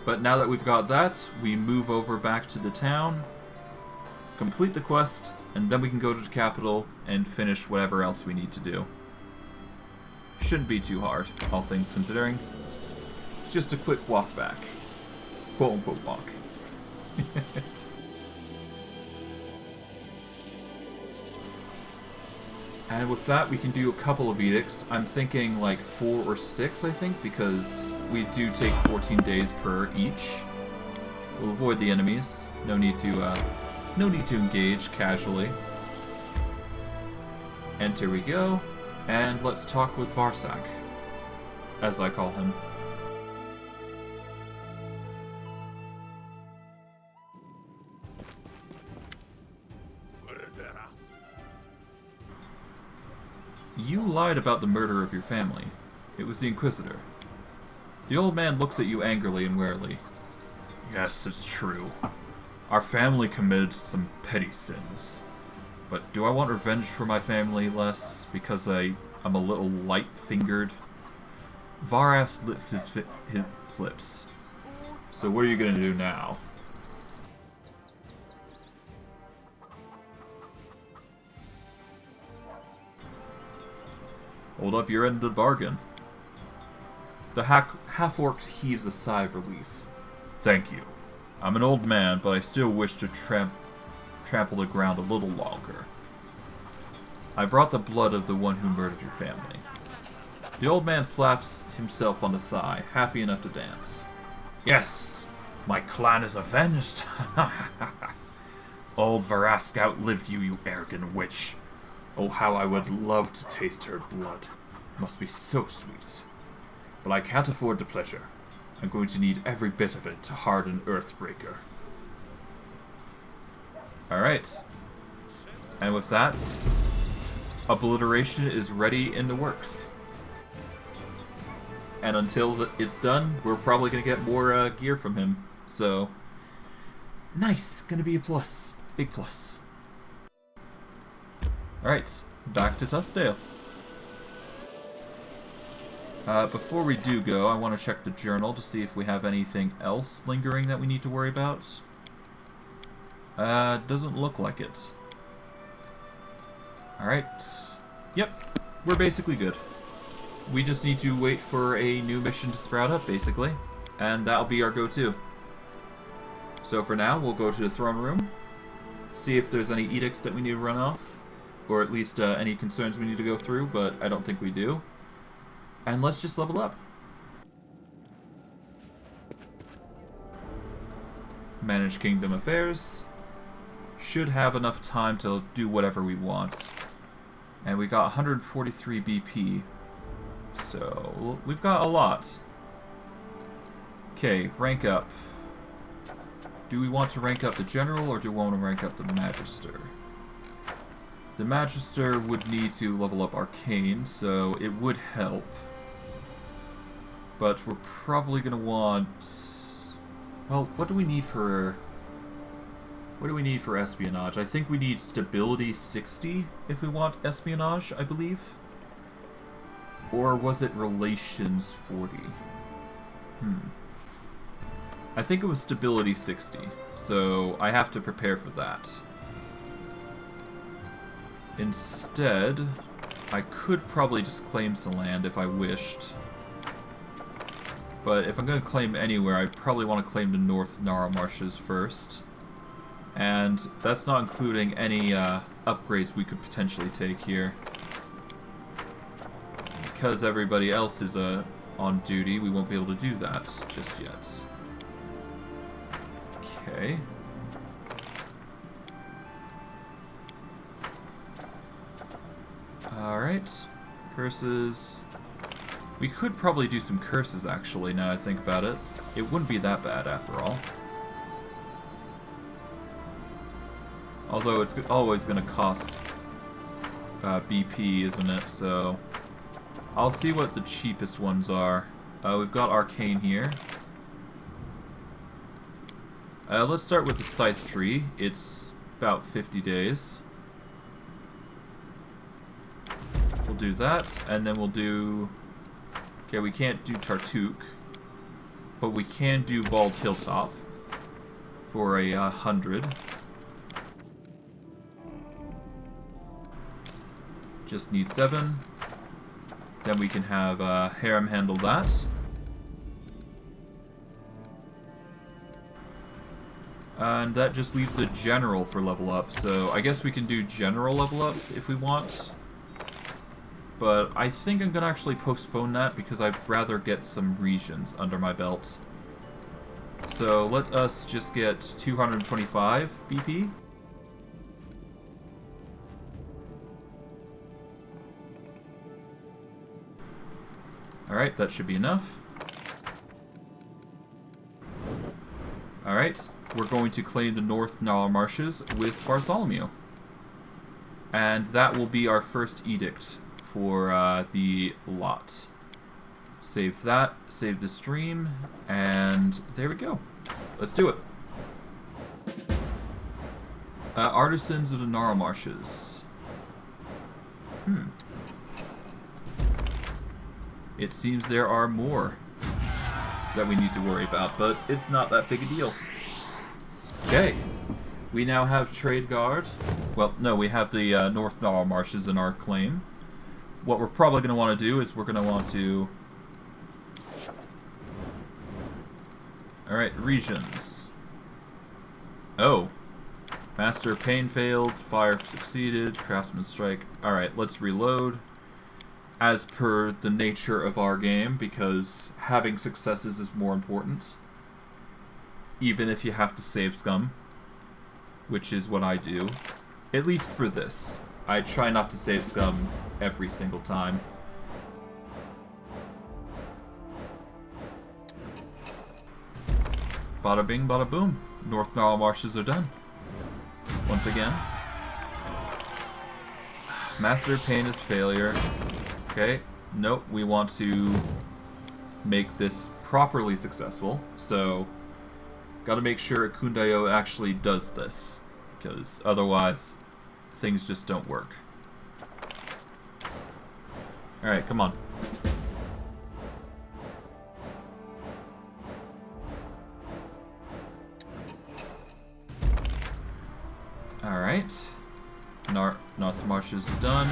But now that we've got that, we move over back to the town, complete the quest, and then we can go to the capital and finish whatever else we need to do. Shouldn't be too hard, all things considering. It's just a quick walk back. Quote-unquote walk. And with that, we can do a couple of edicts. I'm thinking like 4 or 6, I think, because we do take 14 days per each. We'll avoid the enemies. No need to engage casually. Enter we go, and let's talk with Varsak, as I call him. You lied about the murder of your family. It was the Inquisitor. The old man looks at you angrily and warily. Yes, it's true. Our family committed some petty sins. But do I want revenge for my family less because I'm a little light-fingered? Varas licks his lips. So what are you gonna do now? Hold up your end of the bargain. The half-orc heaves a sigh of relief. Thank you. I'm an old man, but I still wish to trample the ground a little longer. I brought the blood of the one who murdered your family. The old man slaps himself on the thigh, happy enough to dance. Yes! My clan is avenged! Old Varask outlived you, you arrogant witch. Oh, how I would love to taste her blood. Must be so sweet. But I can't afford the pleasure. I'm going to need every bit of it to harden Earthbreaker. Alright. And with that, Obliteration is ready in the works. And until it's done, we're probably going to get more gear from him. So, nice. Gonna be a plus. Big plus. Alright, back to Tuskdale. Before we do go, I want to check the journal to see if we have anything else lingering that we need to worry about. Doesn't look like it. Alright. Yep, we're basically good. We just need to wait for a new mission to sprout up, basically. And that'll be our go-to. So for now, we'll go to the throne room, see if there's any edicts that we need to run off. Or at least any concerns we need to go through, but I don't think we do. And let's just level up. Manage Kingdom Affairs. Should have enough time to do whatever we want. And we got 143 BP. So, we've got a lot. Okay, rank up. Do we want to rank up the General, or do we want to rank up the Magister? The Magister would need to level up Arcane, so it would help. But we're probably going to want... Well, what do we need for... What do we need for Espionage? I think we need Stability 60 if we want Espionage, I believe. Or was it Relations 40? I think it was Stability 60, so I have to prepare for that. Instead, I could probably just claim some land if I wished. But if I'm going to claim anywhere, I probably want to claim the North Nara Marshes first. And that's not including any upgrades we could potentially take here. Because everybody else is on duty, we won't be able to do that just yet. Okay. Alright. Curses. We could probably do some curses, actually, now I think about it. It wouldn't be that bad, after all. Although it's always going to cost BP, isn't it? So I'll see what the cheapest ones are. We've got Arcane here. Let's start with the Scythe tree. It's about 50 days. We'll do that, and then we'll do... Okay, we can't do Tartuk, but we can do Bald Hilltop for a 100. Just need 7. Then we can have Harem handle that. And that just leaves the General for level up. So I guess we can do General level up if we want. But I think I'm going to actually postpone that because I'd rather get some regions under my belt. So let us just get 225 BP. Alright, that should be enough. Alright, we're going to claim the North Nile Marshes with Bartholomew. And that will be our first edict for the lot. Save that, save the stream, and there we go. Let's do it. Artisans of the Gnarl Marshes. It seems there are more that we need to worry about, but it's not that big a deal. Okay, we now have Trade Guard. Well, no, we have the North Gnarl Marshes in our claim. What we're probably going to want to do is we're going to want to... Alright, regions. Oh. Master of Pain failed, Fire succeeded, Craftsman Strike. Alright, let's reload. As per the nature of our game, because having successes is more important. Even if you have to save scum. Which is what I do. At least for this. I try not to save scum every single time. Bada bing, bada boom. North Gnarl Marshes are done. Once again. Master of Pain is failure. Okay, nope, we want to make this properly successful, so gotta make sure Kundayo actually does this, because otherwise things just don't work. Alright, come on. Alright. North Marshes is done.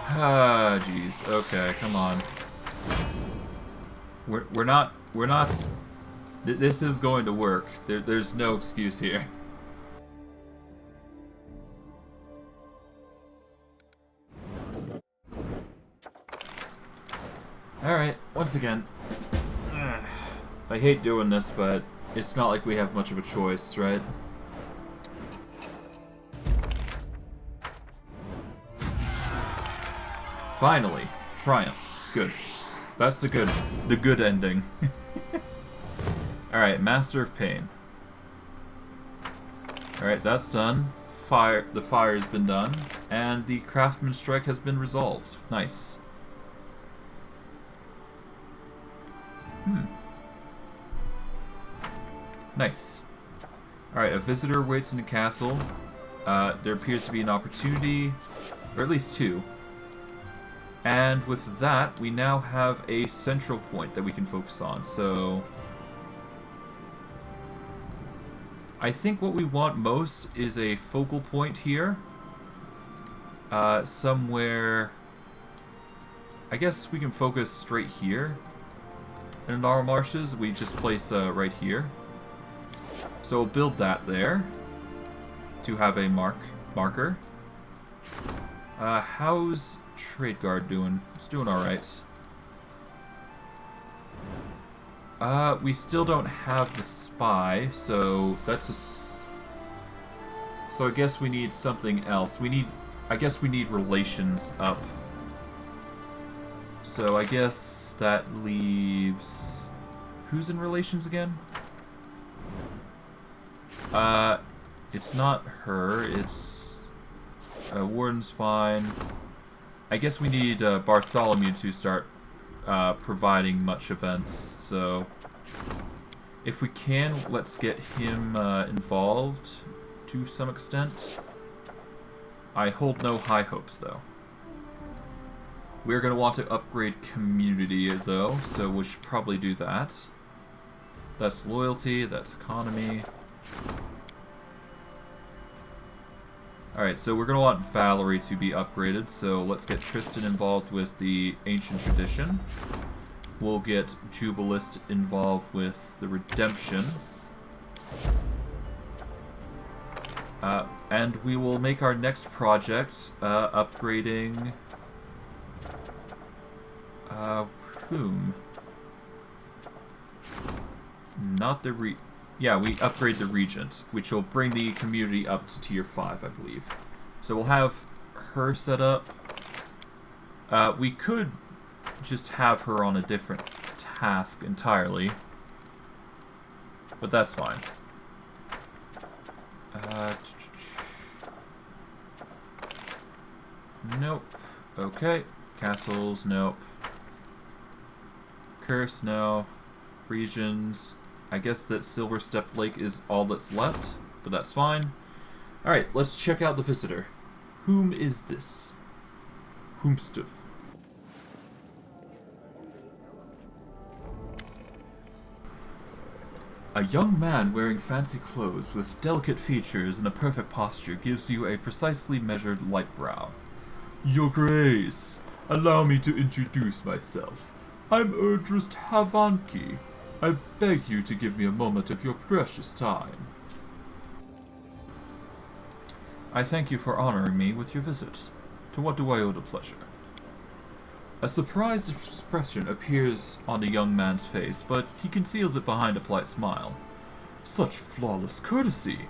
Ah, jeez. Okay, come on. We're not. This is going to work. There's no excuse here. All right. Once again. I hate doing this, but it's not like we have much of a choice, right? Finally, triumph. Good. That's the good ending. Alright, Master of Pain. Alright, that's done. The fire's been done. And the Craftsman Strike has been resolved. Nice. Nice. Alright, a visitor waits in the castle. There appears to be an opportunity, or at least two. And with that, we now have a central point that we can focus on. So I think what we want most is a focal point here. Somewhere... I guess we can focus straight here. In Gnarl Marshes, we just place right here. So we'll build that there to have a marker. How's Trade Guard doing? It's doing alright. We still don't have the spy, so that's a... So I guess we need something else. We need I guess we need relations up. So I guess that leaves... Who's in relations again? It's not her, it's... Warden's fine. I guess we need Bartholomew to start providing much events, so... If we can, let's get him involved to some extent. I hold no high hopes, though. We're going to want to upgrade community, though, so we should probably do that. That's loyalty, that's economy. Alright, so we're going to want Valerie to be upgraded, so let's get Tristan involved with the Ancient Tradition. We'll get Jubilist involved with the Redemption. And we will make our next project upgrading... whom? Not the Yeah, we upgrade the Regent, which will bring the community up to tier 5, I believe. So we'll have her set up. We could just have her on a different task entirely. But that's fine. Nope. Okay. Castles, nope. Curse, no. Regions. I guess that Silver Step Lake is all that's left, but that's fine. Alright, let's check out the visitor. Whom is this? Whomstuff? A young man wearing fancy clothes with delicate features and a perfect posture gives you a precisely measured light brow. Your Grace, allow me to introduce myself. I'm Erdrist Havanki. I beg you to give me a moment of your precious time. I thank you for honoring me with your visit. To what do I owe the pleasure? A surprised expression appears on the young man's face, but he conceals it behind a polite smile. Such flawless courtesy!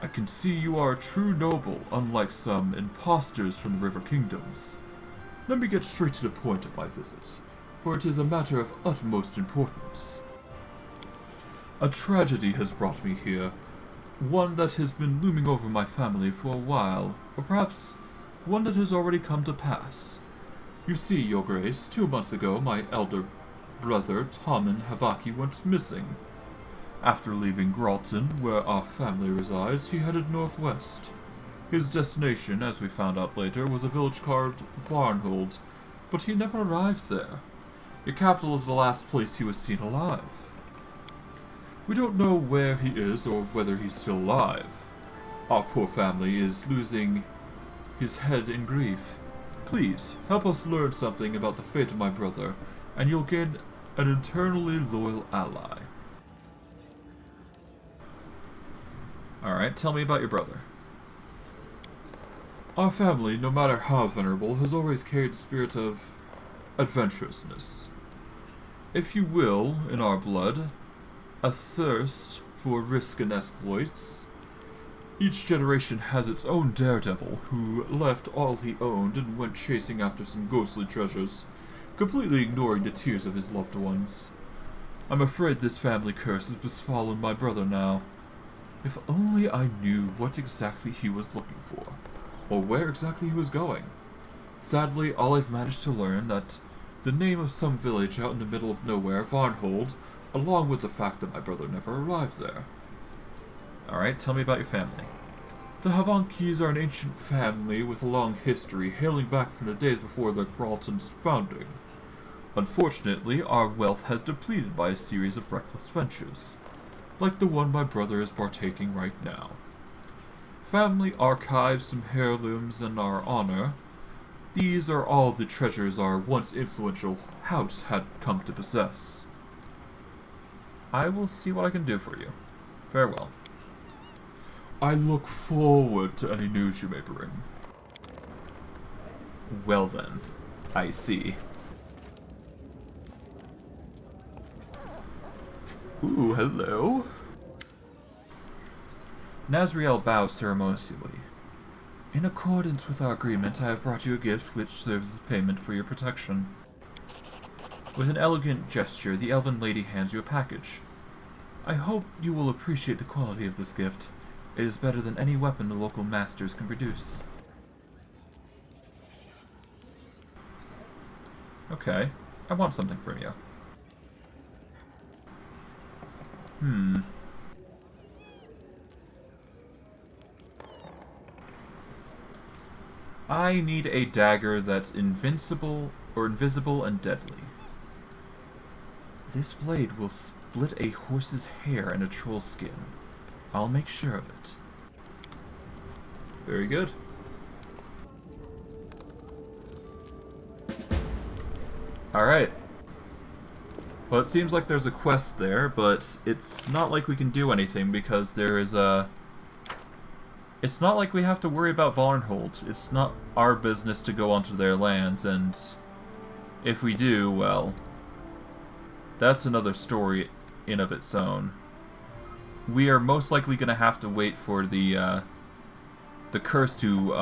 I can see you are a true noble, unlike some impostors from the River Kingdoms. Let me get straight to the point of my visit, for it is a matter of utmost importance. A tragedy has brought me here, one that has been looming over my family for a while, or perhaps one that has already come to pass. You see, Your Grace, 2 months ago my elder brother, Tommen Havaki, went missing. After leaving Gralton, where our family resides, he headed northwest. His destination, as we found out later, was a village called Varnhold, but he never arrived there. Your capital is the last place he was seen alive. We don't know where he is or whether he's still alive. Our poor family is losing his head in grief. Please, help us learn something about the fate of my brother, and you'll gain an eternally loyal ally. Alright, tell me about your brother. Our family, no matter how venerable, has always carried the spirit of adventurousness. If you will, in our blood, a thirst for risk and exploits. Each generation has its own daredevil who left all he owned and went chasing after some ghostly treasures, completely ignoring the tears of his loved ones. I'm afraid this family curse has befallen my brother now. If only I knew what exactly he was looking for, or where exactly he was going. Sadly, all I've managed to learn that the name of some village out in the middle of nowhere, Varnhold, along with the fact that my brother never arrived there. Alright, tell me about your family. The Havankis are an ancient family with a long history, hailing back from the days before the Gralton's founding. Unfortunately, our wealth has depleted by a series of reckless ventures, like the one my brother is partaking right now. Family archives, some heirlooms, and our honor. These are all the treasures our once influential house had come to possess. I will see what I can do for you. Farewell. I look forward to any news you may bring. Well then, I see. Ooh, hello. Nazriel bows ceremoniously. In accordance with our agreement, I have brought you a gift which serves as payment for your protection. With an elegant gesture, the elven lady hands you a package. I hope you will appreciate the quality of this gift. It is better than any weapon the local masters can produce. Okay, I want something from you. I need a dagger that's invisible and deadly. This blade will split a horse's hair and a troll's skin. I'll make sure of it. Very good. Alright. Well, it seems like there's a quest there, but it's not like we can do anything because there is a... It's not like we have to worry about Varnhold. It's not our business to go onto their lands, and if we do, well, that's another story in of its own. We are most likely going to have to wait for the curse to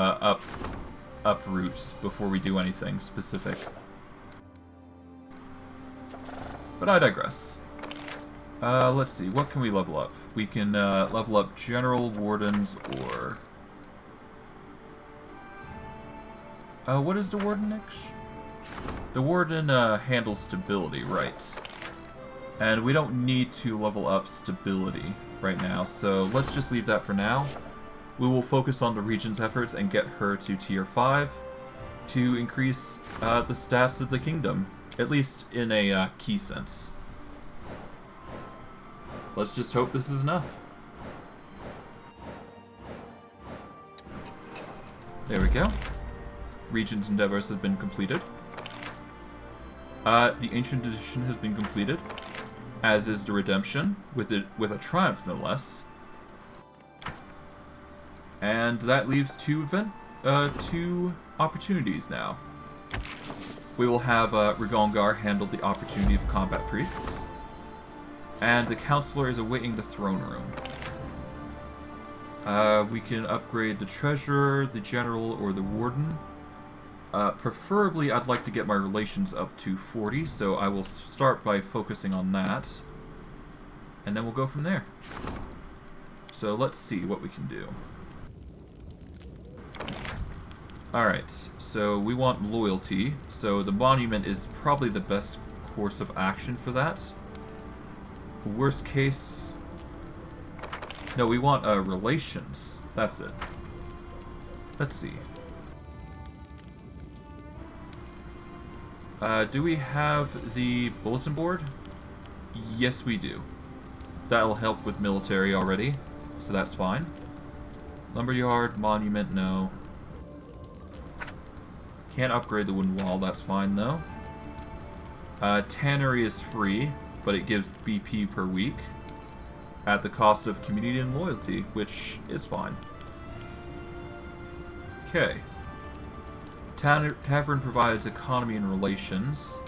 uproot before we do anything specific. But I digress. Let's see, what can we level up? We can level up General, Wardens, or... what is the Warden next? The Warden handles stability, right. And we don't need to level up stability right now, so let's just leave that for now. We will focus on the Regent's efforts and get her to tier 5 to increase the stats of the kingdom, at least in a key sense. Let's just hope this is enough. There we go. Regent's endeavors have been completed. The Ancient Edition has been completed, as is the Redemption, with a triumph no less. And that leaves two opportunities now. We will have Rigongar handle the opportunity of combat priests, and the Counselor is awaiting the throne room. We can upgrade the Treasurer, the General, or the Warden. Preferably, I'd like to get my relations up to 40, so I will start by focusing on that. And then we'll go from there. So let's see what we can do. Alright, so we want loyalty, so the monument is probably the best course of action for that. Worst case... No, we want relations. That's it. Let's see. Do we have the bulletin board? Yes, we do. That'll help with military already, so that's fine. Lumberyard, monument, no. Can't upgrade the wooden wall, that's fine though. Tannery is free, but it gives BP per week at the cost of community and loyalty, which is fine. Okay. Tavern provides economy and relations.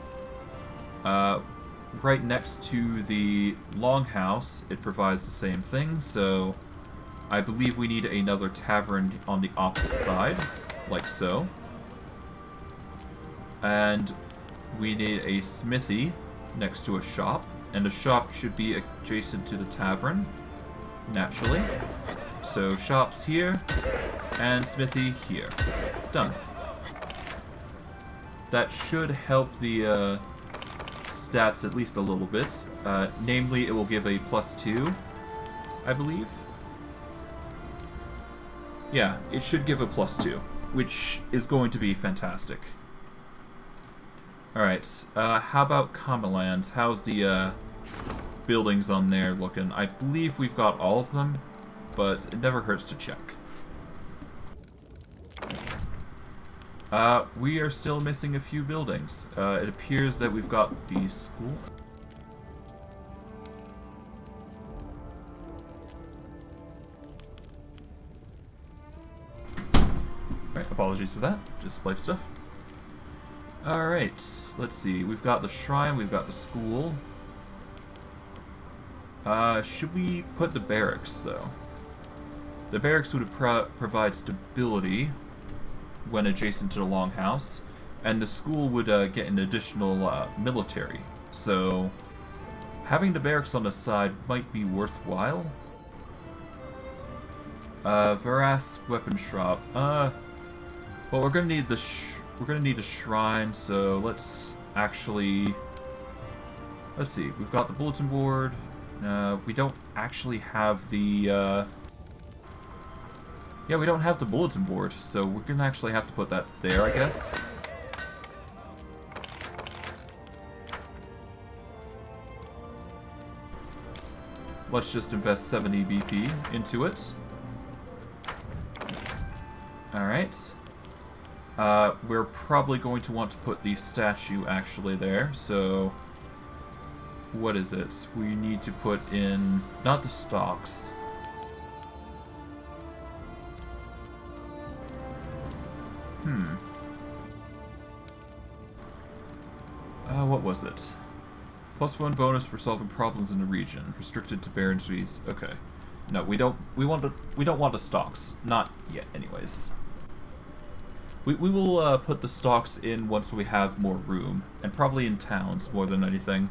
Right next to the Longhouse, it provides the same thing, so I believe we need another tavern on the opposite side, like so. And we need a smithy next to a shop, and the shop should be adjacent to the tavern, naturally. So shops here, and smithy here. Done. That should help the stats at least a little bit. Namely, it will give a +2, I believe. Yeah, it should give a +2, which is going to be fantastic. Alright, how about Kamalands? How's the buildings on there looking? I believe we've got all of them, but it never hurts to check. We are still missing a few buildings. It appears that we've got the school. Alright, apologies for that. Just life stuff. Alright, let's see. We've got the shrine, we've got the school. Should we put the barracks, though? The barracks would provide stability when adjacent to the longhouse, and the school would get an additional military. So having the barracks on the side might be worthwhile. Verass weapon shop. Well, we're gonna need a shrine. So let's actually. Let's see. We've got the bulletin board. We don't actually have the. Yeah, we don't have the bulletin board, so we're gonna actually have to put that there, I guess. Let's just invest 70 BP into it. Alright. We're probably going to want to put the statue actually there, so... What is it? We need to put in... Not the stocks. What was it? +1 bonus for solving problems in the region. Restricted to baronies. Okay. No, we don't want the stocks. Not yet, anyways. We will put the stocks in once we have more room, and probably in towns more than anything.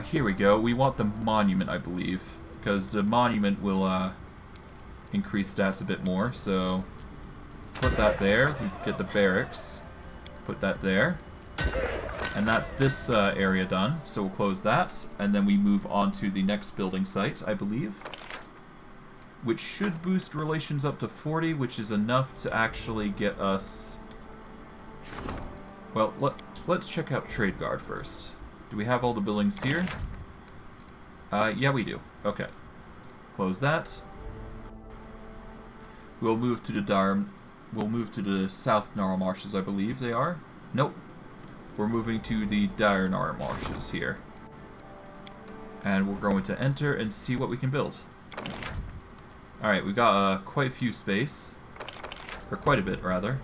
Here we go. We want the monument, I believe, because the monument will increase stats a bit more. So put that there. We get the barracks. Put that there. And that's this area done. So we'll close that, and then we move on to the next building site, I believe, which should boost relations up to 40, which is enough to actually get us... Well, let's check out Trade Guard first. Do we have all the buildings here? Yeah, we do. Okay. Close that. We'll move to the South Gnarl Marshes, I believe they are. Nope. We're moving to the Dire Gnarl Marshes here. And we're going to enter and see what we can build. Alright, we got quite a few space. Or quite a bit, rather.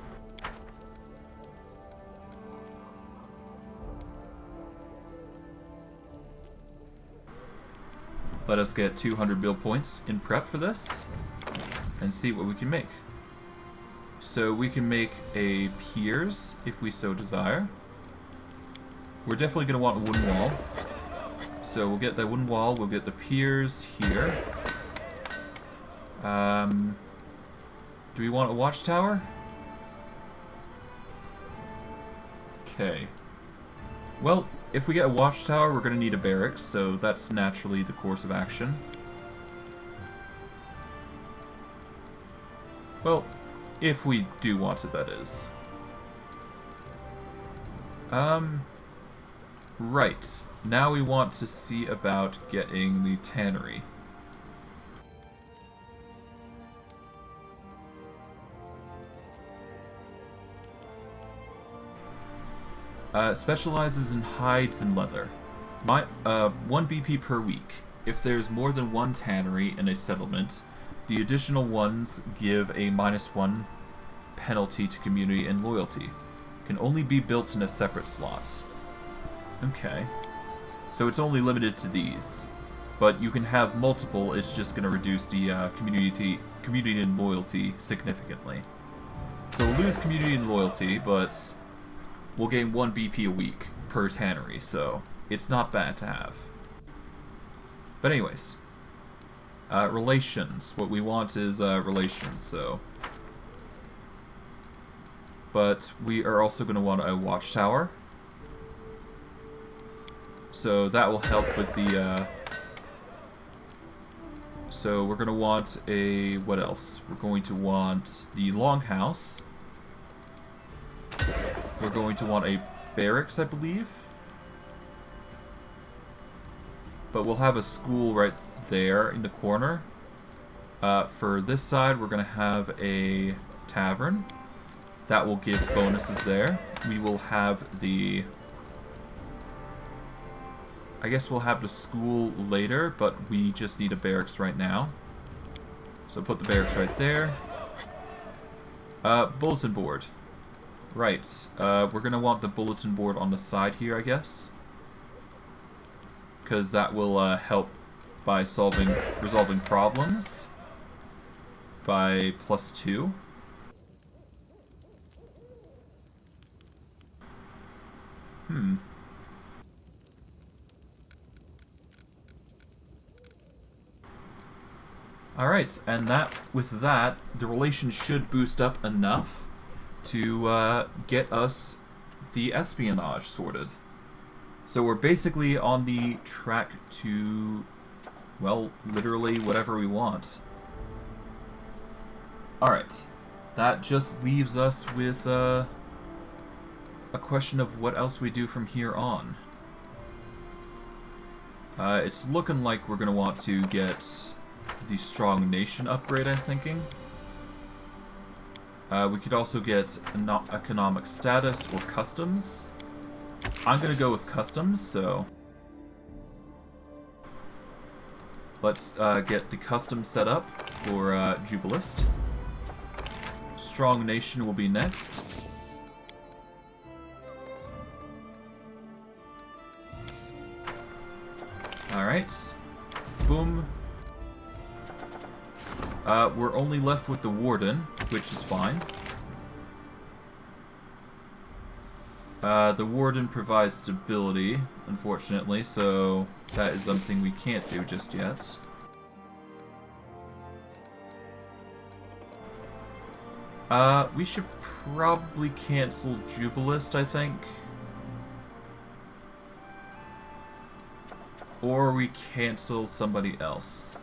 Let us get 200 build points in prep for this, and see what we can make. So we can make a piers, if we so desire. We're definitely going to want a wooden wall. So we'll get that wooden wall, we'll get the piers here. Do we want a watchtower? Okay. Well, if we get a watchtower, we're going to need a barracks, so that's naturally the course of action. Well, if we do want it, that is. Right. Now we want to see about getting the tannery. Specializes in hides and leather. 1 BP per week. If there's more than one tannery in a settlement, the additional ones give a -1 penalty to community and loyalty. Can only be built in a separate slot. Okay. So it's only limited to these. But you can have multiple, it's just going to reduce the community and loyalty significantly. So we'll lose community and loyalty, but we'll gain 1 BP a week per tannery, so it's not bad to have. But anyways, relations. What we want is relations, so... But we are also going to want a watchtower. So that will help with the... So we're going to want a... What else? We're going to want the longhouse. We're going to want a barracks, I believe. But we'll have a school right there in the corner. For this side, we're going to have a tavern. That will give bonuses there. We will have the... I guess we'll have the school later, but we just need a barracks right now. So put the barracks right there. Bulletin board. Right, we're gonna want the bulletin board on the side here, I guess. Because that will help by resolving problems by +2. Alright, and with that, the relation should boost up enough to get us the espionage sorted. So we're basically on the track to, well, literally whatever we want. Alright, that just leaves us with a question of what else we do from here on. It's looking like we're going to want to get the Strong Nation upgrade, I'm thinking. We could also get economic status or customs. I'm going to go with customs, so let's get the customs set up for Jubilist. Strong Nation will be next. Alright. Boom. We're only left with the Warden, which is fine. The Warden provides stability, unfortunately, so that is something we can't do just yet. We should probably cancel Jubilist, I think. Or we cancel somebody else.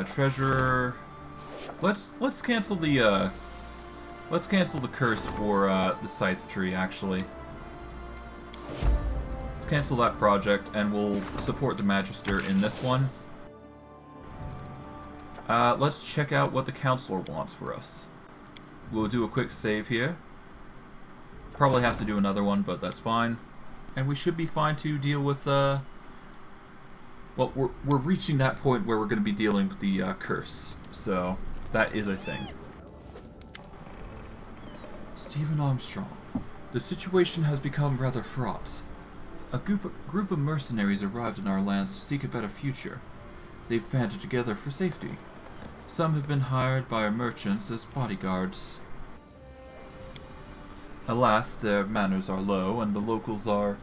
Treasurer. Let's cancel the curse for the Scythe Tree, actually. Let's cancel that project, and we'll support the Magister in this one. Let's check out what the Counselor wants for us. We'll do a quick save here. Probably have to do another one, but that's fine. And we should be fine to deal with, well, we're reaching that point where we're going to be dealing with the curse. So, that is a thing. Stephen Armstrong. The situation has become rather fraught. A group of mercenaries arrived in our lands to seek a better future. They've banded together for safety. Some have been hired by our merchants as bodyguards. Alas, their manners are low, and the locals are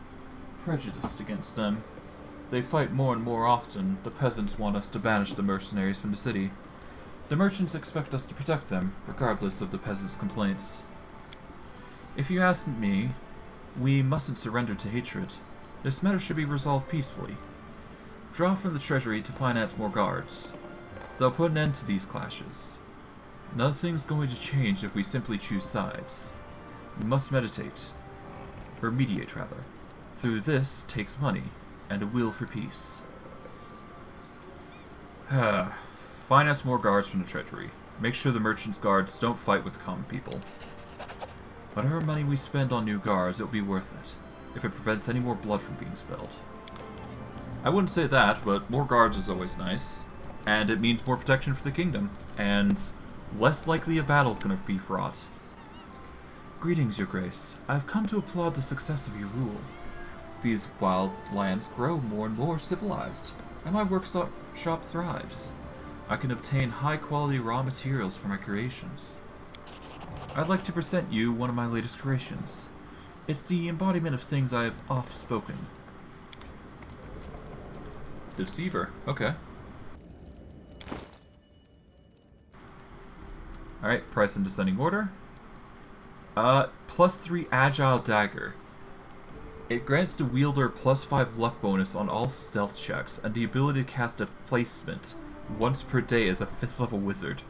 prejudiced against them. They fight more and more often. The peasants want us to banish the mercenaries from the city. The merchants expect us to protect them, regardless of the peasants' complaints. If you ask me, we mustn't surrender to hatred. This matter should be resolved peacefully. Draw from the treasury to finance more guards. They'll put an end to these clashes. Nothing's going to change if we simply choose sides. We must meditate. Or mediate, rather. Through this takes money, and a will for peace. Finance more guards from the treasury. Make sure the merchants' guards don't fight with the common people. Whatever money we spend on new guards, it'll be worth it, if it prevents any more blood from being spilled. I wouldn't say that, but more guards is always nice, and it means more protection for the kingdom, and less likely a battle's gonna be fraught. Greetings, Your Grace. I've come to applaud the success of your rule. These wild lands grow more and more civilized, and my workshop thrives. I can obtain high-quality raw materials for my creations. I'd like to present you one of my latest creations. It's the embodiment of things I have oft spoken. Deceiver. Okay. Alright, price in descending order. +3 Agile Dagger. It grants the wielder +5 luck bonus on all stealth checks, and the ability to cast a placement once per day as a 5th level wizard.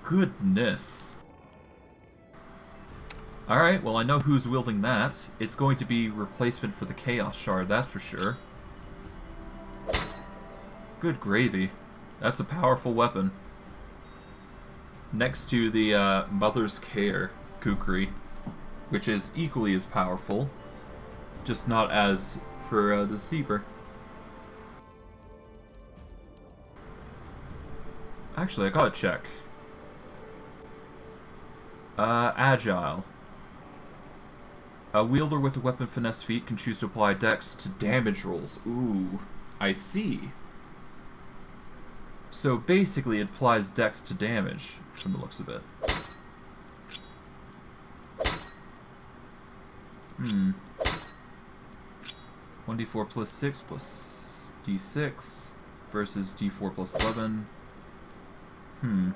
Goodness. Alright, well I know who's wielding that. It's going to be replacement for the Chaos Shard, that's for sure. Good gravy. That's a powerful weapon. Next to the Mother's Care Kukri, which is equally as powerful, just not as for the Deceiver. Actually, I gotta check. Agile. A wielder with a weapon finesse feat can choose to apply dex to damage rolls. Ooh, I see. So basically it applies dex to damage, from the looks of it. 1d4 plus 6 plus d6 versus d4 plus 11. I'm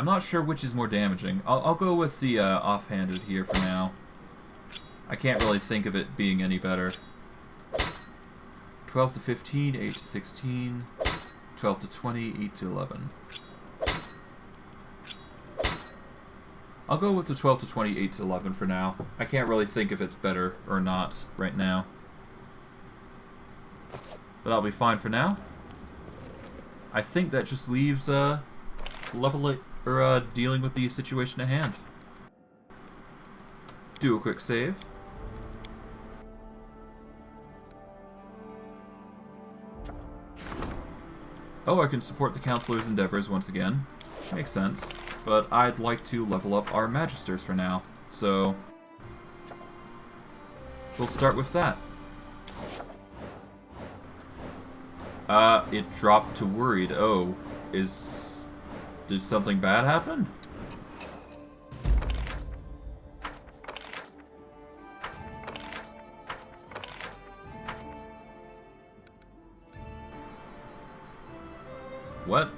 not sure which is more damaging. I'll go with the offhanded here for now. I can't really think of it being any better. 12 to 15, 8 to 16, 12 to 20, 8 to 11. I'll go with the 12 to 20, 8 to 11 for now. I can't really think if it's better or not right now. But that'll be fine for now. I think that just leaves dealing with the situation at hand. Do a quick save. Oh, I can support the counselor's endeavors once again. Makes sense. But I'd like to level up our magisters for now. So we'll start with that. It dropped to worried. Oh, did something bad happen? What?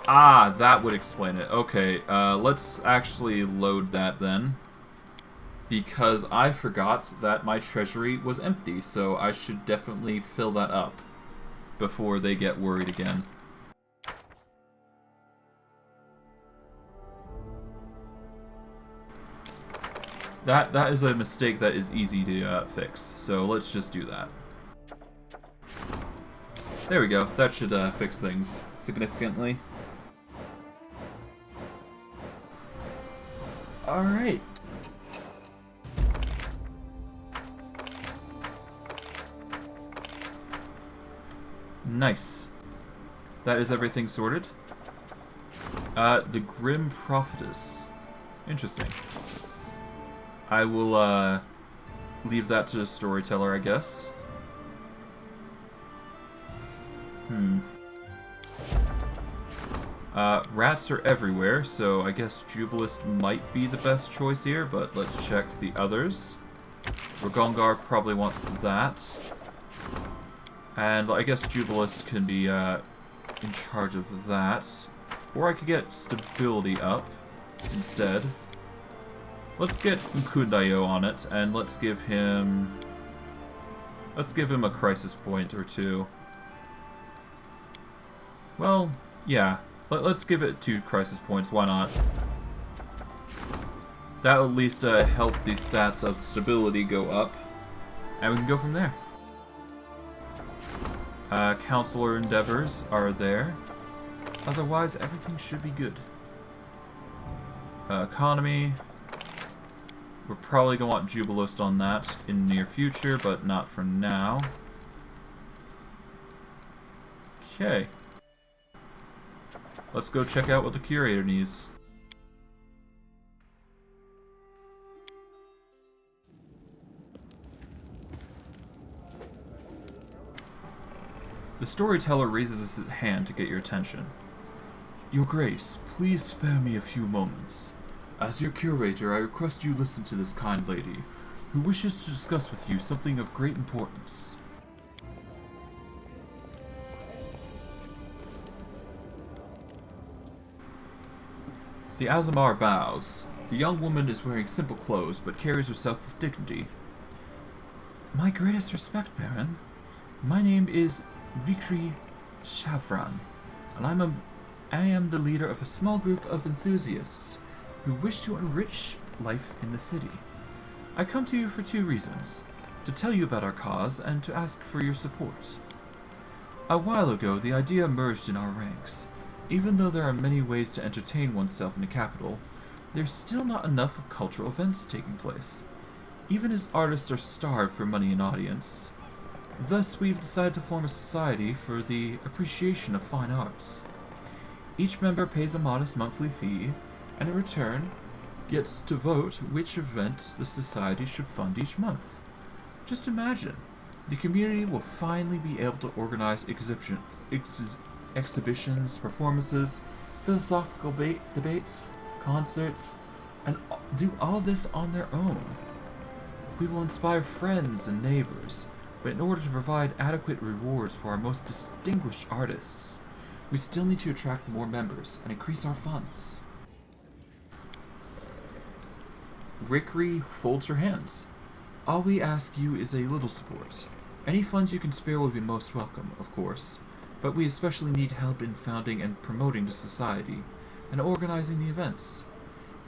Ah, that would explain it. Okay, let's actually load that then. Because I forgot that my treasury was empty, so I should definitely fill that up before they get worried again. That is a mistake that is easy to fix, so let's just do that. There we go, that should fix things significantly. Alright. Nice. That is everything sorted. The Grim Prophetess. Interesting. I will leave that to the Storyteller, I guess. Rats are everywhere, so I guess Jubilist might be the best choice here, but let's check the others. Ragongar probably wants that. And I guess Jubilist can be in charge of that. Or I could get stability up instead. Let's get Nkundayo on it, and let's give him a crisis point or two. Well, yeah. Let's give it 2 crisis points, why not? That'll at least help the stats of stability go up. And we can go from there. Counselor endeavors are there. Otherwise, everything should be good. Economy. We're probably going to want Jubilist on that in the near future, but not for now. Okay. Let's go check out what the Curator needs. The Storyteller raises his hand to get your attention. Your Grace, please spare me a few moments. As your Curator, I request you listen to this kind lady, who wishes to discuss with you something of great importance. The Azamar bows. The young woman is wearing simple clothes, but carries herself with dignity. My greatest respect, Baron. My name is Vikri Shavran, and I am the leader of a small group of enthusiasts who wish to enrich life in the city. I come to you for 2 reasons: to tell you about our cause and to ask for your support. A while ago, the idea emerged in our ranks. Even though there are many ways to entertain oneself in the capital, there's still not enough cultural events taking place. Even as artists are starved for money and audience, Thus, we've decided to form a society for the appreciation of fine arts. Each member pays a modest monthly fee, and in return, gets to vote which event the society should fund each month. Just imagine, the community will finally be able to organize exhibitions, performances, philosophical debates, concerts, and do all this on their own. We will inspire friends and neighbors, but in order to provide adequate rewards for our most distinguished artists, we still need to attract more members and increase our funds. Rickery folds her hands. All we ask you is a little support. Any funds you can spare will be most welcome, of course, but we especially need help in founding and promoting the society, and organizing the events.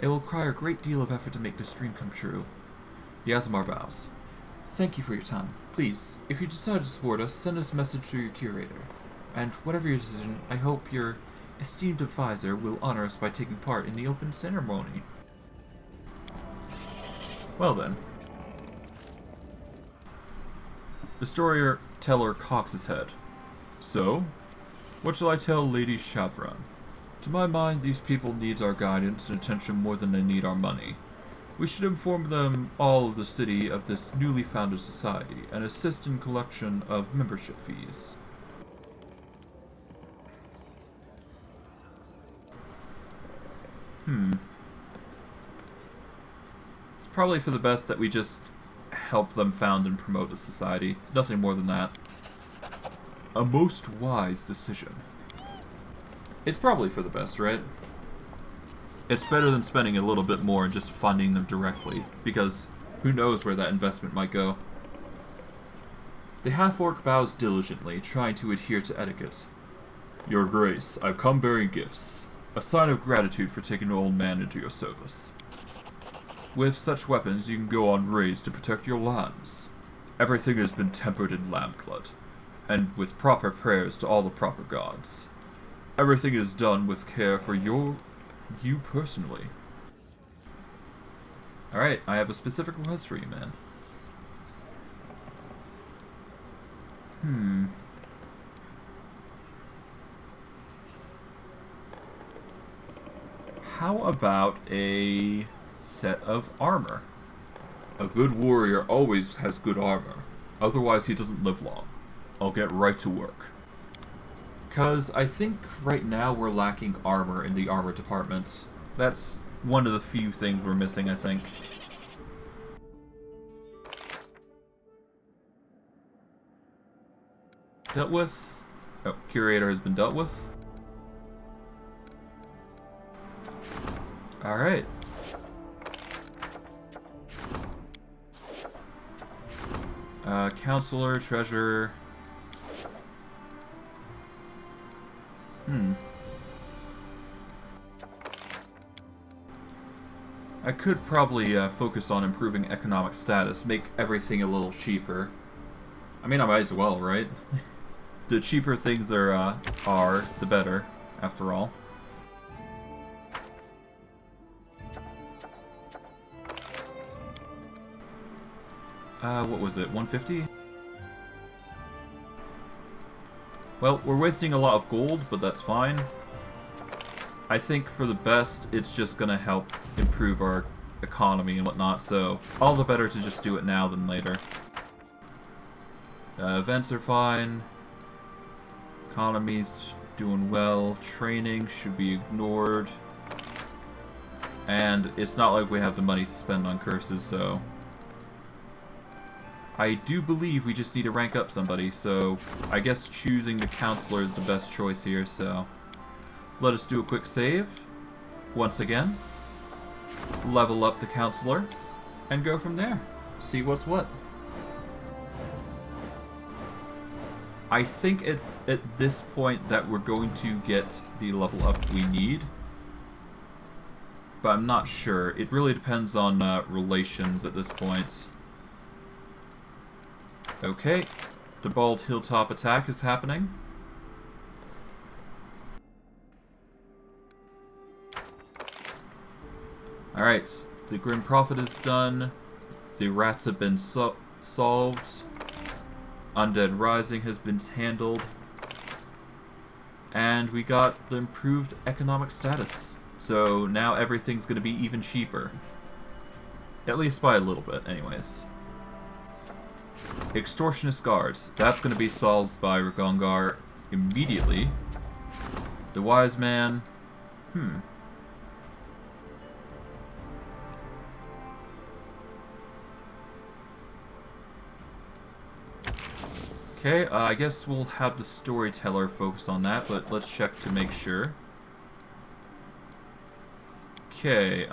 It will require a great deal of effort to make this dream come true. Yazmar bows. Thank you for your time. Please, if you decide to support us, send us a message to your curator. And whatever your decision, I hope your esteemed advisor will honor us by taking part in the open ceremony. Well then. The storyteller cocks his head. So, what shall I tell Lady Chavron? To my mind, these people need our guidance and attention more than they need our money. We should inform them all of the city of this newly founded society and assist in collection of membership fees. It's probably for the best that we just help them found and promote the society. Nothing more than that. A most wise decision. It's probably for the best, right? It's better than spending a little bit more and just funding them directly, because who knows where that investment might go. The half-orc bows diligently, trying to adhere to etiquette. Your Grace, I've come bearing gifts. A sign of gratitude for taking an old man into your service. With such weapons, you can go on raids to protect your lands. Everything has been tempered in lamb blood, and with proper prayers to all the proper gods. Everything is done with care for you personally. Alright, I have a specific request for you, man. How about a set of armor? A good warrior always has good armor. Otherwise, he doesn't live long. I'll get right to work. Because I think right now we're lacking armor in the armor department. That's one of the few things we're missing, I think. Dealt with? Oh, curator has been dealt with. Alright. Counselor, treasurer. I could probably focus on improving economic status, make everything a little cheaper. I mean, I might as well, right? The cheaper things are, the better, after all. What was it, 150? Well, we're wasting a lot of gold, but that's fine. I think for the best, it's just gonna help improve our economy and whatnot, so all the better to just do it now than later. Events are fine. Economy's doing well. Training should be ignored. And it's not like we have the money to spend on curses, so... I do believe we just need to rank up somebody, so I guess choosing the counselor is the best choice here, so... Let us do a quick save. Once again. Level up the counselor. And go from there. See what's what. I think it's at this point that we're going to get the level up we need. But I'm not sure. It really depends on relations at this point. Okay. The Bald Hilltop attack is happening. Alright. The Grim Prophet is done. The rats have been solved. Undead Rising has been handled. And we got the improved economic status. So now everything's going to be even cheaper. At least by a little bit, anyways. Extortionist Guards. That's going to be solved by Ragongar immediately. The Wise Man. Okay, I guess we'll have the Storyteller focus on that, but let's check to make sure. Okay,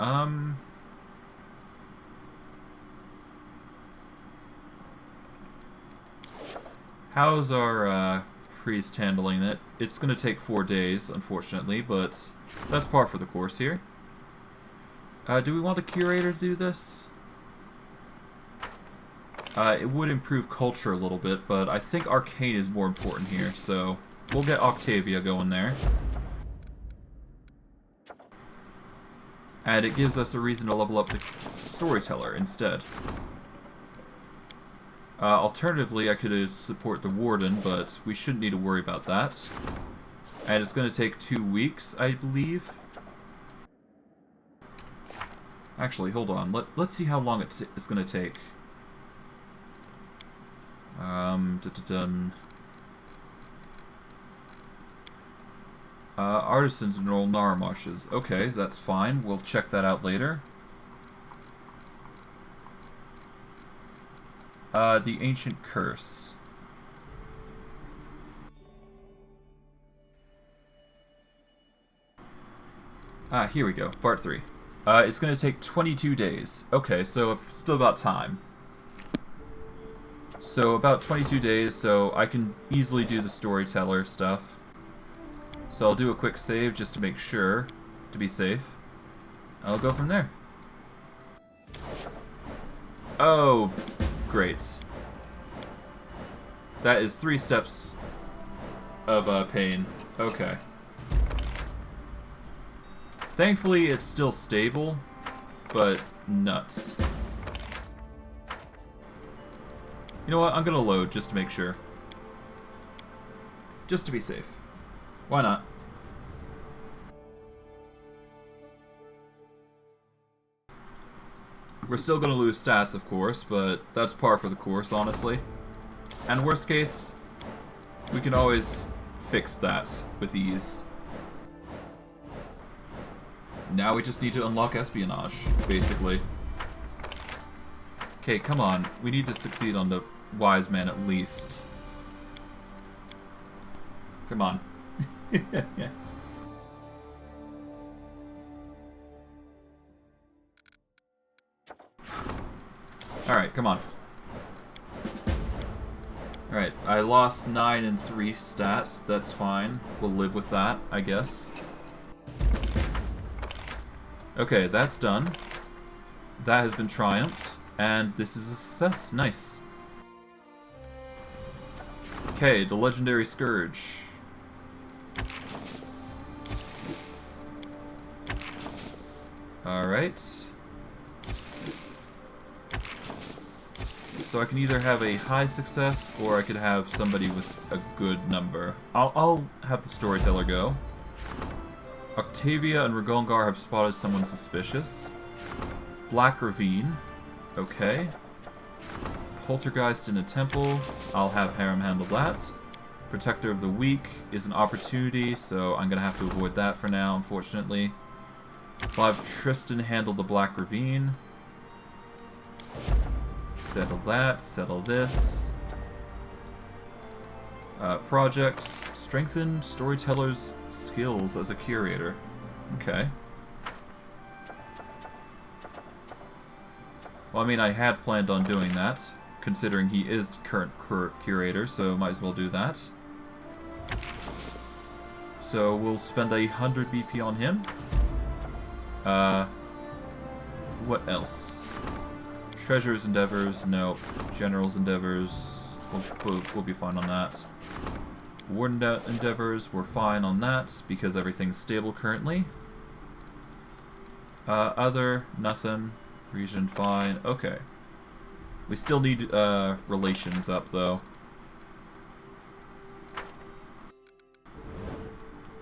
how's our priest handling it? It's going to take 4 days, unfortunately, but that's par for the course here. Do we want the curator to do this? It would improve culture a little bit, but I think arcane is more important here, so we'll get Octavia going there. And it gives us a reason to level up the Storyteller instead. Alternatively, I could support the Warden, but we shouldn't need to worry about that. And it's going to take 2 weeks, I believe. Actually, hold on. Let's see how long it's going to take. Artisans and roll Narmashes. Okay, that's fine. We'll check that out later. The Ancient Curse. Here we go. Part 3. It's going to take 22 days. Okay, so I've still got time. So about 22 days, so I can easily do the Storyteller stuff. So I'll do a quick save just to make sure, to be safe. I'll go from there. Oh, great. That is 3 steps of pain. Okay. Thankfully, it's still stable, but nuts. You know what? I'm gonna load just to make sure. Just to be safe. Why not? We're still gonna lose stats, of course, but that's par for the course, honestly. And worst case, we can always fix that with ease. Now we just need to unlock espionage, basically. Okay, come on. We need to succeed on the Wise Man at least. Come on. Yeah. Alright, come on. Alright, I lost 9 and 3 stats. That's fine. We'll live with that, I guess. Okay, that's done. That has been triumphed. And this is a success. Nice. Okay, the Legendary Scourge. Alright. So I can either have a high success, or I could have somebody with a good number. I'll have the Storyteller go. Octavia and Ragongar have spotted someone suspicious. Black Ravine. Okay. Poltergeist in a temple. I'll have Harem handle that. Protector of the Weak is an opportunity, so I'm gonna have to avoid that for now, unfortunately. I'll have Tristan handle the Black Ravine. Settle that. Settle this. Projects. Strengthen Storyteller's skills as a curator. Okay. Well, I mean, I had planned on doing that, considering he is the current curator, so might as well do that. So we'll spend 100 BP on him. What else? Treasurer's Endeavors, no. General's Endeavors, we'll be fine on that. Warden Endeavors, we're fine on that, because everything's stable currently. Other, nothing. Region, fine. Okay. We still need relations up, though.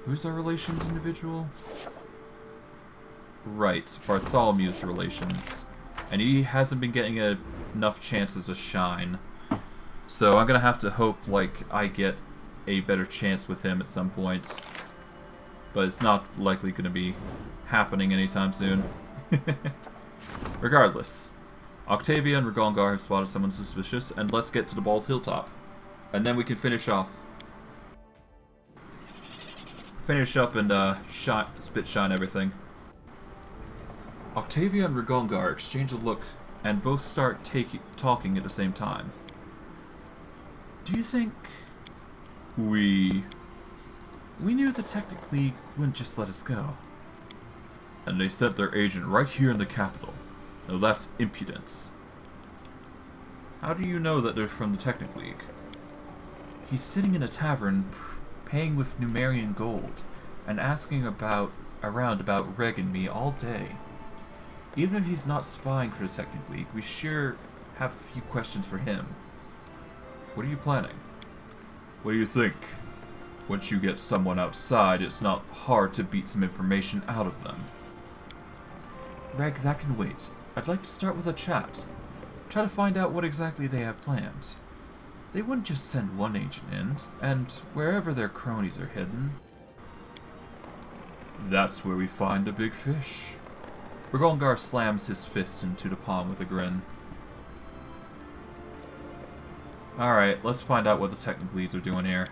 Who's our relations individual? Right, Bartholomew's relations. And he hasn't been getting enough chances to shine. So I'm gonna have to hope, like, I get a better chance with him at some point. But it's not likely gonna be happening anytime soon. Regardless. Octavia and Ragongar have spotted someone suspicious, and let's get to the Bald Hilltop. And then we can finish off. Finish up and spit shine everything. Octavia and Ragongar exchange a look and both start talking at the same time. Do you think we knew the Technic League wouldn't just let us go? And they sent their agent right here in the capital. Now that's impudence. How do you know that they're from the Technic League? He's sitting in a tavern paying with Numerian gold and asking around about Reg and me all day. Even if he's not spying for the Technic League, we sure have a few questions for him. What are you planning? What do you think? Once you get someone outside, it's not hard to beat some information out of them. Reg, that can wait. I'd like to start with a chat. Try to find out what exactly they have planned. They wouldn't just send one agent in, and wherever their cronies are hidden, that's where we find the big fish. Ragongar slams his fist into the palm with a grin. Alright, let's find out what the Technic Leads are doing here.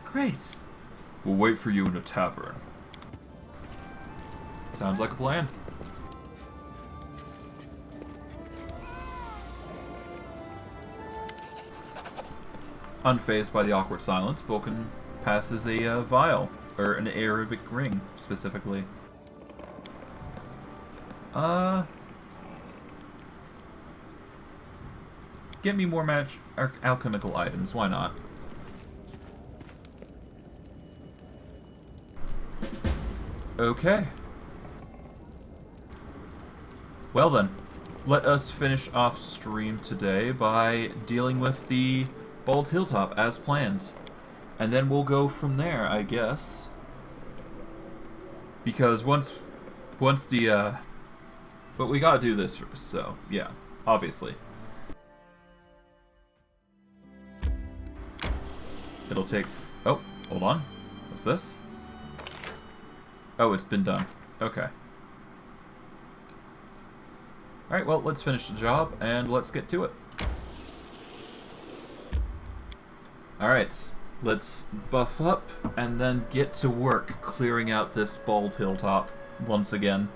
Great! We'll wait for you in the tavern. Sounds like a plan. Unfazed by the awkward silence, Vulcan passes a vial, or an Arabic ring, specifically. Get me more alchemical items, why not? Okay. Well then, let us finish off stream today by dealing with the Bald Hilltop as planned. And then we'll go from there, I guess. Because once the, but we gotta do this first, so, yeah, obviously. It'll take, oh, hold on. What's this? Oh, it's been done. Okay. Alright, well, let's finish the job, and let's get to it. Alright, let's buff up, and then get to work clearing out this Bald Hilltop once again.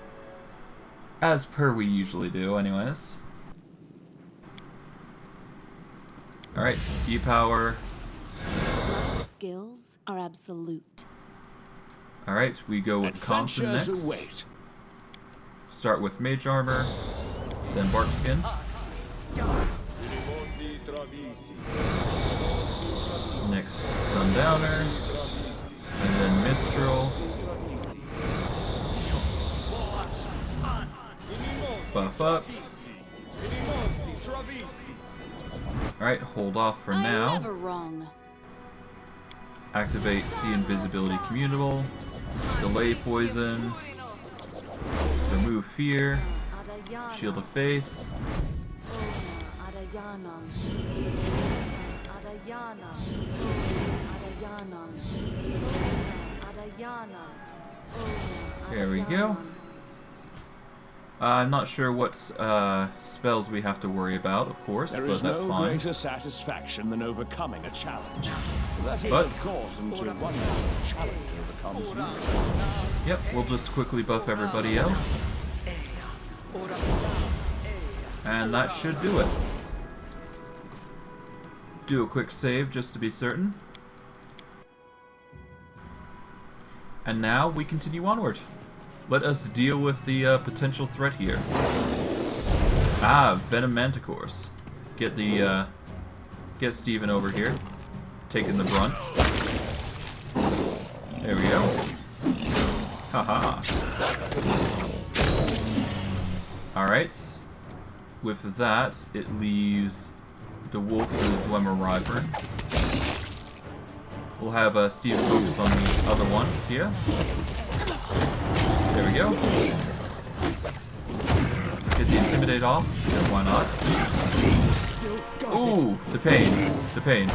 As per we usually do, anyways. Alright, key power. Skills are absolute. Alright, we go with Constant next. Start with Mage Armor, then Bark Skin. Next, Sundowner, and then Mistral. Buff up. Alright, hold off for now. I'm never wrong. Activate See Invisibility Commutable. Delay Poison. Remove Fear. Shield of Faith. There we go. I'm not sure what spells we have to worry about, of course, but that's fine. There is no greater satisfaction than overcoming a challenge. That is, of course, until one challenge overcomes you. Yep, we'll just quickly buff everybody else. And that should do it. Do a quick save just to be certain. And now we continue onward. Let us deal with the potential threat here. Ah, Venom Manticores. Get the get Steven over here, taking the brunt. There we go. Haha. All right. With that, it leaves the wolf and the Dwemer Wyvern. We'll have Steve focus on the other one here. There we go. Get the Intimidate off. Yeah, why not? Ooh, the pain. The pain.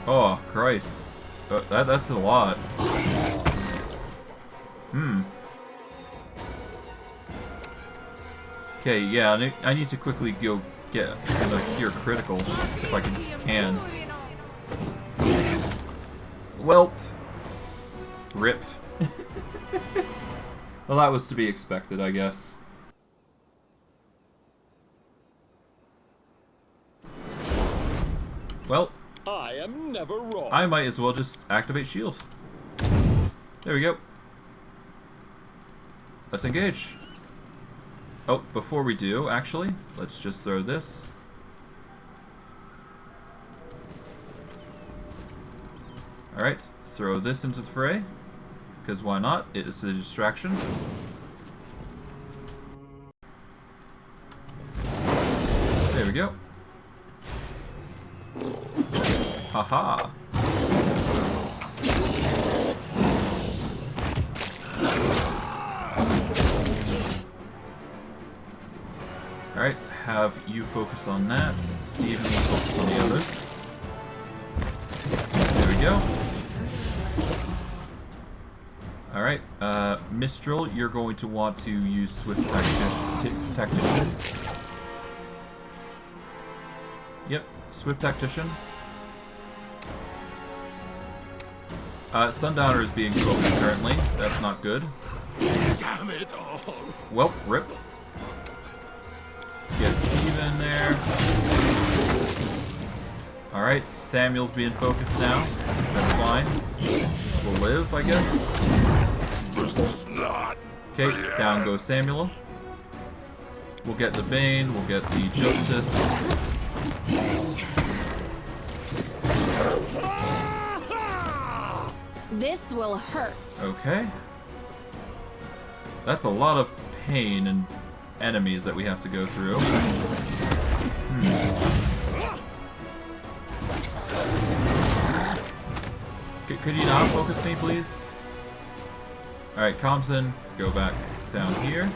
Oh, Christ. That's a lot. Okay, yeah, I need to quickly go get the cure critical if I can. Welp. Rip. Well, that was to be expected, I guess. Well, I am never wrong. I might as well just activate shield. There we go. Let's engage. Oh, before we do, actually, let's just throw this. Alright, throw this into the fray. Because why not? It is a distraction. There we go. Haha. Alright, have you focus on that. Steve, you focus on the others. There we go. Alright, Mistral, you're going to want to use Swift Tactician. Yep, Swift Tactician. Sundowner is being focused currently. That's not good. Damn it all. Well, rip. Get Steve in there. Alright, Samuel's being focused now. That's fine. We'll live, I guess. Okay, down goes Samuel. We'll get the Bane, we'll get the Justice. This will hurt. Okay. That's a lot of pain and enemies that we have to go through. Could you not focus me, please? Alright, Compson, go back down here.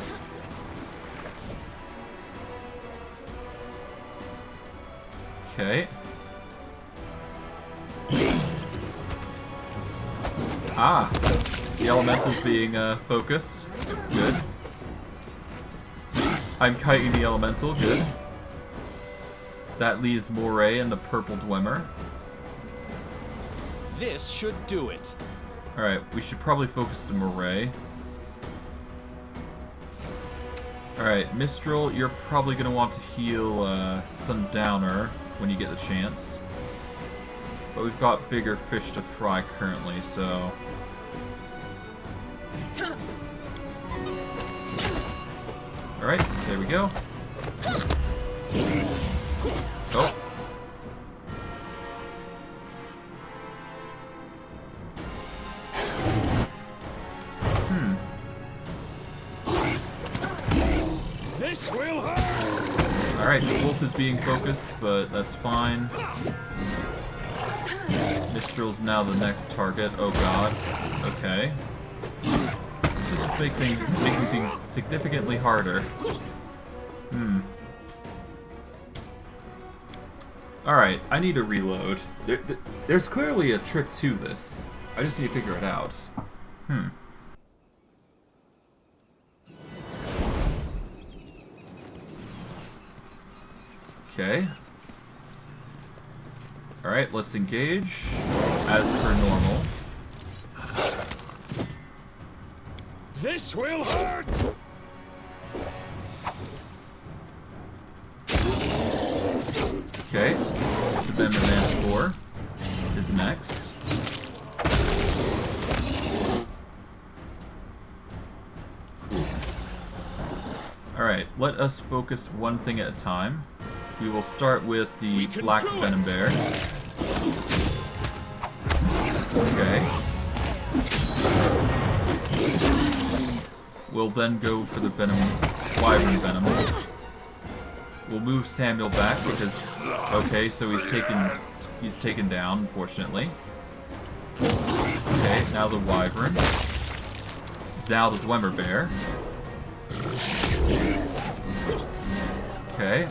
Okay. Ah! The elemental's being focused. Good. I'm kiting the elemental, good. That leaves Moray and the purple Dwemer. This should do it. Alright, we should probably focus the Moray. Alright, Mistral, you're probably going to want to heal Sundowner when you get the chance. But we've got bigger fish to fry currently, so... Alright, there we go. Oh. This will hurt. Alright, the wolf is being focused, but that's fine. Mistral's now the next target. Oh god. Okay. This is just making things significantly harder. Alright, I need to reload. There's clearly a trick to this. I just need to figure it out. Okay. Alright, let's engage as per normal. This will hurt. Okay. The Venom 4 is next. Alright, let us focus one thing at a time. We will start with the Black Venom Bear. Okay. We'll then go for the Wyvern Venom. We'll move Samuel back because, okay, so he's taken down, unfortunately. Okay, now the Wyvern. Now the Dwemer Bear. Okay.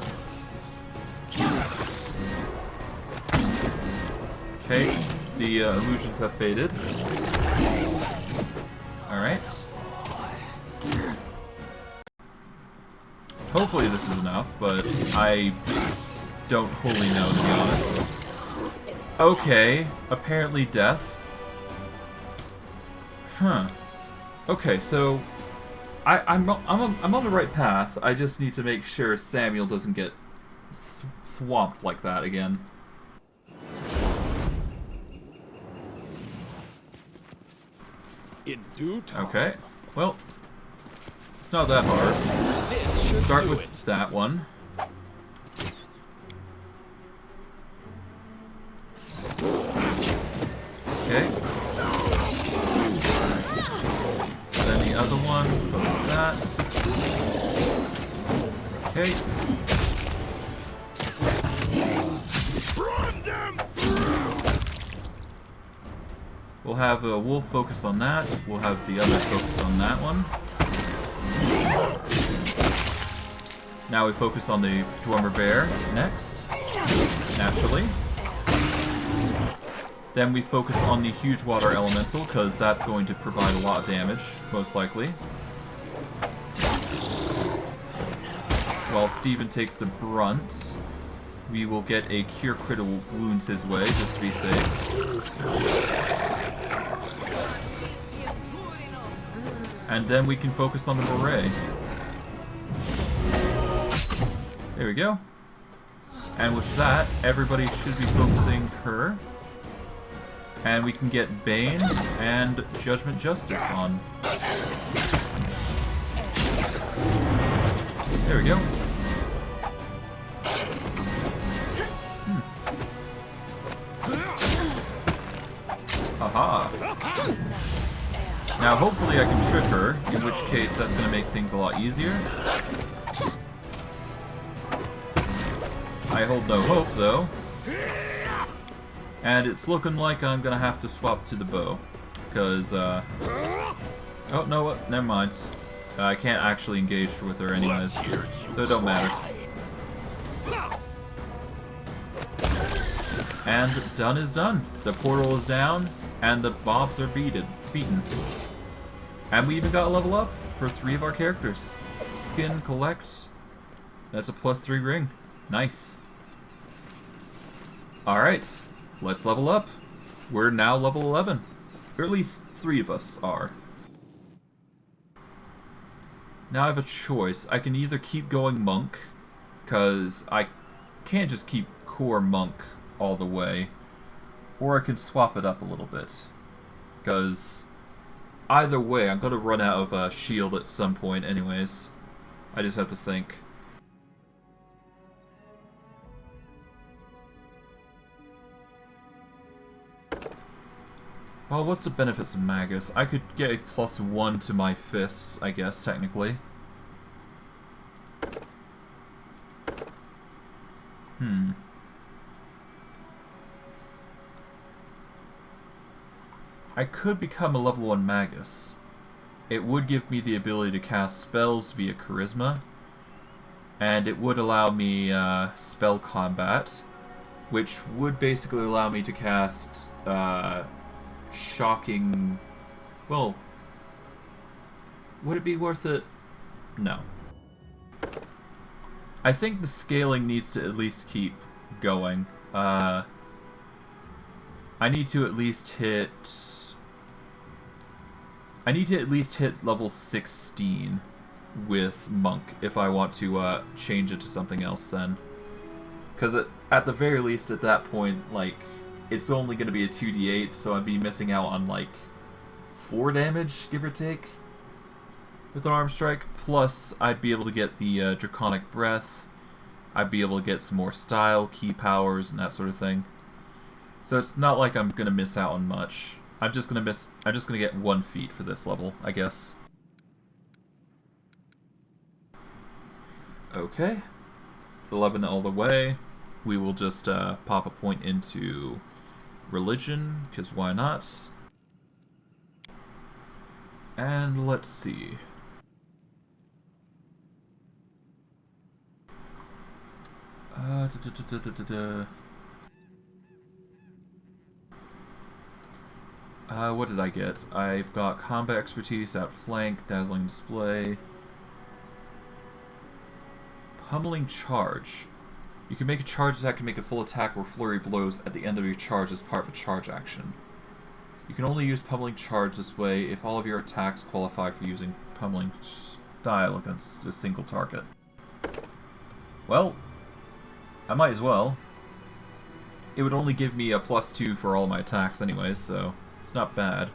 Okay, the illusions have faded. Alright. Hopefully this is enough, but I don't wholly know, to be honest. Okay, apparently death. Huh. Okay, so I'm on the right path. I just need to make sure Samuel doesn't get swamped like that again. In due time. Okay, well, it's not that hard. Start with that one. Okay. Then the other one, focus that. Okay. We'll have a wolf focus on that. We'll have the other focus on that one. Now we focus on the Dwemer Bear next, naturally. Then we focus on the huge water elemental, because that's going to provide a lot of damage, most likely. While Steven takes the brunt, we will get a cure critical wounds his way, just to be safe. And then we can focus on the beret. There we go. And with that, everybody should be focusing her. And we can get Bane and Judgment Justice on. There we go. Aha. Now hopefully I can trip her, in which case that's going to make things a lot easier. I hold no hope, though. And it's looking like I'm going to have to swap to the bow. Because, oh, no, what? Never mind. I can't actually engage with her anyways, so it don't matter. And done is done. The portal is down, and the mobs are beaten. And we even got a level up for 3 of our characters. Skin collects. That's a +3 ring. Nice. Alright, let's level up. We're now level 11. Or at least 3 of us are. Now I have a choice. I can either keep going monk, because I can't just keep core monk all the way, or I can swap it up a little bit, because either way I'm going to run out of shield at some point anyways. I just have to think. Well, what's the benefits of Magus? I could get a +1 to my fists, I guess, technically. I could become a level 1 Magus. It would give me the ability to cast spells via Charisma, and it would allow me spell combat, which would basically allow me to cast shocking... Well, would it be worth it? No. I think the scaling needs to at least keep going. I need to at least hit... I need to at least hit level 16 with Monk if I want to change it to something else then. Because at the very least at that point, like, it's only going to be a 2d8, so I'd be missing out on, like, 4 damage, give or take, with an arm strike. Plus, I'd be able to get the Draconic Breath. I'd be able to get some more style, key powers, and that sort of thing. So it's not like I'm going to miss out on much. I'm just going to get 1 feat for this level, I guess. Okay. 11 all the way. We will just pop a point into religion, because why not? And let's see. What did I get? I've got combat expertise, outflank, dazzling display, pummeling charge. You can make a charge attack and make a full attack or flurry blows at the end of your charge as part of a charge action. You can only use pummeling charge this way if all of your attacks qualify for using pummeling style against a single target. Well, I might as well. It would only give me a +2 for all my attacks anyways, so it's not bad.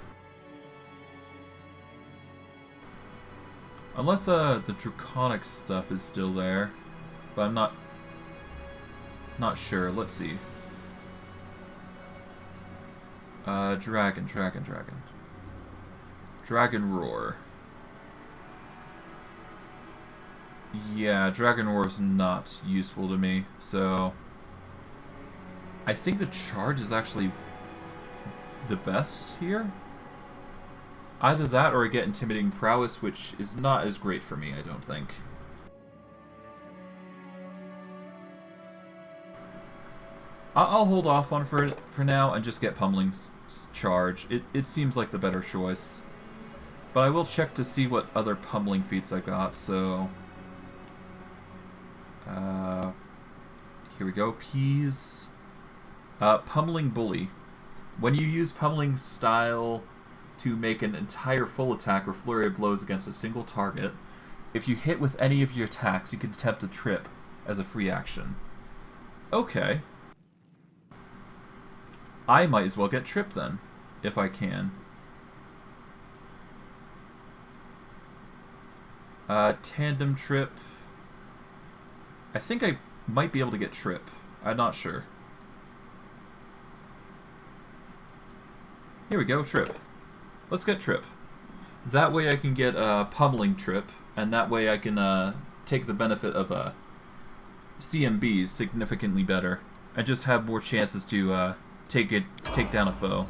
Unless the draconic stuff is still there, but I'm not sure. Let's see. Dragon Roar. Yeah, Dragon Roar is not useful to me, so I think the charge is actually the best here. Either that or I get Intimidating Prowess, which is not as great for me, I don't think. I'll hold off on for now and just get Pummeling Charge. It seems like the better choice. But I will check to see what other Pummeling feats I got, so... here we go. Peas. Pummeling Bully. When you use Pummeling Style to make an entire full attack or flurry of blows against a single target, if you hit with any of your attacks, you can attempt a trip as a free action. Okay. I might as well get trip then, if I can. Tandem trip. I think I might be able to get trip. I'm not sure. Here we go, trip. Let's get trip. That way I can get a pummeling trip, and that way I can take the benefit of CMBs significantly better, and just have more chances to take down a foe.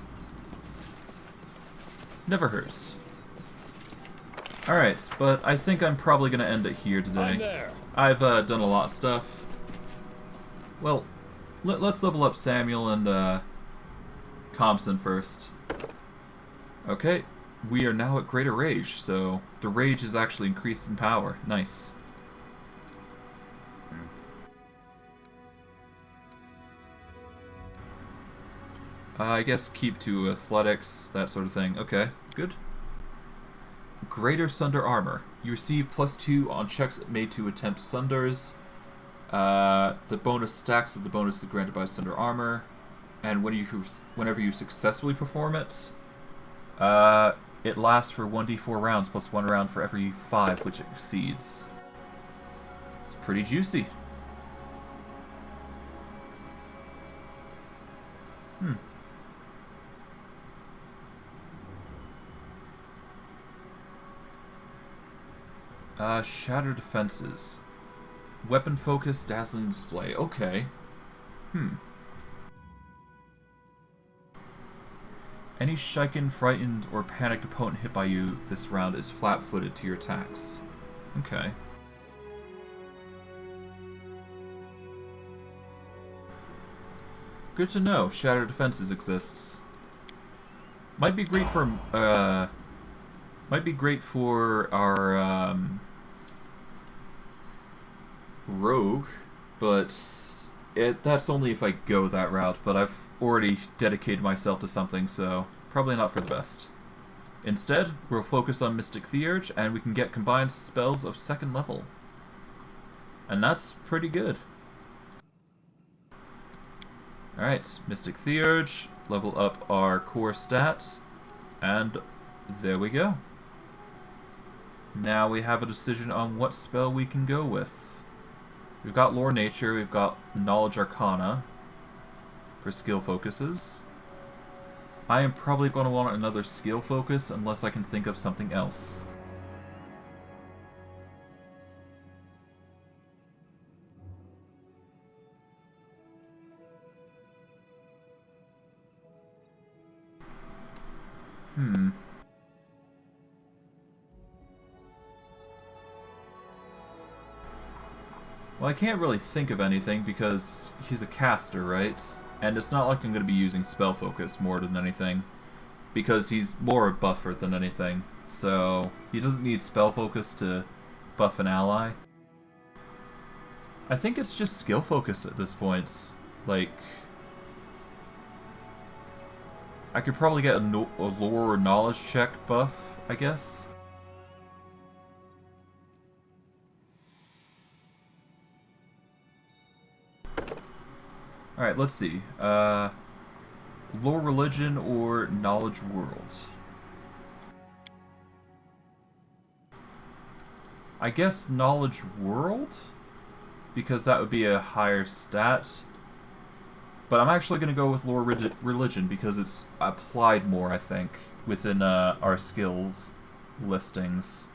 Never hurts. Alright, but I think I'm probably going to end it here today. I've done a lot of stuff. Well, let's level up Samuel and Compson first. Okay, we are now at Greater Rage, so the Rage is actually increased in power. Nice. I guess keep to athletics, that sort of thing. Okay, good. Greater Sunder Armor. You receive +2 on checks made to attempt Sunders. The bonus stacks with the bonus granted by Sunder Armor. And whenever you successfully perform it, it lasts for 1d4 rounds, plus 1 round for every 5 which it exceeds. It's pretty juicy. Shatter defenses. Weapon focus, dazzling display. Okay. Any shaken, frightened, or panicked opponent hit by you this round is flat-footed to your attacks. Okay. Good to know. Shatter defenses exists. Might be great for our rogue, but that's only if I go that route, but I've already dedicated myself to something, so probably not for the best. Instead, we'll focus on Mystic Theurge, and we can get combined spells of 2nd level. And that's pretty good. Alright, Mystic Theurge, level up our core stats, and there we go. Now we have a decision on what spell we can go with. We've got Lore Nature, we've got Knowledge Arcana for skill focuses. I am probably going to want another skill focus unless I can think of something else. Well, I can't really think of anything because he's a caster, right? And it's not like I'm going to be using spell focus more than anything, because he's more a buffer than anything. So he doesn't need spell focus to buff an ally. I think it's just skill focus at this point. Like, I could probably get a lore or knowledge check buff, I guess. Alright, let's see. Lore religion or knowledge worlds? I guess knowledge world? Because that would be a higher stat. But I'm actually going to go with lore religion because it's applied more, I think, within our skills listings.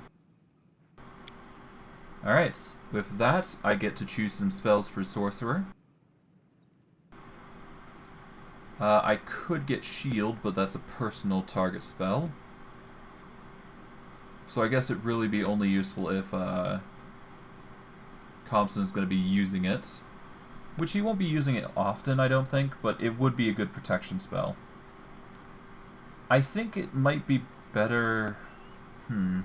Alright, with that, I get to choose some spells for sorcerer. I could get shield, but that's a personal target spell. So I guess it'd really be only useful if Compson's going to be using it. Which he won't be using it often, I don't think, but it would be a good protection spell. I think it might be better... I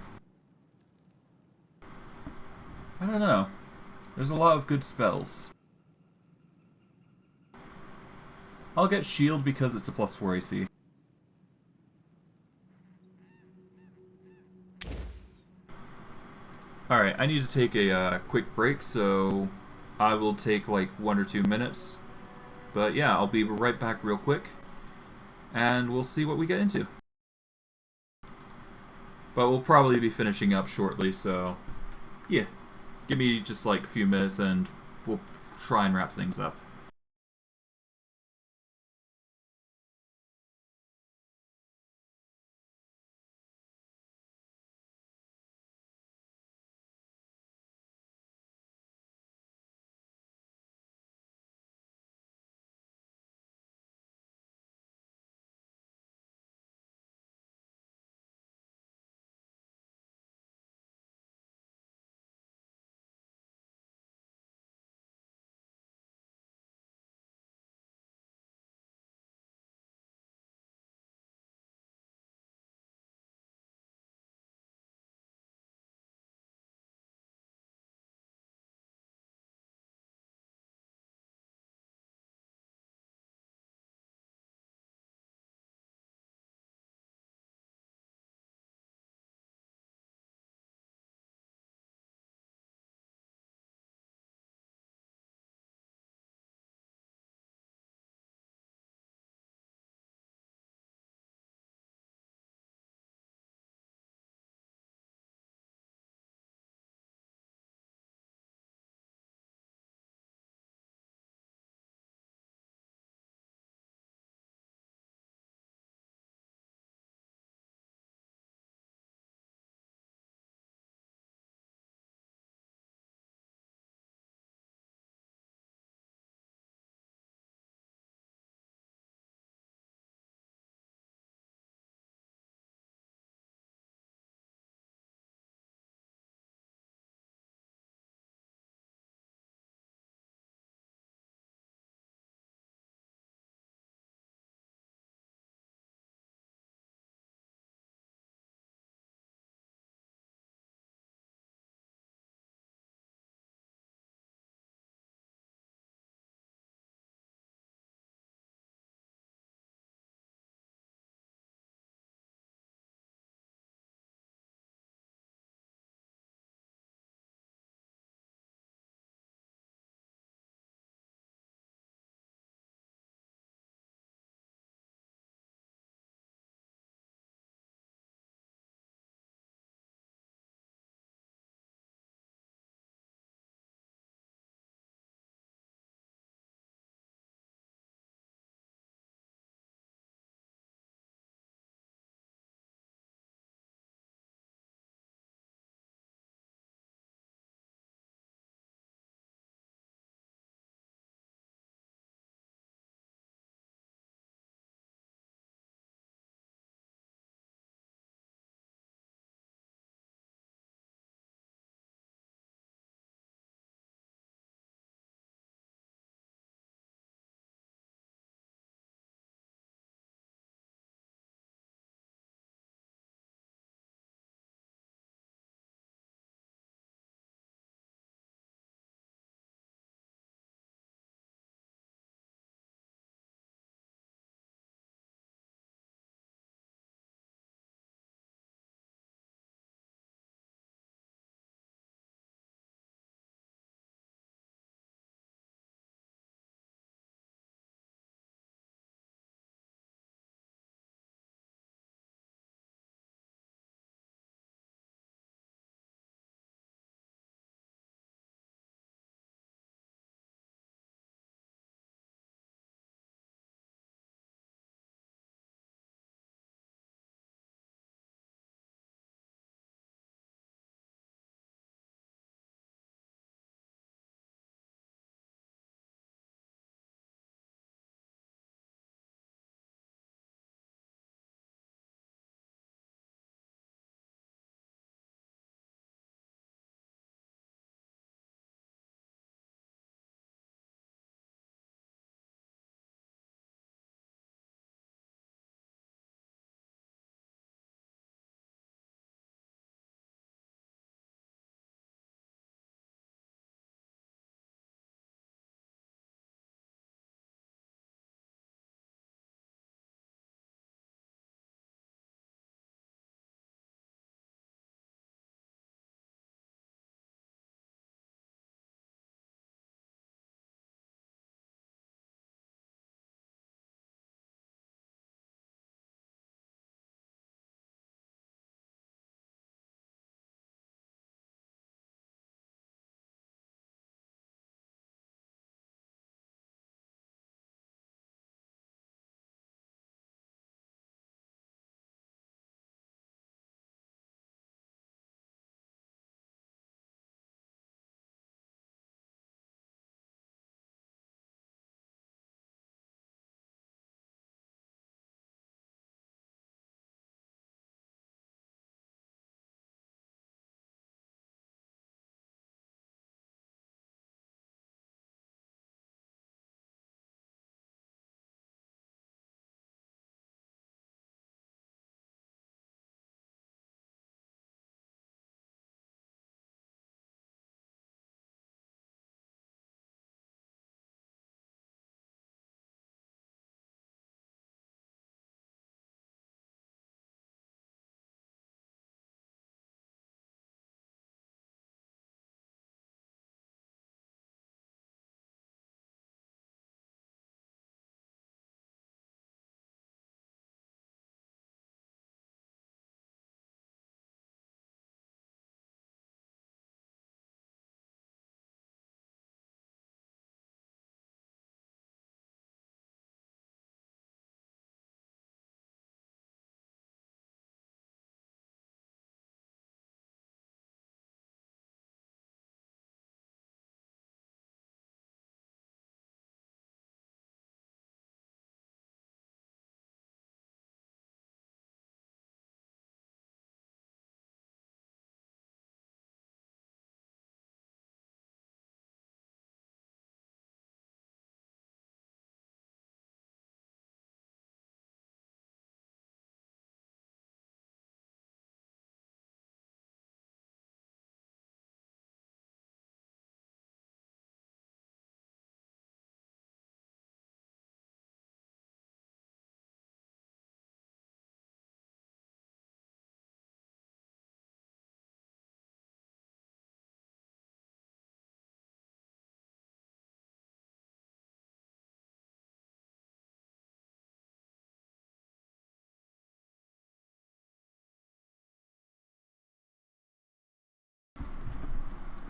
don't know. There's a lot of good spells. I'll get shield because it's a +4 AC. Alright, I need to take a quick break, so I will take like 1 or 2 minutes. But yeah, I'll be right back real quick, and we'll see what we get into. But we'll probably be finishing up shortly, so yeah. Give me just like a few minutes and we'll try and wrap things up.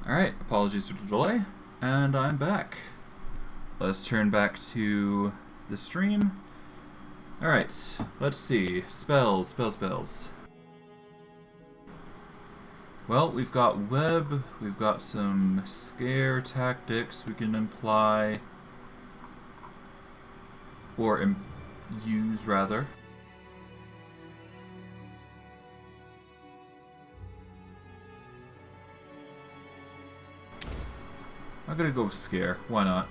Alright, apologies for the delay, and I'm back. Let's turn back to the stream. Alright, let's see. Spells. Well, we've got web, we've got some scare tactics we can imply, or use rather. I'm gonna go with scare, why not?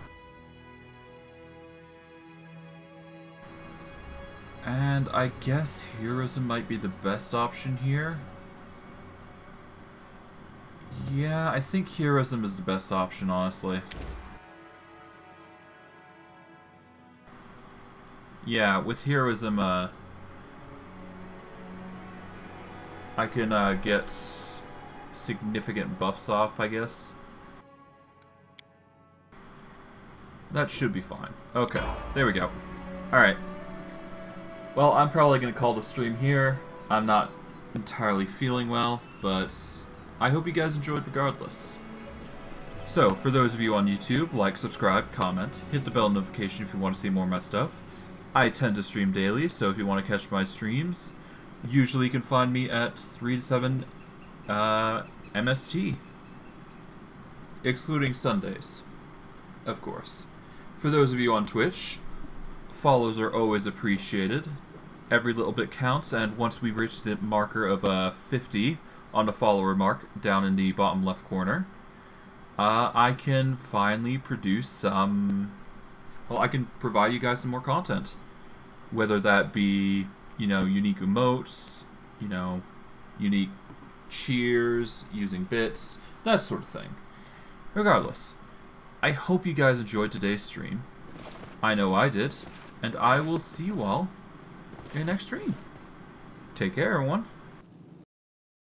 And I guess heroism might be the best option here. Yeah, I think heroism is the best option, honestly. Yeah, with heroism, I can get significant buffs off, I guess. That should be fine. Okay, there we go. Alright. Well, I'm probably going to call the stream here. I'm not entirely feeling well, but I hope you guys enjoyed regardless. So, for those of you on YouTube, like, subscribe, comment, hit the bell notification if you want to see more of my stuff. I tend to stream daily, so if you want to catch my streams, usually you can find me at 3 to 7 MST. Excluding Sundays, of course. For those of you on Twitch, follows are always appreciated. Every little bit counts, and once we reach the marker of 50 on the follower mark down in the bottom left corner, I can finally produce some... well, I can provide you guys some more content. Whether that be, you know, unique emotes, you know, unique cheers, using bits, that sort of thing. Regardless, I hope you guys enjoyed today's stream. I know I did, and I will see you all in the next stream. Take care, everyone.